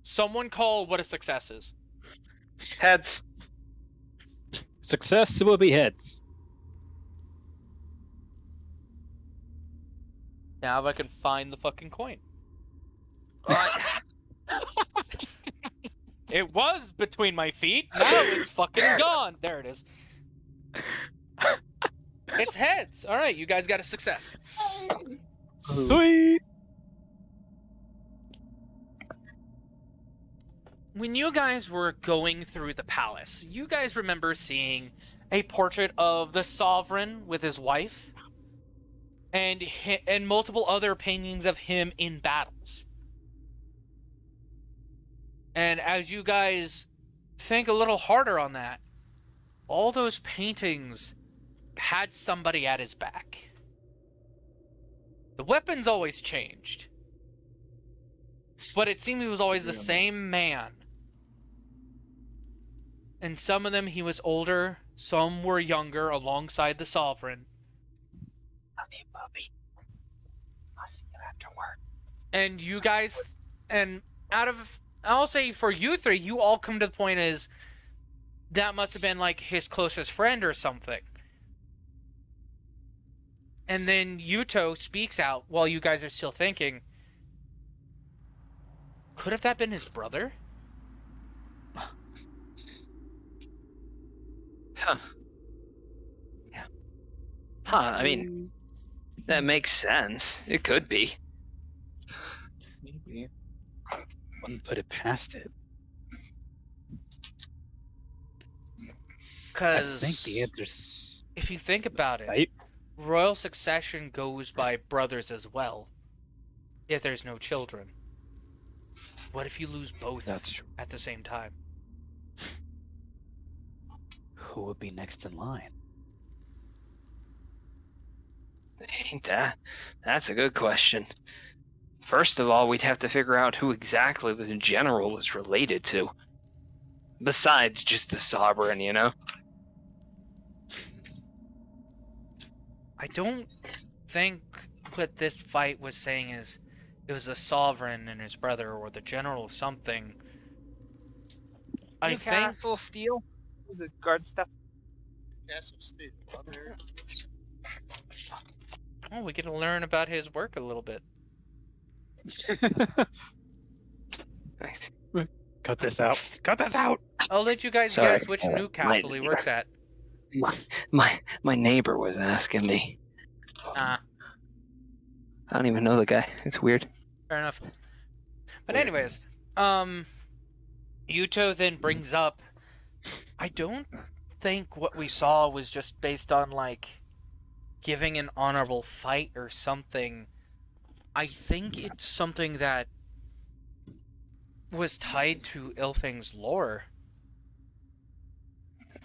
Someone call what a success is. Heads. Success will be heads. Now if I can find the fucking coin. It was between my feet. Now it's fucking gone. There it is. It's heads. All right, you guys got a success. Sweet. when you guys were going through the palace, you guys remember seeing a portrait of the sovereign with his wife, and multiple other paintings of him in battles. And as you guys think a little harder on that, all those paintings had somebody at his back. The weapons always changed, but it seemed he was always the same man. And some of them he was older, some were younger, alongside the sovereign. Love you, Bobby. I'll see you afterward. And you guys, and I'll say for you three, you all come to the point as that must have been like his closest friend or something. And then Yuto speaks out while you guys are still thinking, could have that been his brother? Huh. Yeah. Huh, I mean, that makes sense. It could be. Maybe. Wouldn't put it past it. I Because think the answer's if you think about it, right. royal succession goes by brothers as well, if there's no children. What if you lose both That's true. at the same time? Who would be next in line? Ain't that? That's a good question. First of all, we'd have to figure out who exactly the general was related to. Besides just the sovereign, you know? I don't think what this fight was saying is it was the sovereign and his brother or the general something. I think Newcastle Steel? The guard stuff? Castle Steel. we get to learn about his work a little bit. Cut this out. Cut this out. I'll let you guys Sorry. guess which Newcastle he works at. My neighbor was asking me. Ah, I don't even know the guy. It's weird. fair enough. But anyways, Yuto then brings up, I don't think what we saw was just based on, like, giving an honorable fight or something. I think it's something that was tied to Ilfing's lore.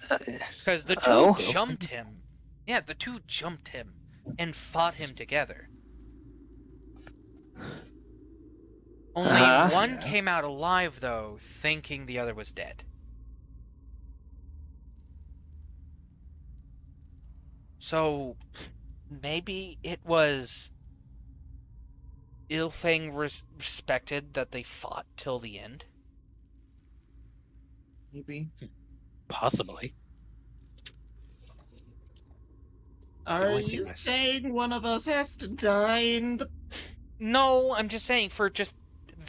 Because the two jumped him. Yeah, the two jumped him and fought him together. Only one came out alive, though, thinking the other was dead. So, maybe it was Ilfang respected that they fought till the end. Maybe. Possibly. Are only thing you I s- saying one of us has to die in the... No, I'm just saying for just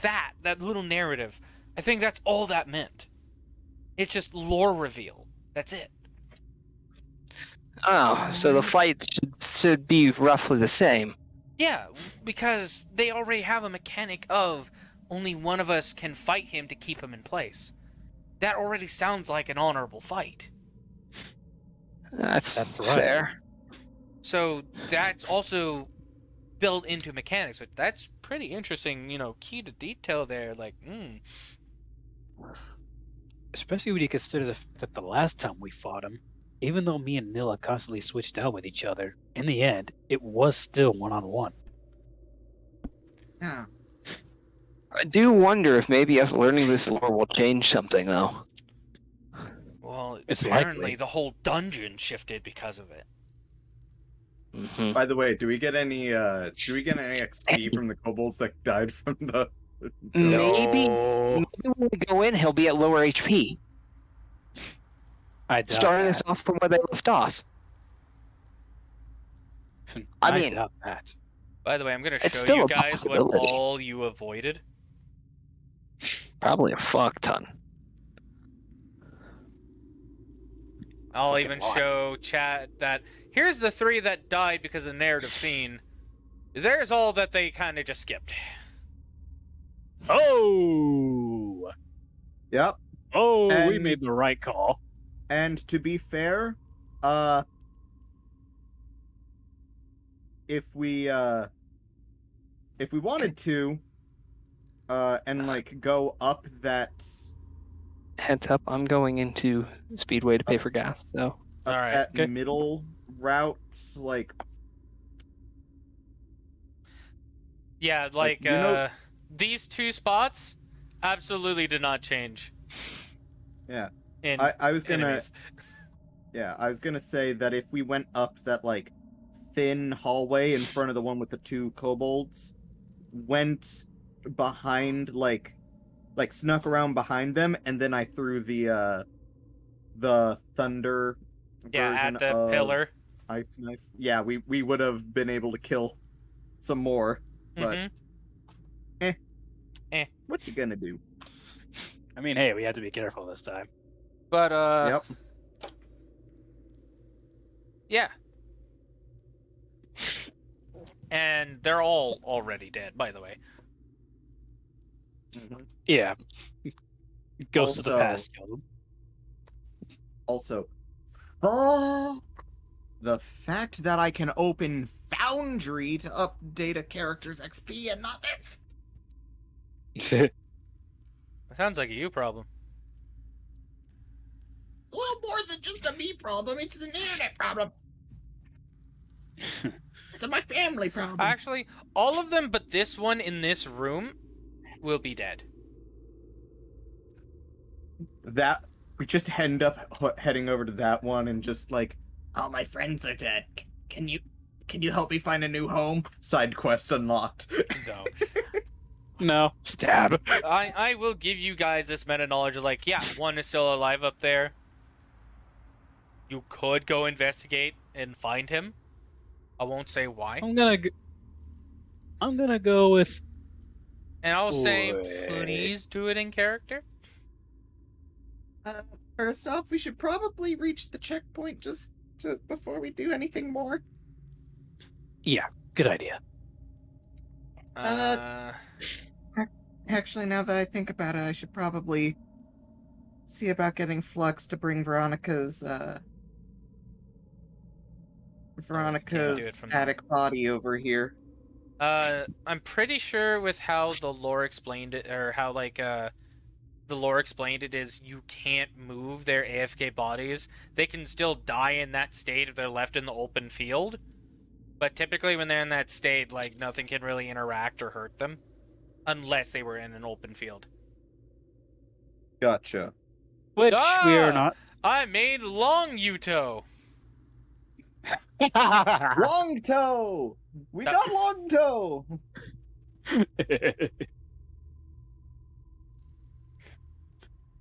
that little narrative. I think that's all that meant. It's just lore reveal. That's it. Oh, so the fight should be roughly the same. Yeah, because they already have a mechanic of only one of us can fight him to keep him in place. That already sounds like an honorable fight. That's right. fair. So that's also built into mechanics. That's pretty interesting, key to detail there. Like, Especially when you consider that the last time we fought him, even though me and Nilla constantly switched out with each other, in the end, it was still one-on-one. Yeah. I do wonder if maybe us learning this lore will change something, though. well, It's apparently likely. the whole dungeon shifted because of it. Mm-hmm. By the way, do we get any XP from the kobolds that died from the Maybe No. when we go in, he'll be at lower HP. I doubt Starting that. us off from where they left off. I mean- doubt that. By the way, I'm going to It's show still you a guys what possibility. all you avoided. Probably a fuck ton. I'll Fucking even lot. show chat that here's the 3 that died because of the narrative scene. There's all that they kind of just skipped. Oh! Yep. Oh, we And- made the right call. And to be fair, if we wanted to, and like go up that Heads up, I'm going into Speedway to pay for gas, so up Alright, that okay. middle route, like Yeah, Like, you know- these two spots absolutely did not change. Yeah. In I was gonna enemies. yeah, I was gonna say that if we went up that like thin hallway in front of the one with the two kobolds, went behind like snuck around behind them, and then I threw the thunder Yeah, version at the of pillar. ice knife. Yeah, we would have been able to kill some more, but Mhm. what you gonna do? I mean, hey, we had to be careful this time. But Yep. yeah. And they're all already dead, by the way. Yeah. Ghosts of the Also- past killed him. Also, the fact that I can open Foundry to update a character's XP and not this. It sounds like a you problem. It's a little more than just a me problem. It's an internet problem. It's a my family problem. Actually, all of them but this one in this room will be dead. That we just end up heading over to that one and just like, All my friends are dead. Can you help me find a new home? side quest unlocked. No. No. Stab. I will give you guys this meta knowledge of like, yeah, one is still alive up there. You could go investigate and find him. I won't say why. I'm gonna go with And I'll say, Wait. please do it in character. First off, we should probably reach the checkpoint before we do anything more. yeah, good idea. Actually, now that I think about it, I should probably see about getting Flux to bring Veronica's do it from static body over here. I'm pretty sure with how the lore explained it, or how the lore explained it, is you can't move their AFK bodies. They can still die in that state if they're left in the open field. But typically when they're in that state, like, nothing can really interact or hurt them. Unless they were in an open field. Gotcha. Which we are Ah! not. I made Long Yuto! Long toe. We got long toe.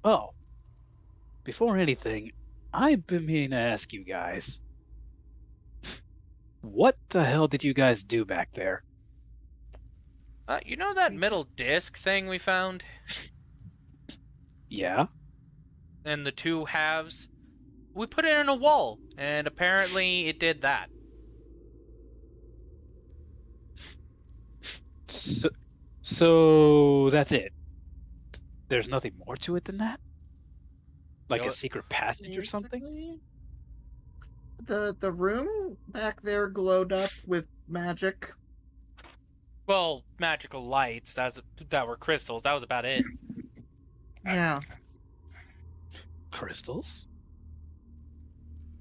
Oh, before anything, I've been meaning to ask you guys. What the hell did you guys do back there? You know that middle disc thing we found? Yeah? And the two halves? We put it in a wall, and apparently it did that. So that's it. There's nothing more to it than that? Like You know- a secret passage or something? Basically, The room back there glowed up with magic. Well, magical lights, that were crystals, that was about it. Yeah. Crystals?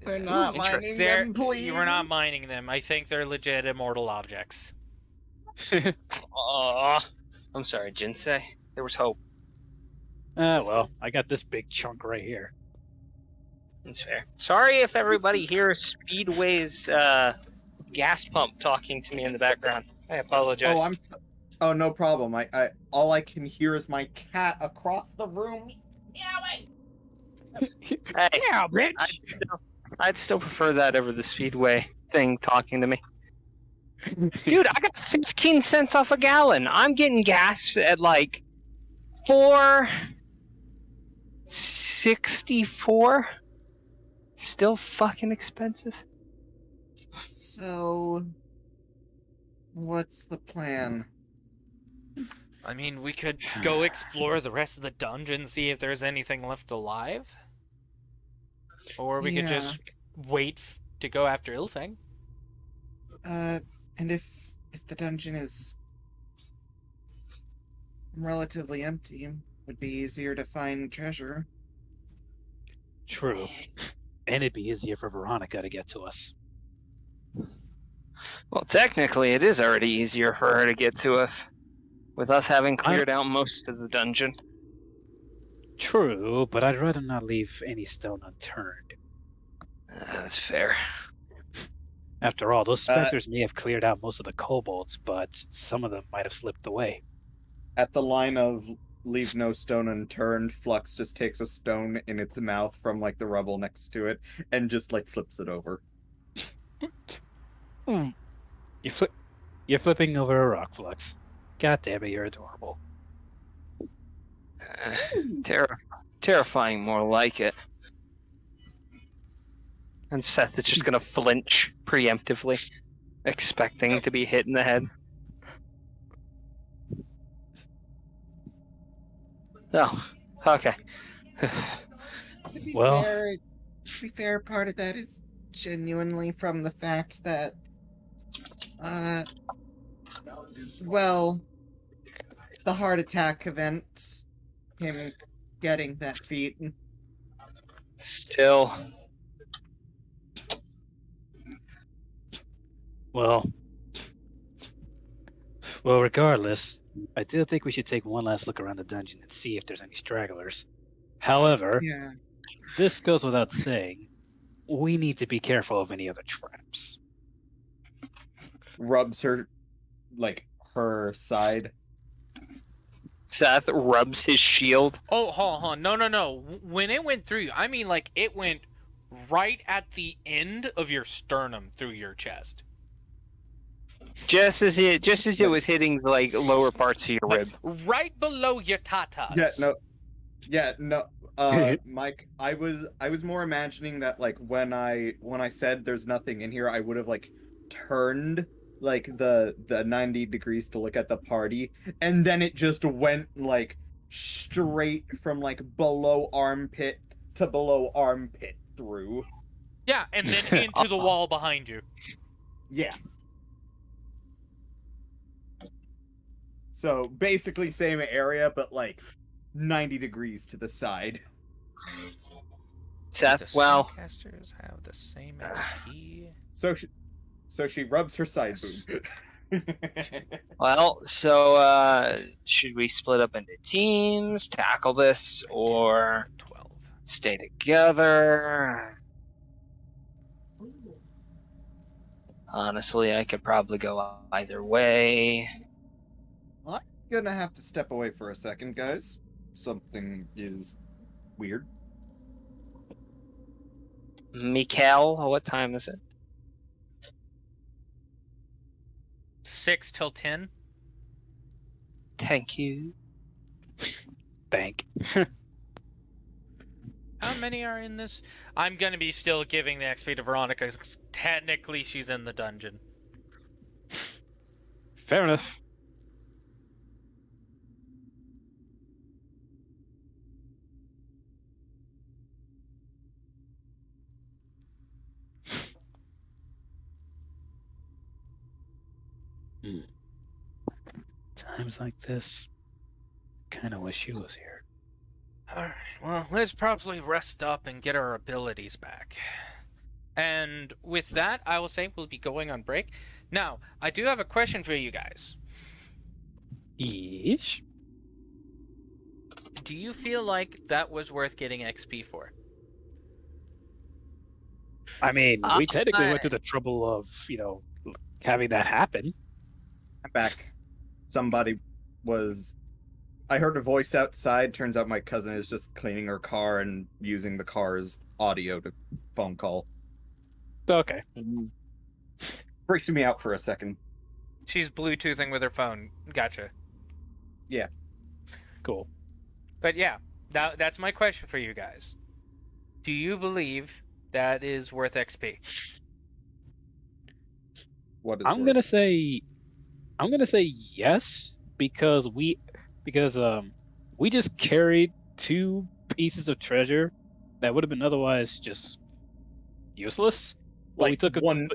We're not mining them, please. You were not mining them. I think they're legit immortal objects. Aw. I'm sorry, Jinsei. There was hope. Ah, well, I got this big chunk right here. That's fair. Sorry if everybody hears Speedway's gas pump talking to me in the background. I apologize. Oh, no problem. I all I can hear is my cat across the room. Hey, Yeah, bitch! I'd still prefer that over the Speedway thing talking to me. Dude, I got 15 cents off a gallon. I'm getting gas at like $4.64. Still fucking expensive. So, what's the plan? I mean, we could go explore the rest of the dungeon, see if there's anything left alive. Or we could Yeah. just wait to go after Ilfang. And if the dungeon is relatively empty, it would be easier to find treasure. True. And it'd be easier for Veronica to get to us. Well, technically, it is already easier for her to get to us, with us having cleared out most of the dungeon. True, but I'd rather not leave any stone unturned. That's fair. After all, those specters may have cleared out most of the kobolds, but some of them might have slipped away. At the line of leave no stone unturned, Flux just takes a stone in its mouth from like the rubble next to it and just like flips it over. You're flipping over a rock, Flux. God damn it, you're adorable. Terrifying, more like it. And Seth is just gonna flinch preemptively, expecting to be hit in the head. Oh, okay. Well- To be fair, part of that is genuinely from the fact that, well, the heart attack event, him getting that feat. Still, Well, regardless, I do think we should take one last look around the dungeon and see if there's any stragglers. However, Yeah. this goes without saying, we need to be careful of any other traps. Rubs her, like, her side. Seth rubs his shield. Oh, hold on. No. When it went through you, I mean, like, it went right at the end of your sternum through your chest. Just as it was hitting the like lower parts of your Like, rib. right below your tatas. Yeah, no. Mike, I was more imagining that like when I said there's nothing in here, I would have like turned like the 90 degrees to look at the party, and then it just went like straight from like below armpit to below armpit through. Yeah, and then into the wall behind you. Yeah. So basically same area, but like 90 degrees to the side. Seth, The well, Spellcasters have the same XP. So she rubs her side boob. should we split up into teams, tackle this, or 12. stay together? Honestly, I could probably go either way. I'm gonna have to step away for a second, guys. Something is weird. Mikael, what time is it? 6 till 10. Thank you. Thank. How many are in this? I'm going to be still giving the XP to Veronica, 'cause technically she's in the dungeon. Fair enough. Times like this, kind of wish she was here. Alright, well, let's probably rest up and get our abilities back. And with that, I will say we'll be going on break. Now, I do have a question for you guys. Eesh. Do you feel like that was worth getting XP for? I mean, we technically went through the trouble of, having that happen. I'm back. Somebody was... I heard a voice outside. Turns out my cousin is just cleaning her car and using the car's audio to phone call. Okay. Freaked me out for a second. She's Bluetoothing with her phone. Gotcha. Cool. But yeah, that's my question for you guys. Do you believe that is worth XP? What is I'm worth? gonna say yes, because because we just carried 2 pieces of treasure that would have been otherwise just useless. But we Like took one.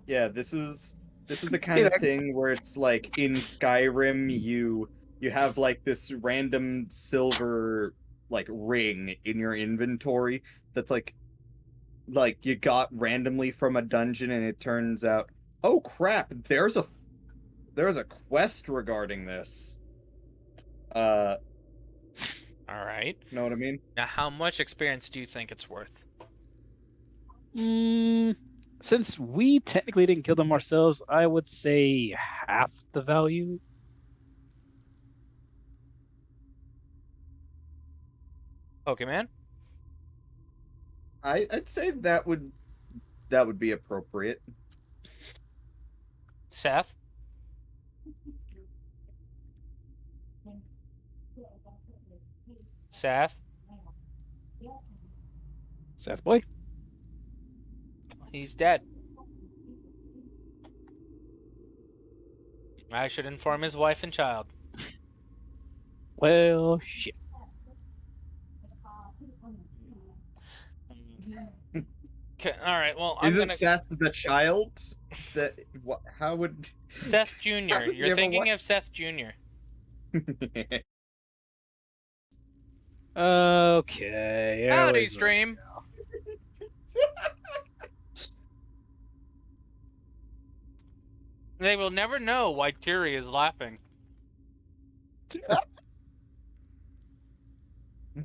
Yeah. This is the kind of thing where it's like in Skyrim, you have like this random silver like ring in your inventory that's like you got randomly from a dungeon, and it turns out, oh crap, there's a quest regarding this. All right. Know what I mean? Now, how much experience do you think it's worth? Since we technically didn't kill them ourselves, I would say half the value. Pokemon? I'd say that would be appropriate. Seth? Seth? Seth boy. He's dead. I should inform his wife and child. Well, shit. Okay, all right. Well, I'm Isn't gonna. Seth the child? That what? How would? Seth Jr. How does he You're ever thinking wa- of Seth Jr. Okay. here Howdy, we go. stream. They will never know why Kiri is laughing.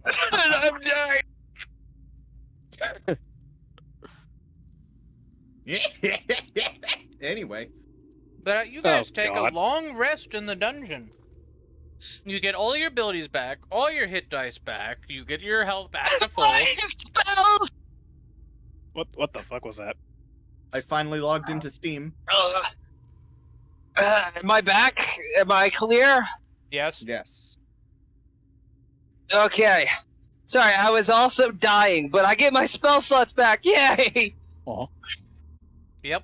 I'm dying. Anyway, But you guys Oh, take God. a long rest in the dungeon. You get all your abilities back, all your hit dice back. You get your health back to full. Spells! What the fuck was that? I finally logged into Steam. Am I back? Am I clear? Yes. Yes. Okay. Sorry, I was also dying, but I get my spell slots back. Yay! Oh, Yep.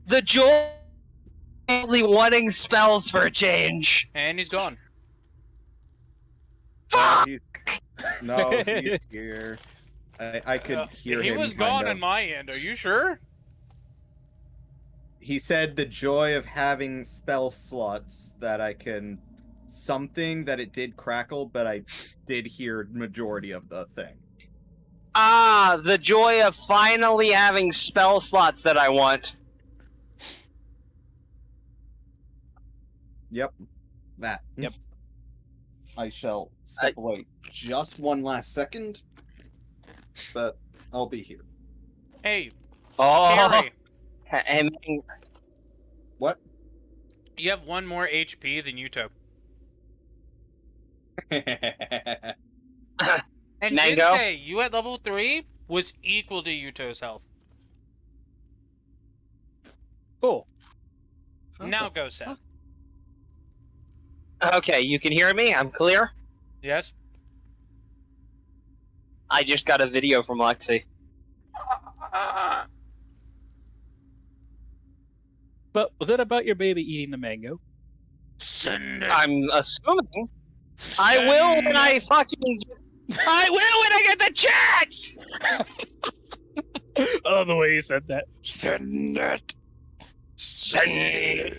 The joy of only wanting spells for a change. And he's gone. Fuck! He's here. I could hear he him. was kind gone of. on my end. Are you sure? He said the joy of having spell slots that I can something that it did crackle, but I did hear majority of the thing. Ah, the joy of finally having spell slots that I want. Yep. That. Yep. I shall step away just one last second, but I'll be here. Hey, Oh, Kiri, and What? you have 1 more HP than Yuto. And Mango? Jinsei, you at level 3 was equal to Yuto's health. cool. Now go, Seth. okay, you can hear me? I'm clear? Yes? I just got a video from Lexi. But was it about your baby eating the mango? Send it. I'm assuming. I will when I fucking. I will when I get the chance! Oh, the way you said that. Send it. Send it.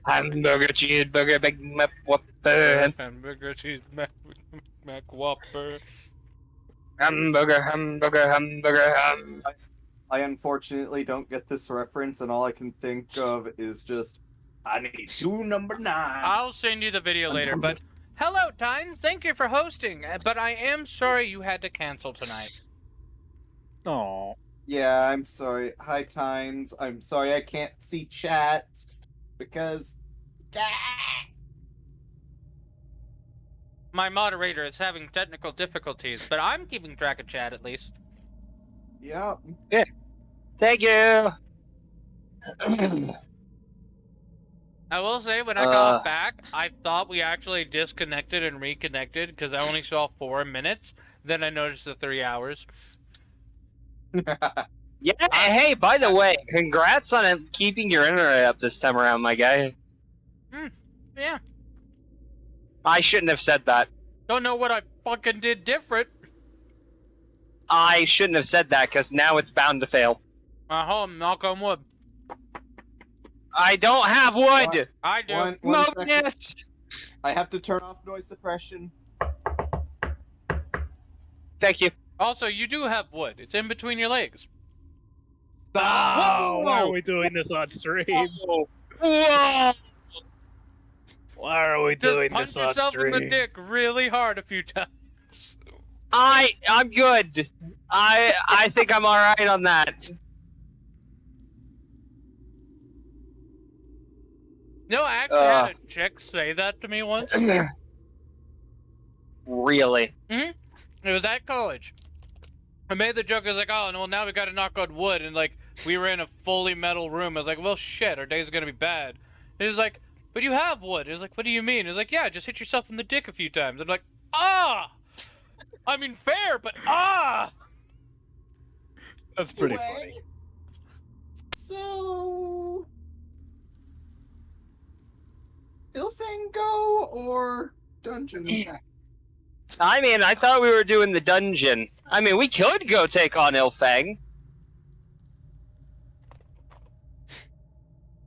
Hamburger, cheeseburger, Big Mac Whopper. Hamburger, cheese, Mac Whopper. Hamburger, hamburger, hamburger, ham. I unfortunately don't get this reference, and all I can think of is just, I need 2 number 9s. I'll send you the video later, but hello, Tynes. Thank you for hosting, but I am sorry you had to cancel tonight. Oh. Yeah, I'm sorry. Hi, Tynes. I'm sorry I can't see chat because. My moderator is having technical difficulties, but I'm keeping track of chat at least. Yeah. Thank you. I will say, when I got back, I thought we actually disconnected and reconnected because I only saw 4 minutes. Then I noticed the 3 hours. Yeah, hey, by the way, congrats on keeping your internet up this time around, my guy. Yeah. I shouldn't have said that. Don't know what I fucking did different. I shouldn't have said that, because now it's bound to fail. Knock on wood. I don't have wood! I do. One second. Modus! I have to turn off noise suppression. Thank you. Also, you do have wood. It's in between your legs. Oh, why are we doing this on stream? Whoa! Why are we doing Just this punch on yourself in the stream? dick really hard a few times. I'm good. I think I'm alright on that. No, I actually had a chick say that to me once. Really? It was at college. I made the joke, I was like, oh, well, now we gotta knock on wood, and, like, we were in a fully metal room. I was like, well, shit, our day's gonna be bad. He was like, but you have wood. He was like, what do you mean? He was like, yeah, just hit yourself in the dick a few times. I'm like, ah! I mean, fair, but ah! That's pretty Anyway, funny. So, Ilfang go or dungeon? I mean, I thought we were doing the dungeon. I mean, we could go take on Ilfang.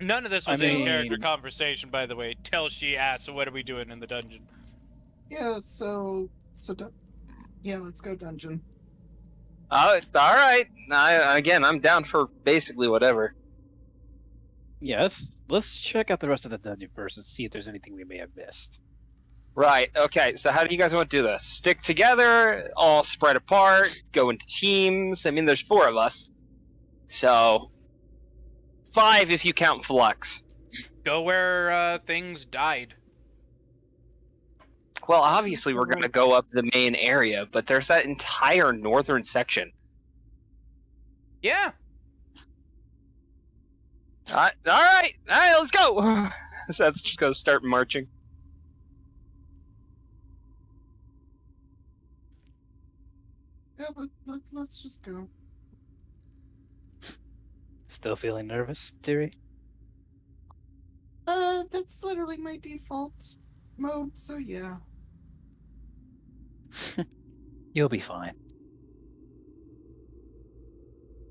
None of this was I mean- in-character conversation, by the way, till she asked, so what are we doing in the dungeon? Yeah. Yeah, let's go dungeon. All right. I'm down for basically whatever. Yes, let's check out the rest of the dungeon first and see if there's anything we may have missed. Right. Okay. So how do you guys want to do this? Stick together, all spread apart, go into teams. I mean, there's 4 of us, so 5 if you count Flux. Go where things died. Well, obviously we're gonna go up the main area, but there's that entire northern section. Yeah. All right. Let's go. So let's just go start marching. Yeah, let's just go. Still feeling nervous, Terry? That's literally my default mode, so yeah. You'll be fine.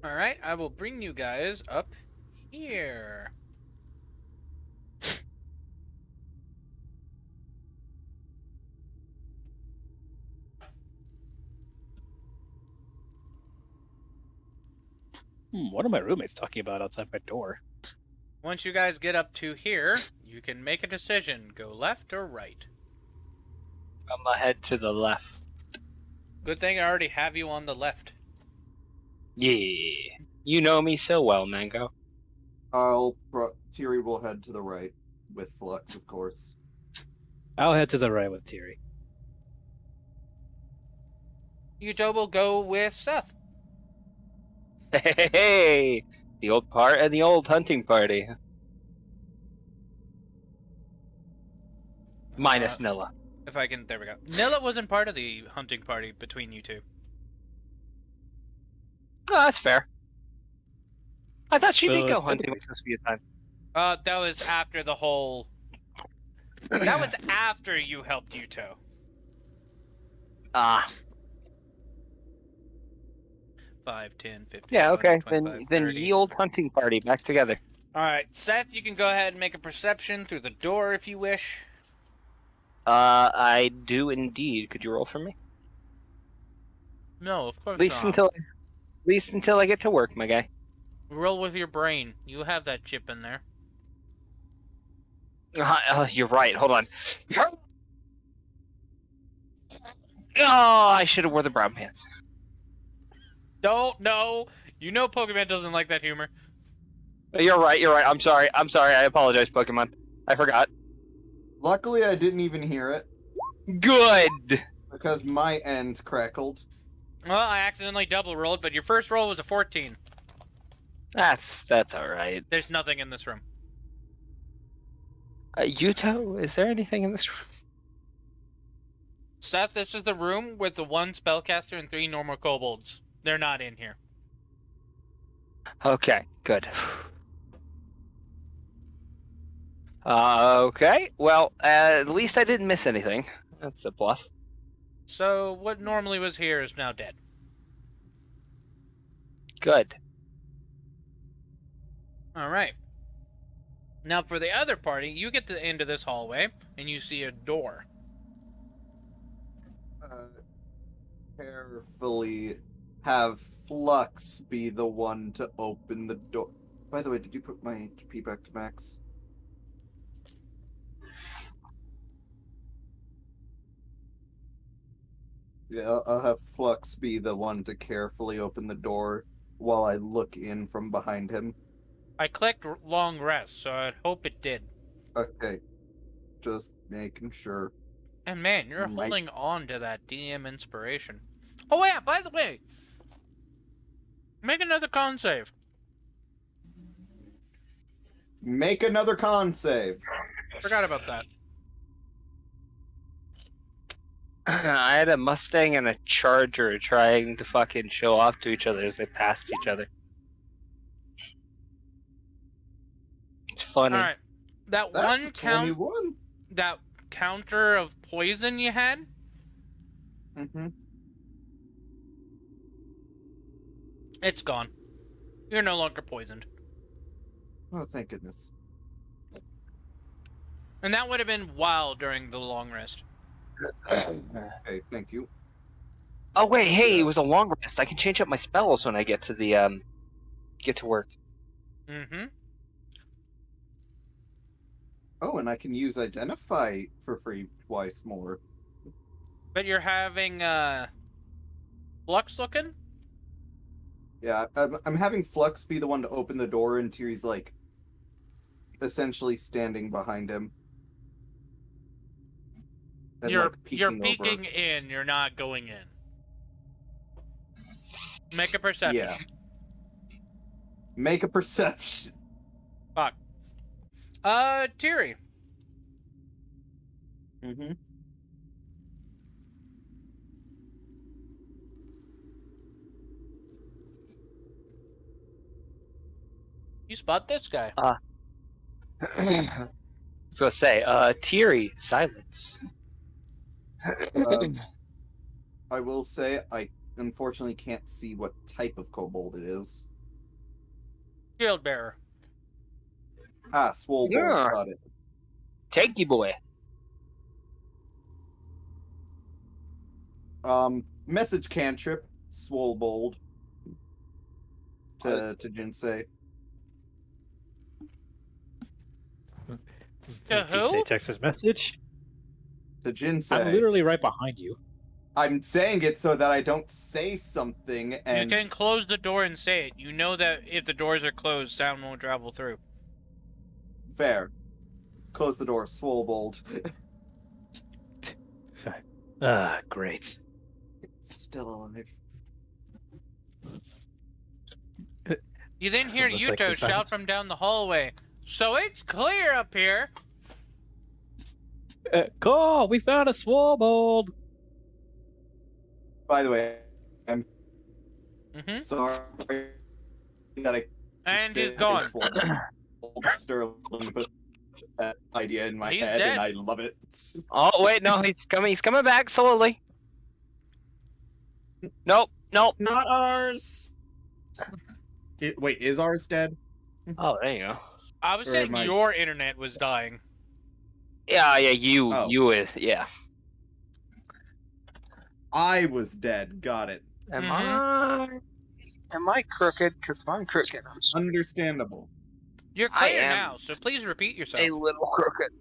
Alright, I will bring you guys up here. What are my roommates talking about outside my door? Once you guys get up to here, you can make a decision. Go left or right. I'm gonna head to the left. Good thing I already have you on the left. Yeah. You know me so well, Mango. Tiri will head to the right with Flux, of course. I'll head to the right with Terry. Yuto will go with Seth. Hey, the old part and the old hunting party. Minus Nilla. If I can, there we go. Nilla wasn't part of the hunting party between you two. Oh, that's fair. I thought she So, did go hunting with us a few times. That was after the whole... That was after you helped Yuto. Ah, 5, 10, 15, yeah, 20, okay. 25, Then 30. ye old hunting party back together. Alright, Seth, you can go ahead and make a perception through the door if you wish. I do indeed. Could you roll for me? No, of course At least not. until I get to work, my guy. Roll with your brain. You have that chip in there. You're right. Hold on. Oh, I should have wore the brown pants. Don't know. You know Pokemon doesn't like that humor. You're right. I'm sorry. I apologize, Pokemon. I forgot. Luckily, I didn't even hear it Good. because my end crackled. Well, I accidentally double rolled, but your first roll was a 14. That's all right. There's nothing in this room. Yuto, is there anything in this room? Seth, this is the room with the 1 spellcaster and 3 normal kobolds. They're not in here. Okay, good. Okay. Well, at least I didn't miss anything. That's a plus. So what normally was here is now dead. Good. All right. Now for the other party, you get to the end of this hallway and you see a door. Carefully have Flux be the one to open the door. By the way, did you put my HP back to max? Yeah, I'll have Flux be the one to carefully open the door while I look in from behind him. I clicked long rest, so I'd hope it did. Okay. Just making sure. And man, you're Might- holding on to that DM inspiration. Oh yeah, by the way, make another con save. Make another con save. Forgot about that. I had a Mustang and a Charger trying to fucking show off to each other as they passed each other. It's funny. All right, that That's one count, 21. that counter of poison you had. Mm-hmm. It's gone. You're no longer poisoned. Oh, thank goodness. And that would have been while during the long rest. Okay, thank you. Oh wait, hey, it was a long rest. I can change up my spells when I get to the get to work. Mm-hmm. Oh, and I can use Identify for free twice more. But you're having Flux looking? Yeah, I'm having Flux be the one to open the door, and Tiri's like essentially standing behind him. And, You're like, peeking peeking over. in, you're not going in. Make a perception. Yeah. Make a perception. Fuck. Tiri. Mm-hmm. You spot this guy. I was gonna say, Tiri, silence. I will say I unfortunately can't see what type of kobold it is. Shield bearer. Ah, swole bolt, Yeah. got it. Tanky boy. Message cantrip, swole bold. To Jinsei. To who? Jinsei texts his message. To Jinsei. I'm literally right behind you. I'm saying it so that I don't say something and You can close the door and say it. You know that if the doors are closed, sound won't travel through. fair. Close the door, swole bold. Ah, great. It's still alive. You then hear Almost like Yuto we found- shout from down the hallway. So it's clear up here. Cool, we found a swobold. By the way, I'm Mm-hmm. sorry that I And say he's gone. Swole Sterling put that idea in my He's head dead. and I love it. Oh wait, no, he's coming. He's coming back slowly. Nope, nope. Not ours. Wait, is ours dead? Oh, there you go. I was Or saying am I- your internet was dying. Yeah, you, Oh. you is, yeah. I was dead. Got it. Am I crooked? Because if I'm crooked, I'm Understandable. You're I clear am now, so please repeat yourself. a little crooked.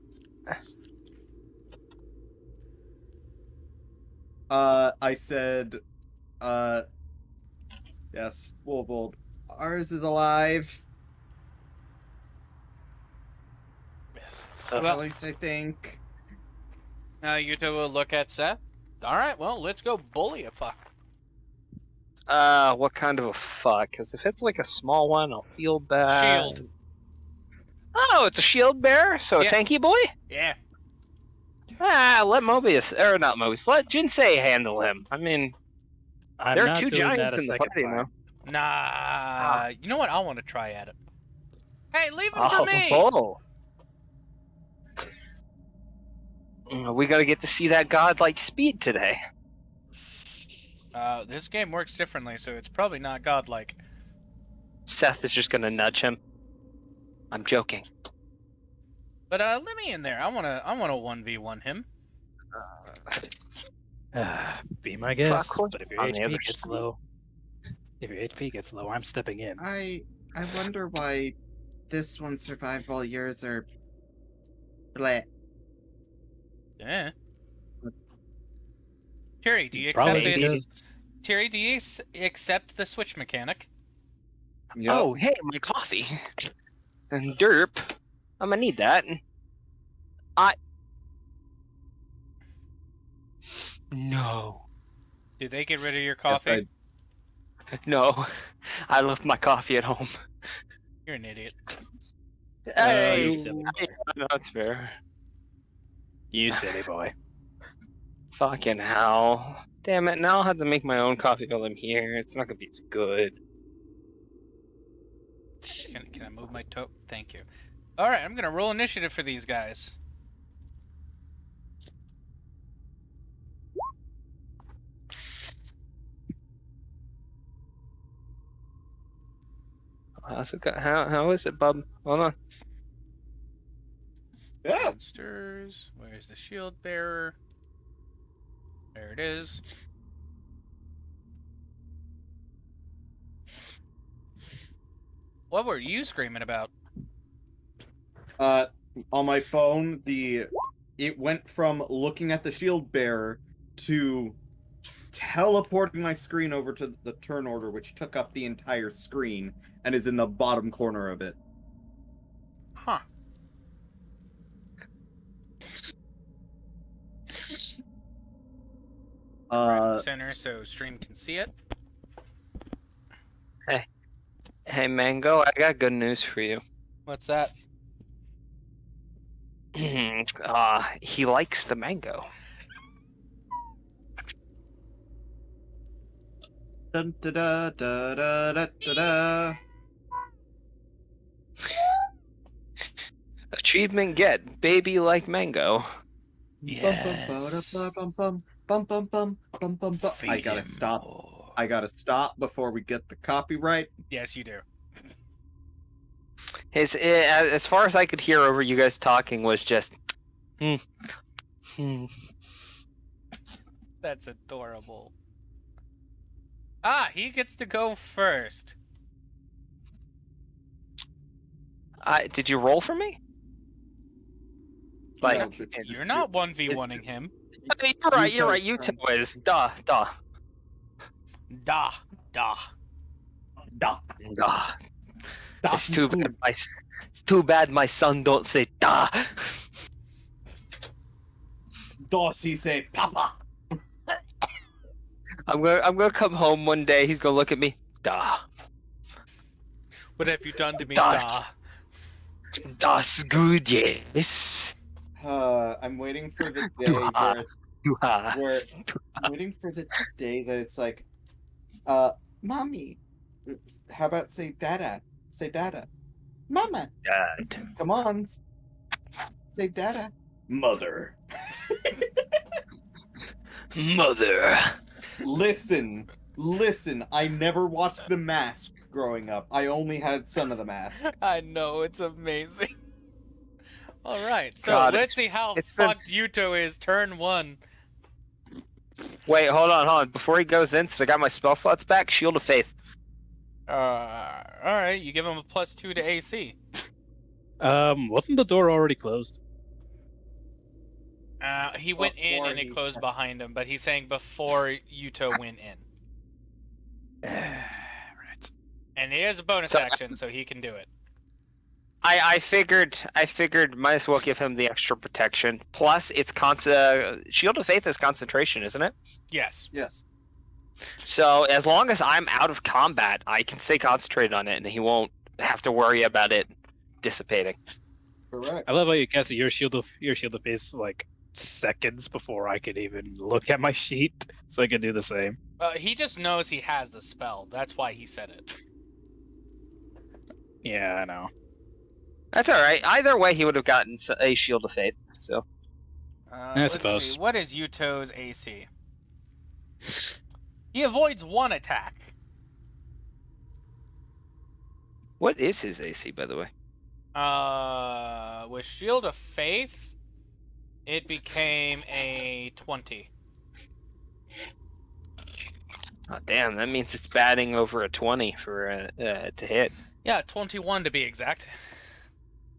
I said, yes, Wolbold. Ours is alive. Yes. So, Well- At least I think. Now Yuto will look at Seth. Alright, well, let's go bully a fuck. What kind of a fuck? Because if it's like a small one, I'll feel bad. Shield. Oh, it's a shield bearer? So Yeah. a tanky boy? Yeah. Let Mobius, or not Mobius, let Jinsei handle him. I mean, I'm there are not two doing that giants a in the second party time. now. Nah. You know what? I want to try at it. Hey, leave him Oh, to me! oh. We gotta get to see that godlike speed today. This game works differently, so it's probably not godlike. Seth is just gonna nudge him. I'm joking. But let me in there. I wanna 1v1 him. Be my guest. course, But if your on the HP other gets side. low, I'm stepping in. I wonder why this one survived while yours are bleh. Yeah. Terry, do you Probably accept this? because Terry, do you accept the switch mechanic? Yep. Oh, hey, my coffee. And derp. I'm gonna need that. No. Did they get rid of your Yes, coffee? No. I left my coffee at home. You're an idiot. Hey, you silly boy. no, that's fair. You silly boy. Fucking hell. Damn it, now I'll have to make my own coffee while I'm here. It's not gonna be as good. Can I move my toe? Thank you. All right, I'm gonna roll initiative for these guys. How's it how is it, bub? Hold on. Yeah. Monsters. Where's the shield bearer? There it is. What were you screaming about? On my phone, it went from looking at the shield bearer to teleporting my screen over to the turn order, which took up the entire screen and is in the bottom corner of it. Huh. Center so stream can see it. Hey, Mango, I got good news for you. What's that? He likes the mango. Dun, da, da, da, da, da, da, da. Achievement get, baby like mango. Yes. Bum, bum, bum, bum, bum, bum, bum, bum. I Feed gotta him stop. more. I gotta stop before we get the copyright. Yes, you do. As far as I could hear over you guys talking was just, That's adorable. Ah, he gets to go first. Did you roll for me? Like, No, but You're not 1v1ing him. You're right, you two is, duh. Da. Da. Duh. It's too bad my son don't say da. Dorsey say papa. I'm gonna come home one day, he's gonna look at me, da. What have you done to me, Das. Da? Das good, yes. I'm waiting for the day where I'm waiting for the day that it's like, mommy, how about say dada? Say dada. Mama, Dad. come on. Say dada. Mother. Mother. Listen, I never watched The Mask growing up. I only had Son of the Mask. I know, it's amazing. Alright, so God, let's see how it's been fucked Yuto is turn 1. Wait, hold on. Before he goes in, so I got my spell slots back, Shield of Faith. Alright, you give him a +2 to AC. Wasn't the door already closed? He went in Before and it he closed turned- behind him, but he's saying before Yuto went in. Right. And he has a bonus So- action, so he can do it. I figured might as well give him the extra protection. Plus, it's Shield of Faith is concentration, isn't it? Yes. Yes. So as long as I'm out of combat, I can stay concentrated on it, and he won't have to worry about it dissipating. Correct. I love how you cast your shield of face like seconds before I could even look at my sheet, so I could do the same. He just knows he has the spell. That's why he said it. Yeah, I know. That's all right. Either way, he would have gotten a Shield of Faith. So Let's suppose. see. What is Yuto's AC? He avoids one attack. What is his AC, by the way? With Shield of Faith, it became a 20. Oh, damn, that means it's batting over a 20 for to hit. Yeah, 21 to be exact.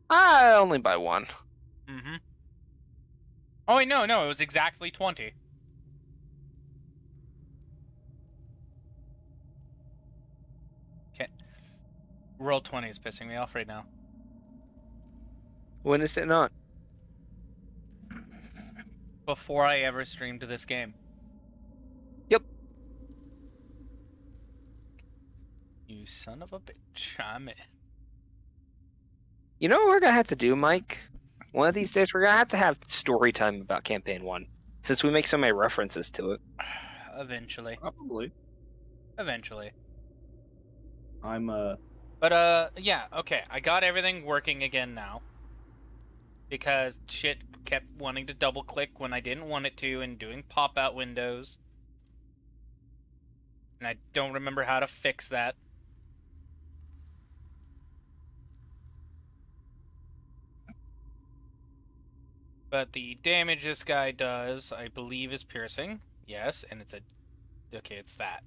Only by one. Mm-hmm. Oh, wait, no, it was exactly 20. Okay. Roll 20 is pissing me off right now. When is it not? Before I ever streamed this game. Yep. You son of a bitch. I'm in. You know what we're gonna have to do, Mike? One of these days, we're gonna have story time about Campaign 1, since we make so many references to it. Eventually. Probably. Eventually. But, yeah, okay. I got everything working again now. Because shit kept wanting to double click when I didn't want it to and doing pop out windows. And I don't remember how to fix that. But the damage this guy does, I believe, is piercing. Yes, and it's a... Okay, it's that.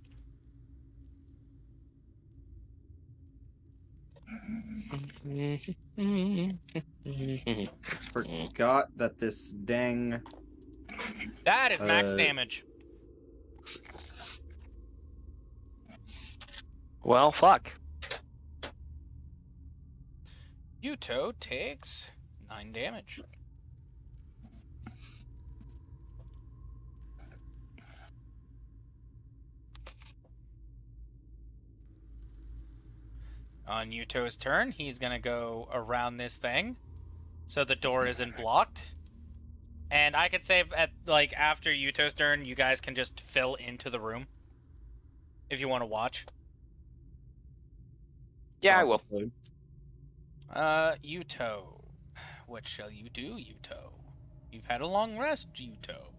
Forgot that this dang. That is max damage. Well, fuck. Yuto takes 9 damage. On Yuto's turn, he's gonna go around this thing, so the door isn't blocked. And I could say after Yuto's turn, you guys can just fill into the room if you want to watch. Yeah, I will. Yuto, what shall you do, Yuto? You've had a long rest, Yuto.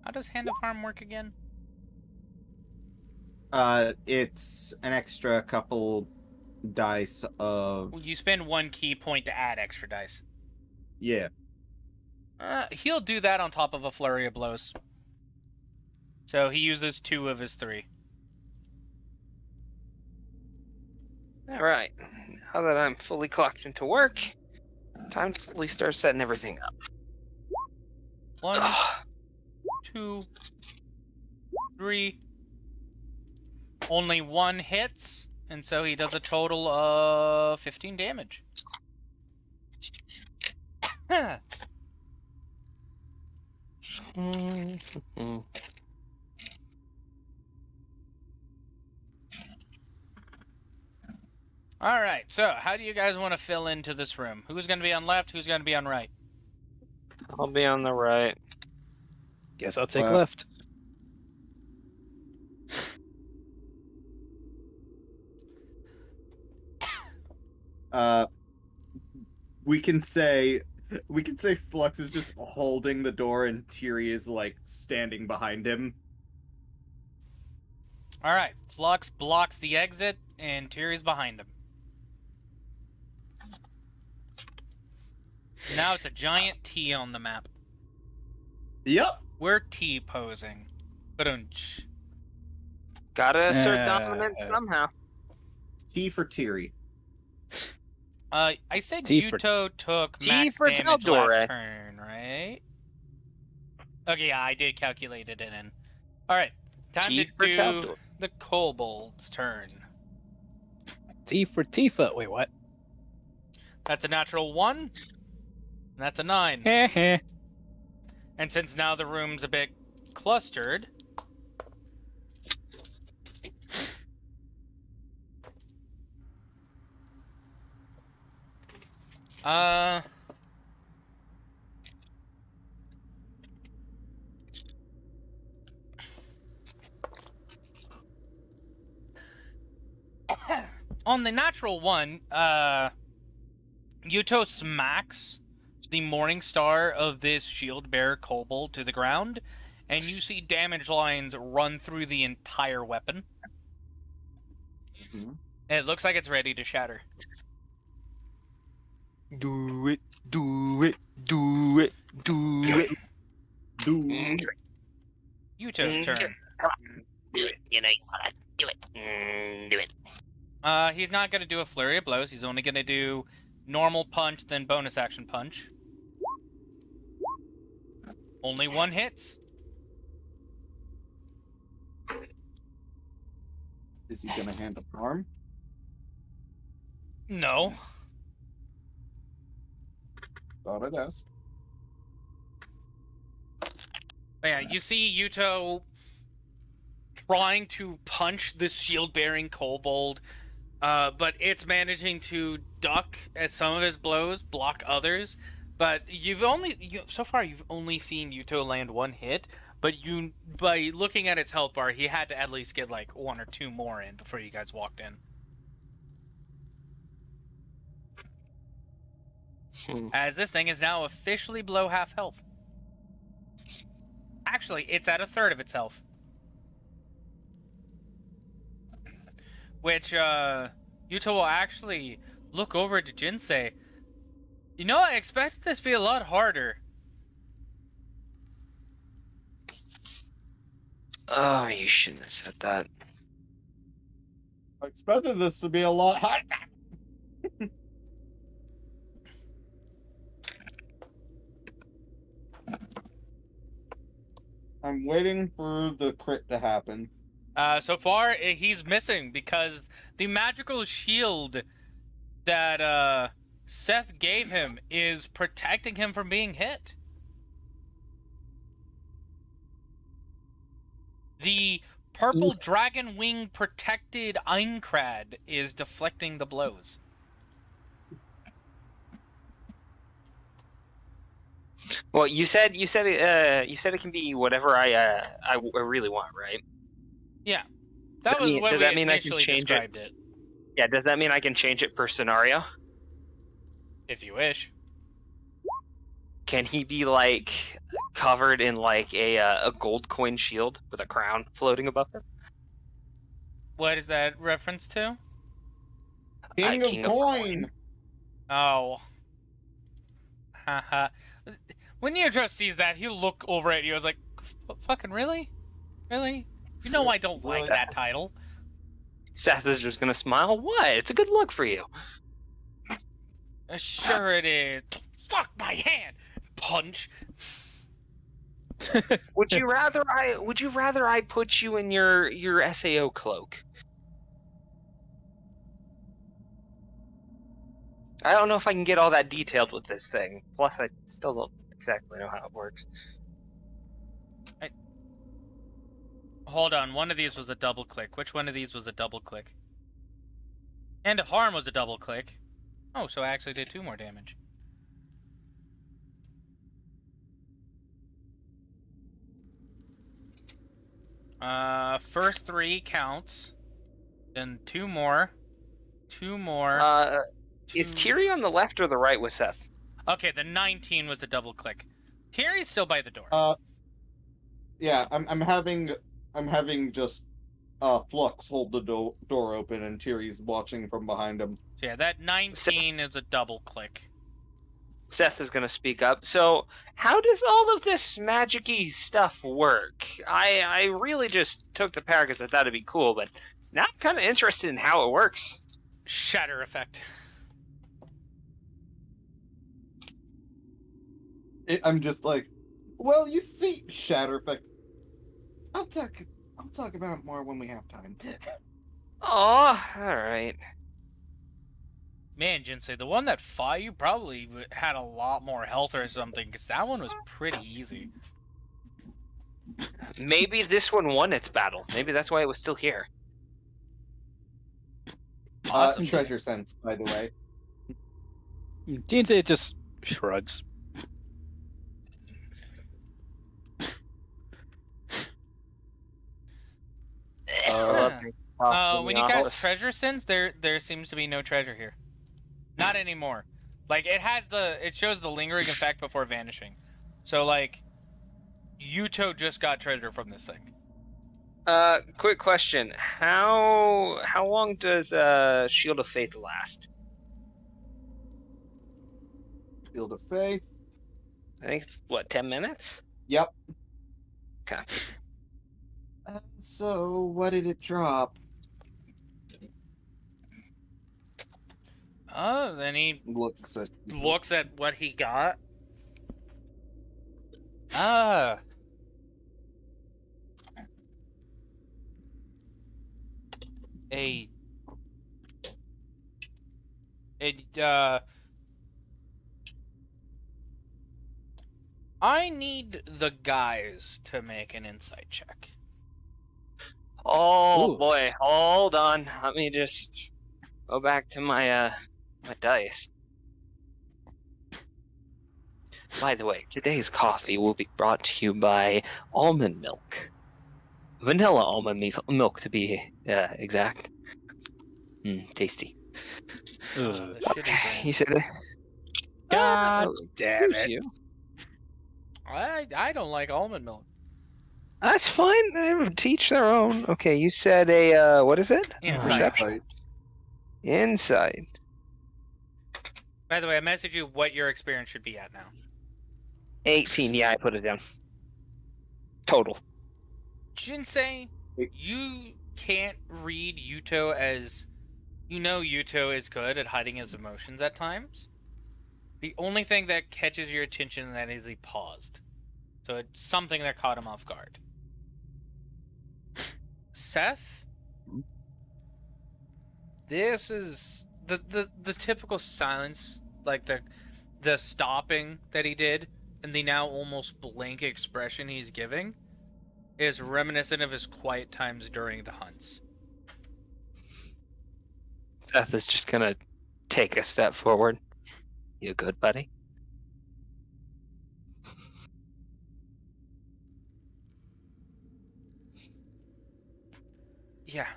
How does Hand of Harm work again? It's an extra couple dice of. You spend 1 key point to add extra dice. Yeah. He'll do that on top of a flurry of blows. So he uses 2 of his 3. Alright. Now that I'm fully clocked into work, time to fully start setting everything up. 1, 2, 3. Only 1 hits, and so he does a total of 15 damage. Alright, so how do you guys want to fill into this room? Who's going to be on left? Who's going to be on right? I'll be on the right. Guess I'll take left. We can say Flux is just holding the door and Tiri is like standing behind him. Alright, Flux blocks the exit, and Tiri's behind him. Now it's a giant T on the map. Yep. We're T-posing. Ba-dunch. Gotta assert dominance somehow. T for Tiri. I said T for- Yuto took T max for damage Taldor. last turn, right? Okay, yeah, I did calculate it in. Alright, time T to for do Taldor. the kobold's turn. T for Tifa. Wait, what? That's a natural 1, and that's a 9. Heh. And since now the room's a bit clustered... On the natural 1, Yuto smacks the morning star of this shield bearer kobold to the ground, and you see damage lines run through the entire weapon. Mhm. And it looks like it's ready to shatter. Do it, do it, do it, do it. Yuto's turn. Come on, do it. You know you wanna do it. Do it. He's not going to do a flurry of blows. He's only going to do normal punch, then bonus action punch. Only one hits. Is he gonna hand a arm? No. Thought I'd ask. But yeah, you see Yuto trying to punch this shield-bearing kobold, but it's managing to duck at some of his blows, block others. But so far you've only seen Yuto land one hit. But by looking at its health bar, he had to at least get like one or two more in before you guys walked in. As this thing is now officially below half health. Actually, it's at a third of its health. Which, Yuto will actually look over to Jinsei. You know, I expected this to be a lot harder. Oh, you shouldn't have said that. I expected this to be a lot harder. I'm waiting for the crit to happen. So far, he's missing because the magical shield that Seth gave him is protecting him from being hit. The purple dragon wing protected Aincrad is deflecting the blows. Well, you said it can be whatever I really want, right? Yeah, Does that was what does we that mean I can initially change described it. Yeah, does that mean I can change it per scenario? If you wish. Can he be like covered in like a gold coin shield with a crown floating above him? What is that reference to? King King of of coin. Oh. Haha. When Neodro sees that, he'll look over at you and like, fucking really? Really? You know I don't like that title. Seth is just gonna smile. What? It's a good look for you. Sure it is. Fuck my hand! Punch. Would you rather I put you in your SAO cloak? I don't know if I can get all that detailed with this thing. Plus, I still don't exactly know how it works. Hold on, one of these was a double click. Which one of these was a double click? And harm was a double click. Oh, so I actually did 2 more damage. First 3 counts. Then 2 more. 2 more. Is Tiri on the left or the right with Seth? Okay, the 19 was a double click. Tiri's still by the door. Yeah, I'm having just Flux hold the door open and Tiri's watching from behind him. So yeah, that 19 is a double click. Seth is going to speak up. So, how does all of this magic-y stuff work? I really just took the power because I thought it'd be cool, but now I'm kind of interested in how it works. Shatter effect. I'm just like, well, you see, shatter effect. I'll talk about it more when we have time. Oh, all right. Man, Jinsei, the one that fought you probably had a lot more health or something, because that one was pretty easy. Maybe this one won its battle. Maybe that's why it was still here. Awesome. Treasure sense, by the way. Jinsei just shrugs. When you cast treasure sense, there seems to be no treasure here. Not anymore. Like it shows the lingering effect before vanishing. So like, Yuto just got treasure from this thing. Quick question: How long does Shield of Faith last? Field of Faith. I think it's what, 10 minutes? Yep. Okay. So, what did it drop? Oh, then he Looks at. looks at what he got. Ah. I need the guys to make an insight check. Oh Ooh. boy, hold on. Let me just go back to my my dice. By the way, today's coffee will be brought to you by almond milk. Vanilla almond milk, to be exact. Tasty. Oh, the shitty You brand. said it. God damn Excuse it. you. I don't like almond milk. That's fine. Teach their own. Okay, you said a what is it? Insight. Perception. Insight. By the way, I messaged you what your experience should be at now. 18. Yeah, I put it down. Total. Jinsei, you can't read Yuto as... You know Yuto is good at hiding his emotions at times. The only thing that catches your attention in that is he paused. So it's something that caught him off guard. Seth? This is... The typical silence, like the stopping that he did, and the now almost blank expression he's giving, is reminiscent of his quiet times during the hunts. Seth is just gonna take a step forward. You good, buddy? Yeah.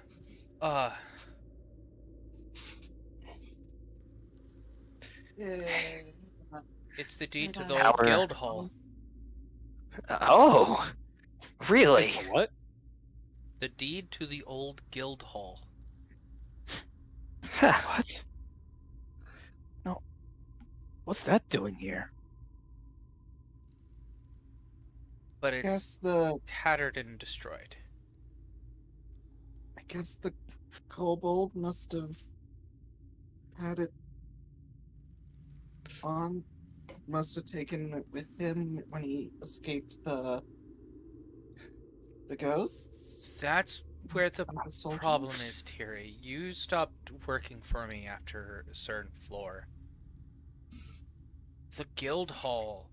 It's the deed to the old Power. guild hall. Oh, really? Is the what? The deed to the old guild hall. What? No. What's that doing here? But I it's guess the tattered and destroyed. kobold must have had it on. Must have taken it with him when he escaped the ghosts. That's where the and the soldiers. problem is, Thierry. You stopped working for me after a certain floor. The guild hall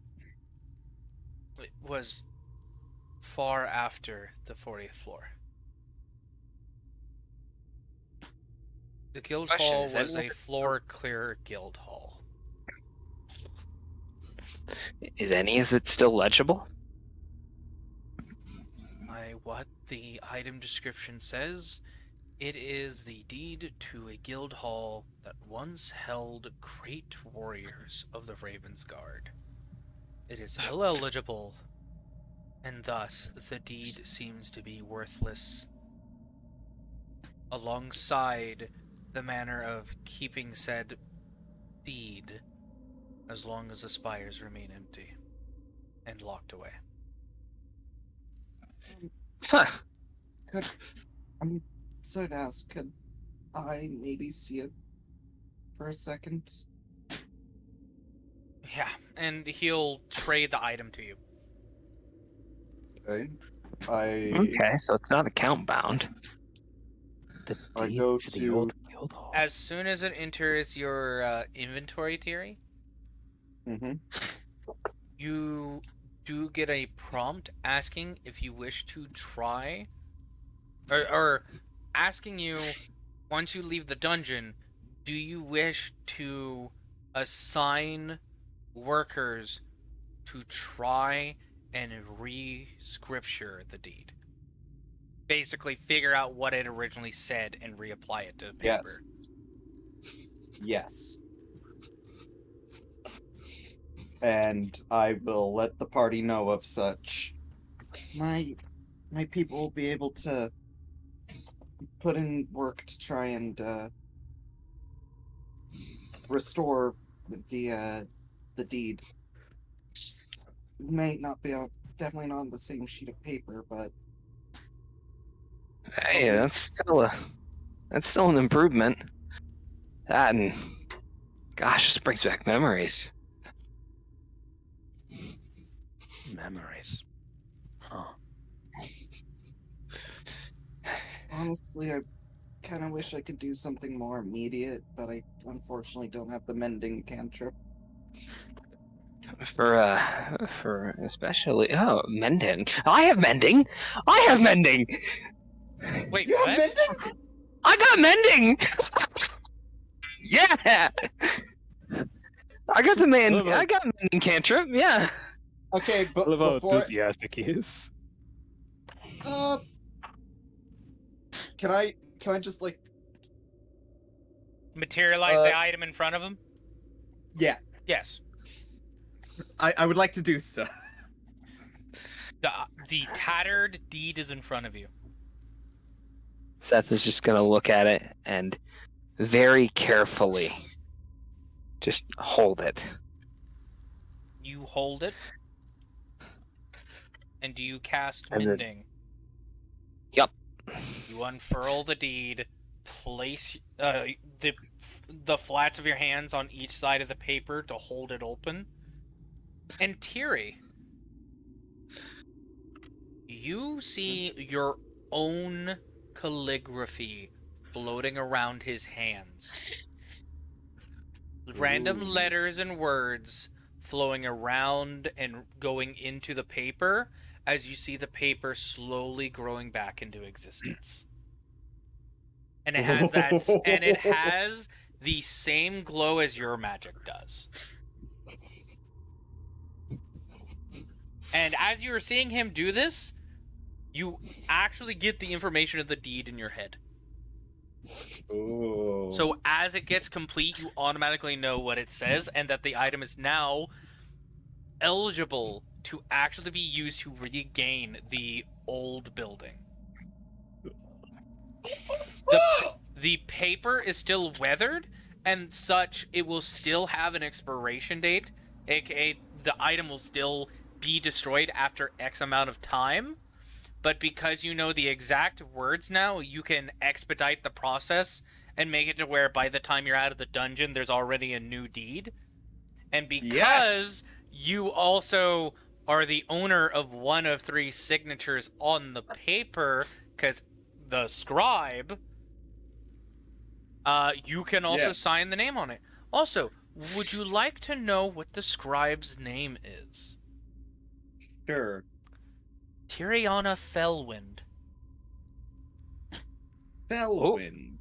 was far after the 40th floor. The guild Question, hall is was any a of it floor clear guild hall. Is any of it still legible? By what the item description says, it is the deed to a guild hall that once held great warriors of the Raven's Guard. It is illegible, and thus the deed seems to be worthless, alongside the manner of keeping said deed as long as the spires remain empty and locked away. Huh. I'm so to ask, could I maybe see it for a second? Yeah, and he'll trade the item to you. Okay. Okay, so it's not account bound. The I deed go to the to- old guild hall. As soon as it enters your inventory, Thierry, Mm-hmm. you do get a prompt asking if you wish to try, or asking you, once you leave the dungeon, do you wish to assign workers to try and re-scripture the deed? Basically, figure out what it originally said and reapply it to paper. Yes. Yes. and I will let the party know of such. My people will be able to put in work to try and restore the deed. May not be on, definitely not on the same sheet of paper, but Hey, that's still an improvement. That and gosh, this brings back memories. Memories. Huh. honestly, I kind of wish I could do something more immediate, but I unfortunately don't have the mending cantrip. For especially mending. I have mending. Wait, You what? have mending? I got mending. Yeah. I got mending cantrip. Yeah. Okay, I but love how before enthusiastic he is. can I just like Materialize the item in front of him? yeah, Yes. I would like to do so. The tattered deed is in front of you. Seth is just gonna look at it and very carefully just hold it. You hold it. And do you cast And then- mending? Yep. You unfurl the deed, place the flats of your hands on each side of the paper to hold it open. And Tiri, you see your own calligraphy floating around his hands. Random letters and words flowing around and going into the paper as you see the paper slowly growing back into existence. And it has the same glow as your magic does. And as you are seeing him do this, you actually get the information of the deed in your head. Ooh. So as it gets complete, you automatically know what it says and that the item is now eligible to actually be used to regain the old building. The paper is still weathered, and such, it will still have an expiration date, aka the item will still be destroyed after X amount of time, but because you know the exact words now, you can expedite the process and make it to where by the time you're out of the dungeon, there's already a new deed. And because you also are the owner of one of 3 signatures on the paper, because the scribe, you can also sign the name on it. Also, would you like to know what the scribe's name is? Sure. Tiriana Fellwind. Bellwind.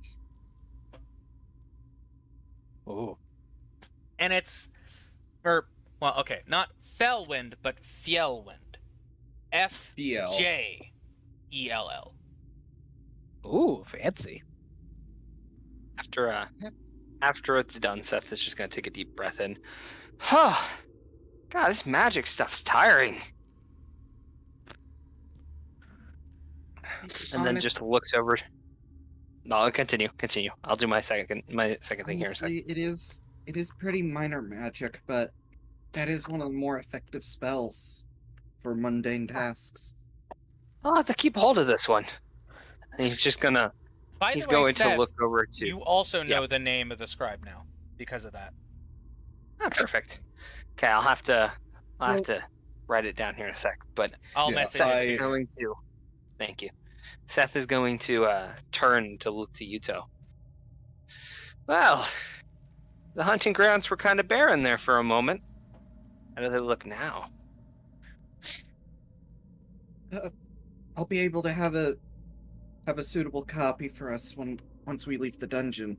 Oh. And it's... not Fellwind, but Fjellwind. Fjell. Ooh, fancy. After it's done, Seth is just gonna take a deep breath in. Huh. God, this magic stuff's tiring. And then just looks over. No, continue. I'll do my second thing here in a second. Honestly, it is pretty minor magic, but that is one of the more effective spells for mundane tasks. I'll have to keep hold of this one. And he's just gonna. By He's the way, going Seth, to look over to. you also know the name of the scribe now because of that. Ah, perfect. Okay, I'll have to write it down here in a sec. But I'll Yeah, message Seth it is to you. going to. Thank you. Seth is going to turn to look to Yuto. Well, the hunting grounds were kind of barren there for a moment. How do they look now? I'll be able to have a suitable copy for us once we leave the dungeon.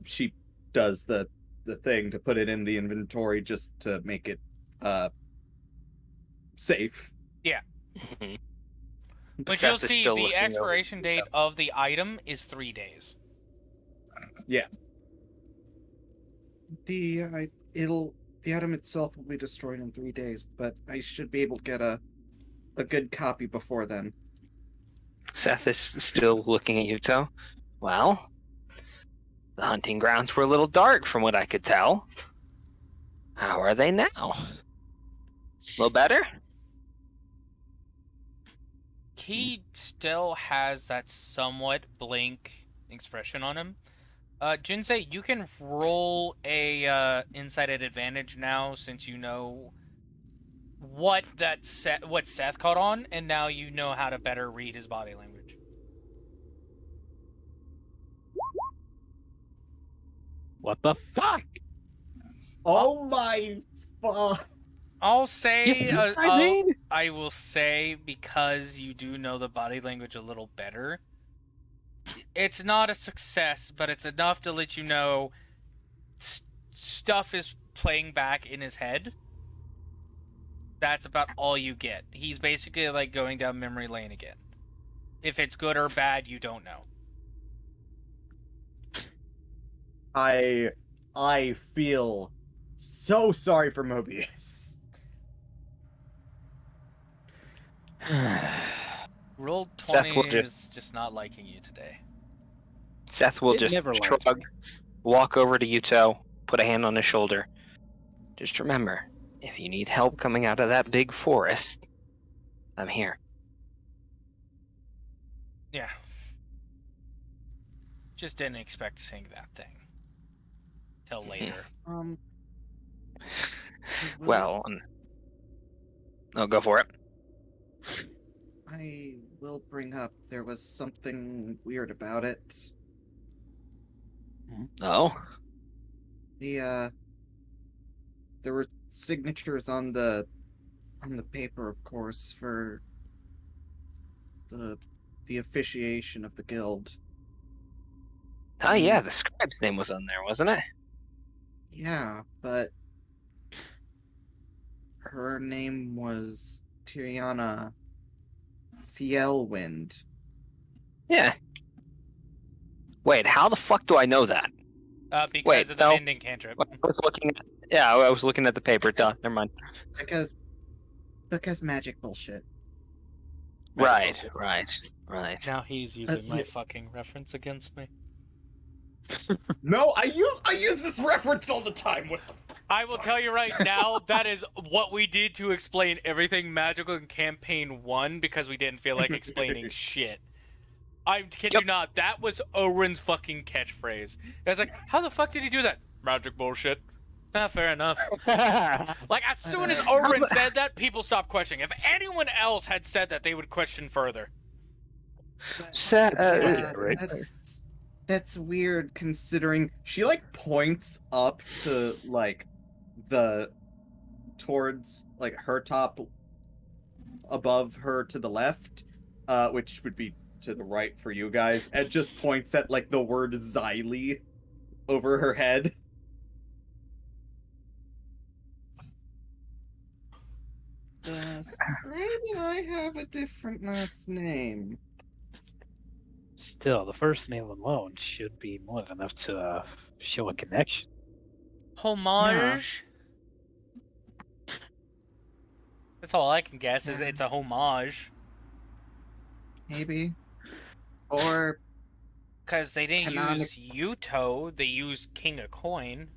She does the thing to put it in the inventory just to make it safe. But Seth you'll is see still the looking over expiration to date Yuto. of the item is 3 days. the item itself will be destroyed in 3 days, but I should be able to get a good copy before then. Seth is still looking at Yuto. Well, the hunting grounds were a little dark from what I could tell. How are they now? A little better? He still has that somewhat blank expression on him. Jinsei, you can roll a insight at advantage now, since you know what Seth caught on, and now you know how to better read his body language. What the fuck? Oh my fuck. I'll say, You see what I mean? I will say, because you do know the body language a little better, it's not a success, but it's enough to let you know stuff is playing back in his head. That's about all you get. He's basically like going down memory lane again. If it's good or bad, you don't know. I feel so sorry for Mobius. Roll Seth 20 will is just not liking you today. Seth will It just never liked shrug, walk over to Yuto, put a hand on his shoulder. Just remember, if you need help coming out of that big forest, I'm here. Yeah. Just didn't expect seeing that thing. Till later. Well, I'll go for it. I will bring up there was something weird about it. Oh, There were signatures on the paper, of course, for the officiation of the guild. yeah, the scribe's name was on there, wasn't it? Yeah, but her name was Tiriana Fielwind. Yeah. Wait, how the fuck do I know that? Because Wait, of the no. mending cantrip. I was looking. I was looking at the paper. Duh, never mind. Because magic bullshit. Right. Now he's using my yeah. fucking reference against me. No, I use this reference all the time. What the I will tell you right now, that is what we did to explain everything magical in Campaign 1 because we didn't feel like explaining shit. I kid you not, that was Owen's fucking catchphrase. It was like, how the fuck did he do that? Magic bullshit. Fair enough. Like, as soon as Owen said that, people stopped questioning. If anyone else had said that, they would question further. right. That's weird considering She like points up to like towards like her top above her to the left, which would be to the right for you guys, and just points at like the word Xylee over her head. Scribe and I have a different last name. Still, the first name alone should be more than enough to show a connection. Homage? That's all I can guess, is it's a homage. Maybe. Or Because they didn't Canonic- use Yuto, they used King of Coin.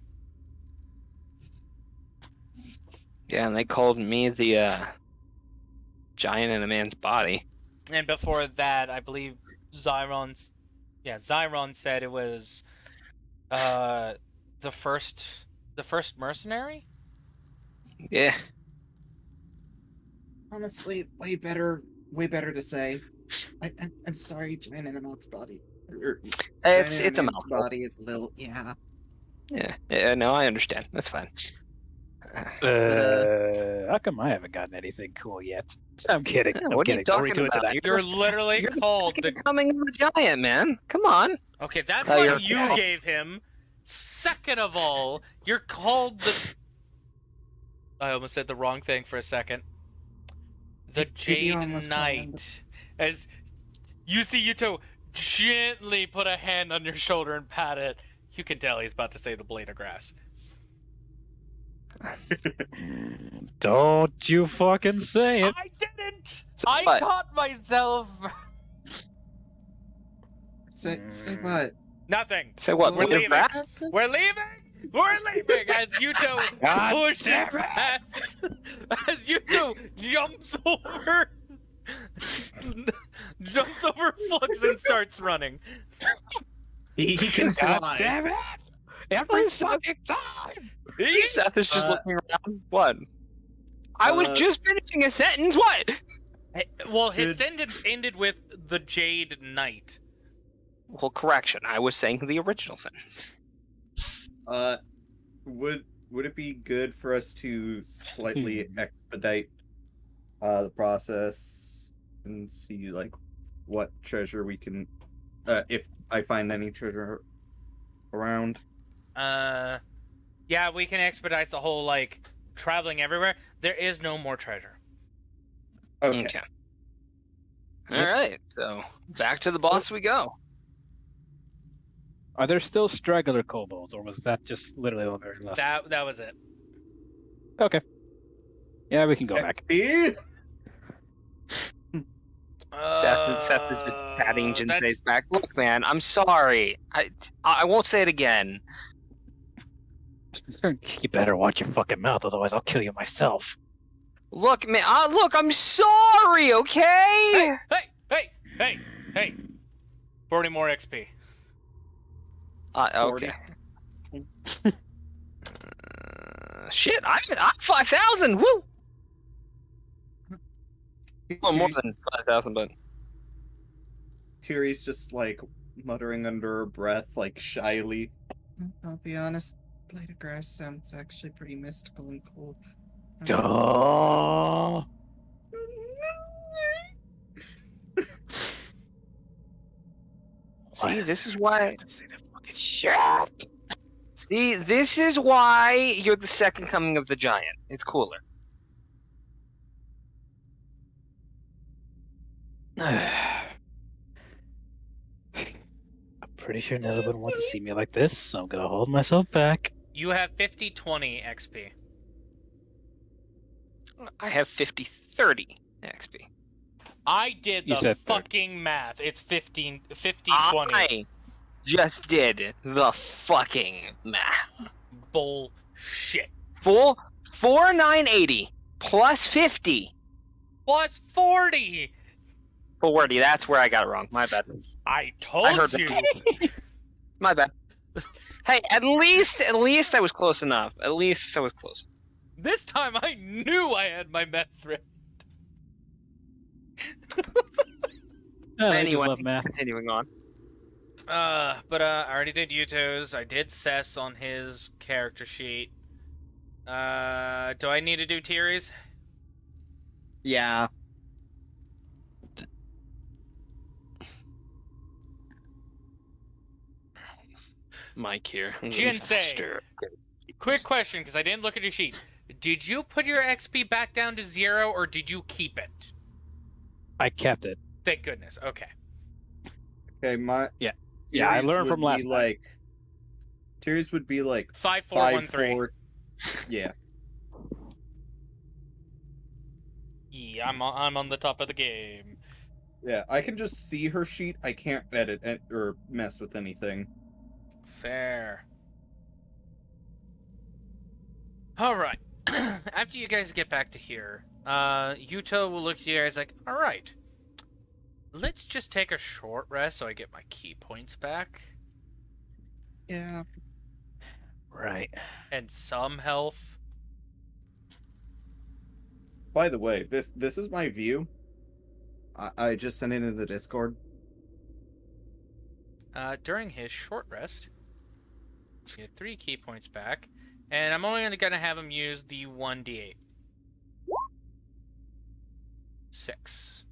Yeah, and they called me the giant in a man's body. And before that, I believe Zyron said it was the first mercenary? Yeah. honestly, way better to say. I'm sorry, giant in a mouse body. It's a man's mouthful. body is a little, yeah. Yeah, no, I understand. That's fine. How come I haven't gotten anything cool yet? I'm kidding. Yeah, I'm what are you kidding. Don't read talking too into about? that. You're just- literally You're called the the... becoming of a giant, man. Come on. Okay, that's Oh, you're what you okay. gave him. Second of all, you're called the... I almost said the wrong thing for a second. The Jade almost called him Knight. As you see Yuto gently put a hand on your shoulder and pat it, you can tell he's about to say the blade of grass. Don't you fucking say it. I didn't! So I what? caught myself! Say what? Nothing. Say what? We're Put your leaving. grass? We're leaving! We're leaving! As Yuto God pushes damn it. past. As Yuto jumps over. Jumps over Flux and starts running. He can God fly. damn it! Every fucking time! Seth is just Uh, looking around. What? I was just finishing a sentence. What? Well, his Should- sentence ended with the Jade Knight. Well, correction. I was saying the original sentence. Would it be good for us to slightly expedite the process and see like what treasure we can, if I find any treasure around? Yeah, we can expedite the whole, like, traveling everywhere. There is no more treasure. Okay. All right. So back to the boss we go. Are there still straggler kobolds, or was that just literally the very last? That was it. Okay. Yeah, we can go back. XP? Seth is just patting Jinsei's That's- back. Look, man, I'm sorry. I won't say it again. You better watch your fucking mouth, otherwise I'll kill you myself. Look, man. Look, I'm sorry. Okay. Hey! 40 more XP. Okay. Shit, I'm 5,000. Woo. Well, more than 5,000, but Tiri's just like muttering under her breath, like shyly. I'll be honest, Blade of Grass sounds actually pretty mystical and cool. Oh. see, this is why. Say that fucking shit. See, this is why you're the second coming of the giant. It's cooler. I'm pretty sure none of them want to see me like this, so I'm gonna hold myself back. You have 50-20 XP. I have 50-30 XP. I did You the said 30. fucking math. It's 50-20. I just did the fucking math. Bullshit. 4980 plus 50. Plus 40! 40, that's where I got it wrong. My bad. I told I heard you. My bad. Hey, at least I was close enough. At least I was close. This time I knew I had my math right. I just Anyway, love math. continuing on. But I already did Yuto's. I did Cess on his character sheet. Do I need to do Tiri's? Yeah. Mike here. Jinsei. Quick question, because I didn't look at your sheet. Did you put your XP back down to 0, or did you keep it? I kept it. Thank goodness. Okay. Okay, Yeah, I Tiri's learned from would last be time. like Tiri's would be like 5413. 5-4. Yeah. Yeah, I'm on the top of the game. Yeah, I can just see her sheet. I can't edit or mess with anything. Fair. Alright. After you guys get back to here, Yuto will look at you guys like, alright. Let's just take a short rest so I get my key points back. Yeah. Right. And some health. By the way, this is my view. I just sent it in the Discord. During his short rest, get 3 key points back. And I'm only going to have him use the 1d8. 6.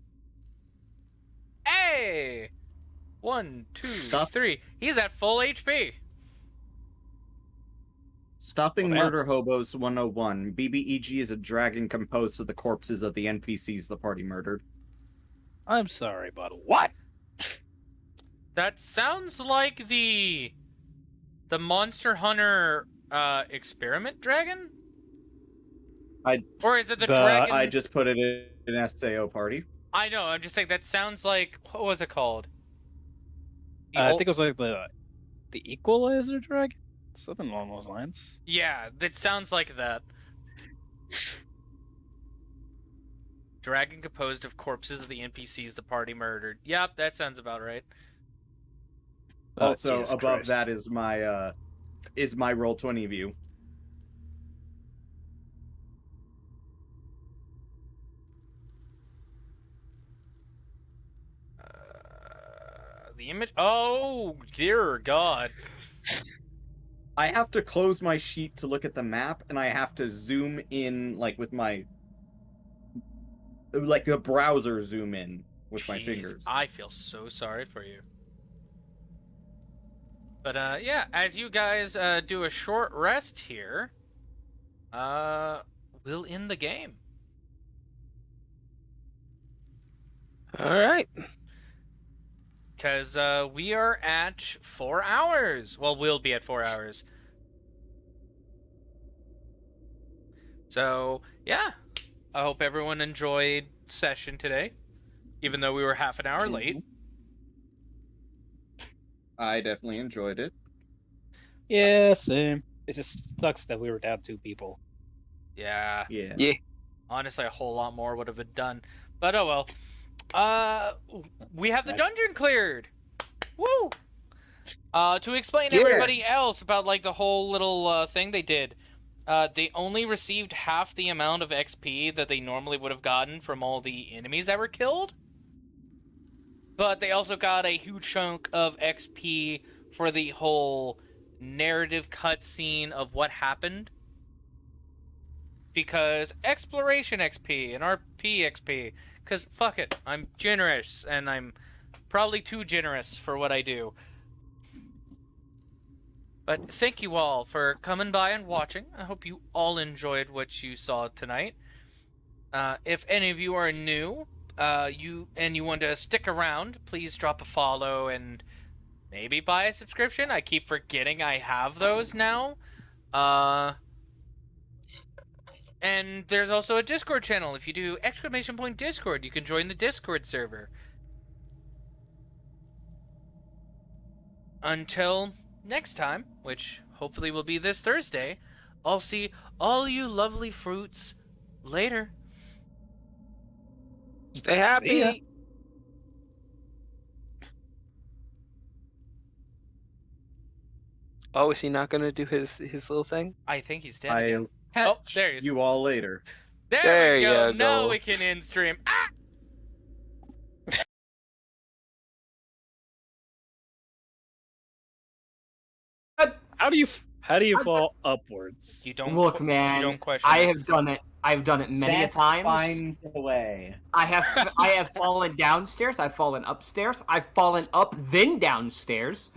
Hey! 1, 2, Stop. 3. He's at full HP. Stopping Well, Murder Hobos 101. BBEG is a dragon composed of the corpses of the NPCs the party murdered. I'm sorry, but what? That sounds like the Monster Hunter experiment dragon? Or is it the The- dragon? I just put it in an SAO party. I know. I'm just saying that sounds like what was it called? The I old- think it was like the Equalizer dragon, something along those lines. Yeah, that sounds like that. Dragon composed of corpses of the NPCs the party murdered. Yep, that sounds about right. Oh, Also, Jesus above Christ. that is my Roll20 view. The image. Oh dear God. I have to close my sheet to look at the map, and I have to zoom in, like, with my... Like, a browser zoom in with my Jeez, fingers. I feel so sorry for you. But yeah, as you guys do a short rest here, we'll end the game. All right. Because we are at 4 hours. Well, we'll be at 4 hours. So, yeah. I hope everyone enjoyed session today. Even though we were half an hour late. I definitely enjoyed it. Yeah, same. It just sucks that we were down 2 people. Yeah. Yeah. Yeah. Honestly, a whole lot more would have been done. But oh well. We have the That's- dungeon cleared. Woo! To explain to Yeah. everybody else about like the whole little thing they did, they only received half the amount of XP that they normally would have gotten from all the enemies that were killed. But they also got a huge chunk of XP for the whole narrative cutscene of what happened. Because exploration XP and RP XP. Because fuck it, I'm generous, and I'm probably too generous for what I do. But thank you all for coming by and watching. I hope you all enjoyed what you saw tonight. If any of you are new, you want to stick around, please drop a follow and maybe buy a subscription. I keep forgetting I have those now. And there's also a Discord channel. If you do !Discord, you can join the Discord server. Until next time, which hopefully will be this Thursday, I'll see all you lovely fruits later. Stay See ya. happy. Oh, is he not gonna do his little thing? I think he's dead I'll again. catch Oh, there he is. you all later. There There we go. you Now go. we can end stream. Ah! How do you fall upwards? You don't Look, you man, don't question. I it. have done it. I've done it many a Zach times. finds a way. I have fallen downstairs. I've fallen upstairs. I've fallen up then downstairs.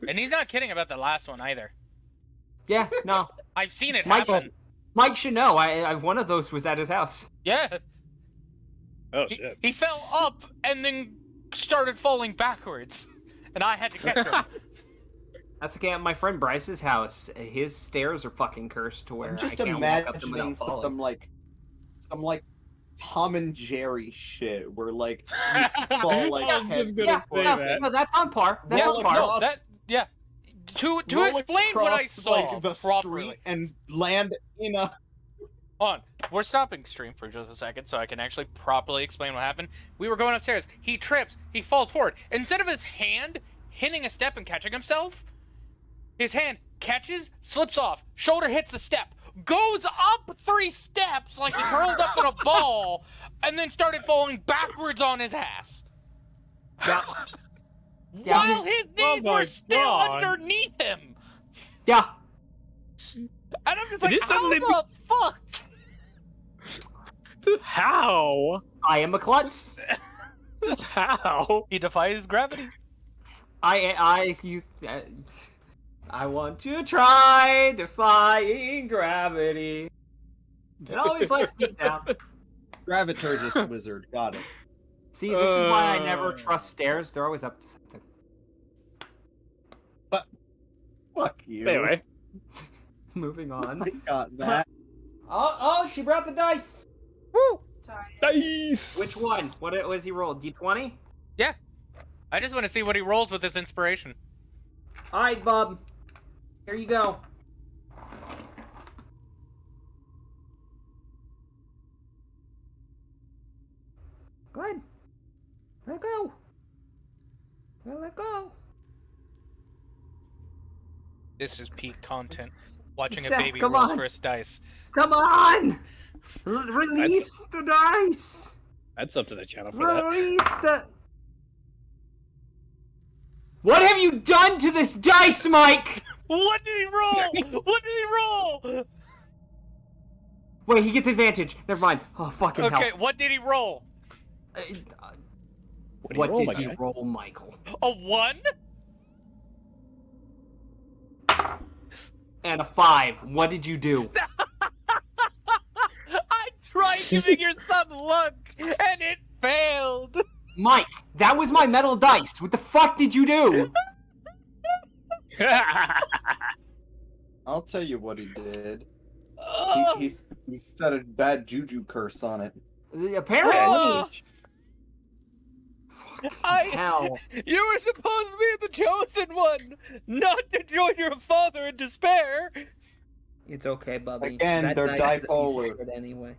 And he's not kidding about the last one either. Yeah, no. I've seen it Mike, happen. Mike should know. One of those was at his house. Yeah. Oh He, shit. he fell up and then started falling backwards. And I had to catch him. That's okay at my friend Bryce's house. His stairs are fucking cursed to where I'm just I can't walk up them imagining without falling. some like Tom and Jerry shit where like you fall like I was just gonna Yeah, say no, that. no, that's on par. That's Roll on par. across- Yeah. To roll explain what I across, saw like, the properly. street and land in a Hold on. We're stopping stream for just a second so I can actually properly explain what happened. We were going upstairs. He trips. He falls forward. Instead of his hand hitting a step and catching himself, his hand catches, slips off, shoulder hits the step, goes up 3 steps like he curled up in a ball, and then started falling backwards on his ass. Yeah. Yeah. While his Oh knees my were still God. underneath him. Yeah. And I'm just It like, is how suddenly the fuck? How? I am a klutz. Just how? He defies gravity. I want to try defying gravity. It always lets me down. Graviturgist wizard. Got it. See, this is why I never trust stairs. They're always up to something. Fuck you. Anyway, Moving on. I got that. Oh, she brought the dice. Woo! Sorry. Dice. Which one? What was he rolled? D20? Yeah. I just want to see what he rolls with his inspiration. All right, bub. Here you go. Go ahead. Let it go. Let it go. This is peak content. Watching a Seth, baby come rolls on. first dice. Come on! Release the dice! That's up to the channel for that. Release the... What have you done to this dice, Mike? What did he roll? What did he roll? Wait, he gets advantage. Never mind. Oh, fucking hell. Okay, what did he roll? What roll, my did you guy? roll, Michael? A 1? And a 5. What did you do? I tried giving your son luck, and it failed. Mike, that was my metal dice. What the fuck did you do? I'll tell you what he did. Oh, He set a bad juju curse on it. Apparently. oh, Hell. you were supposed to be the chosen one, not to join your father in despair. It's okay, Bubby. Again, That they're dice is dipolar. sacred anyway.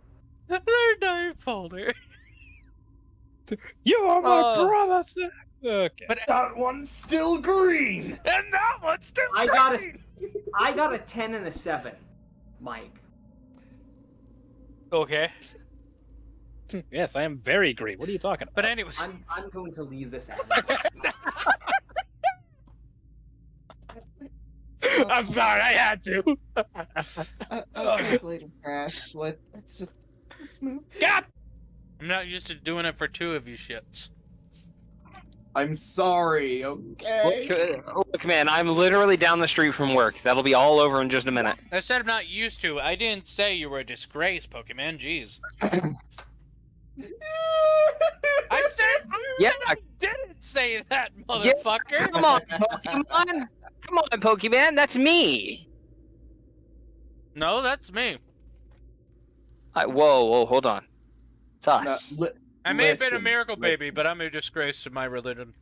They're dipolar. You are my Oh. brother, sir. Okay. But That one's still green! and that one's still I got green. I got a 10 and a 7, Mike. Okay, Yes, I am very green. What are you talking about? but anyways, I'm going to leave this out. I'm sorry, I had to. Okay, later, Crash. Let's just move. God! I'm not used to doing it for two of you shits. I'm sorry, okay? Look, man, I'm literally down the street from work. That'll be all over in just a minute. I said I'm not used to. I didn't say you were a disgrace, Pokemon. Jeez. I said Yeah, I didn't say that, motherfucker. Come on, Pokemon! Come on, Pokemon, that's me! No, that's me. Whoa, hold on. It's us. No, I may have been a Listen, miracle listen. baby, but I'm a disgrace to my religion.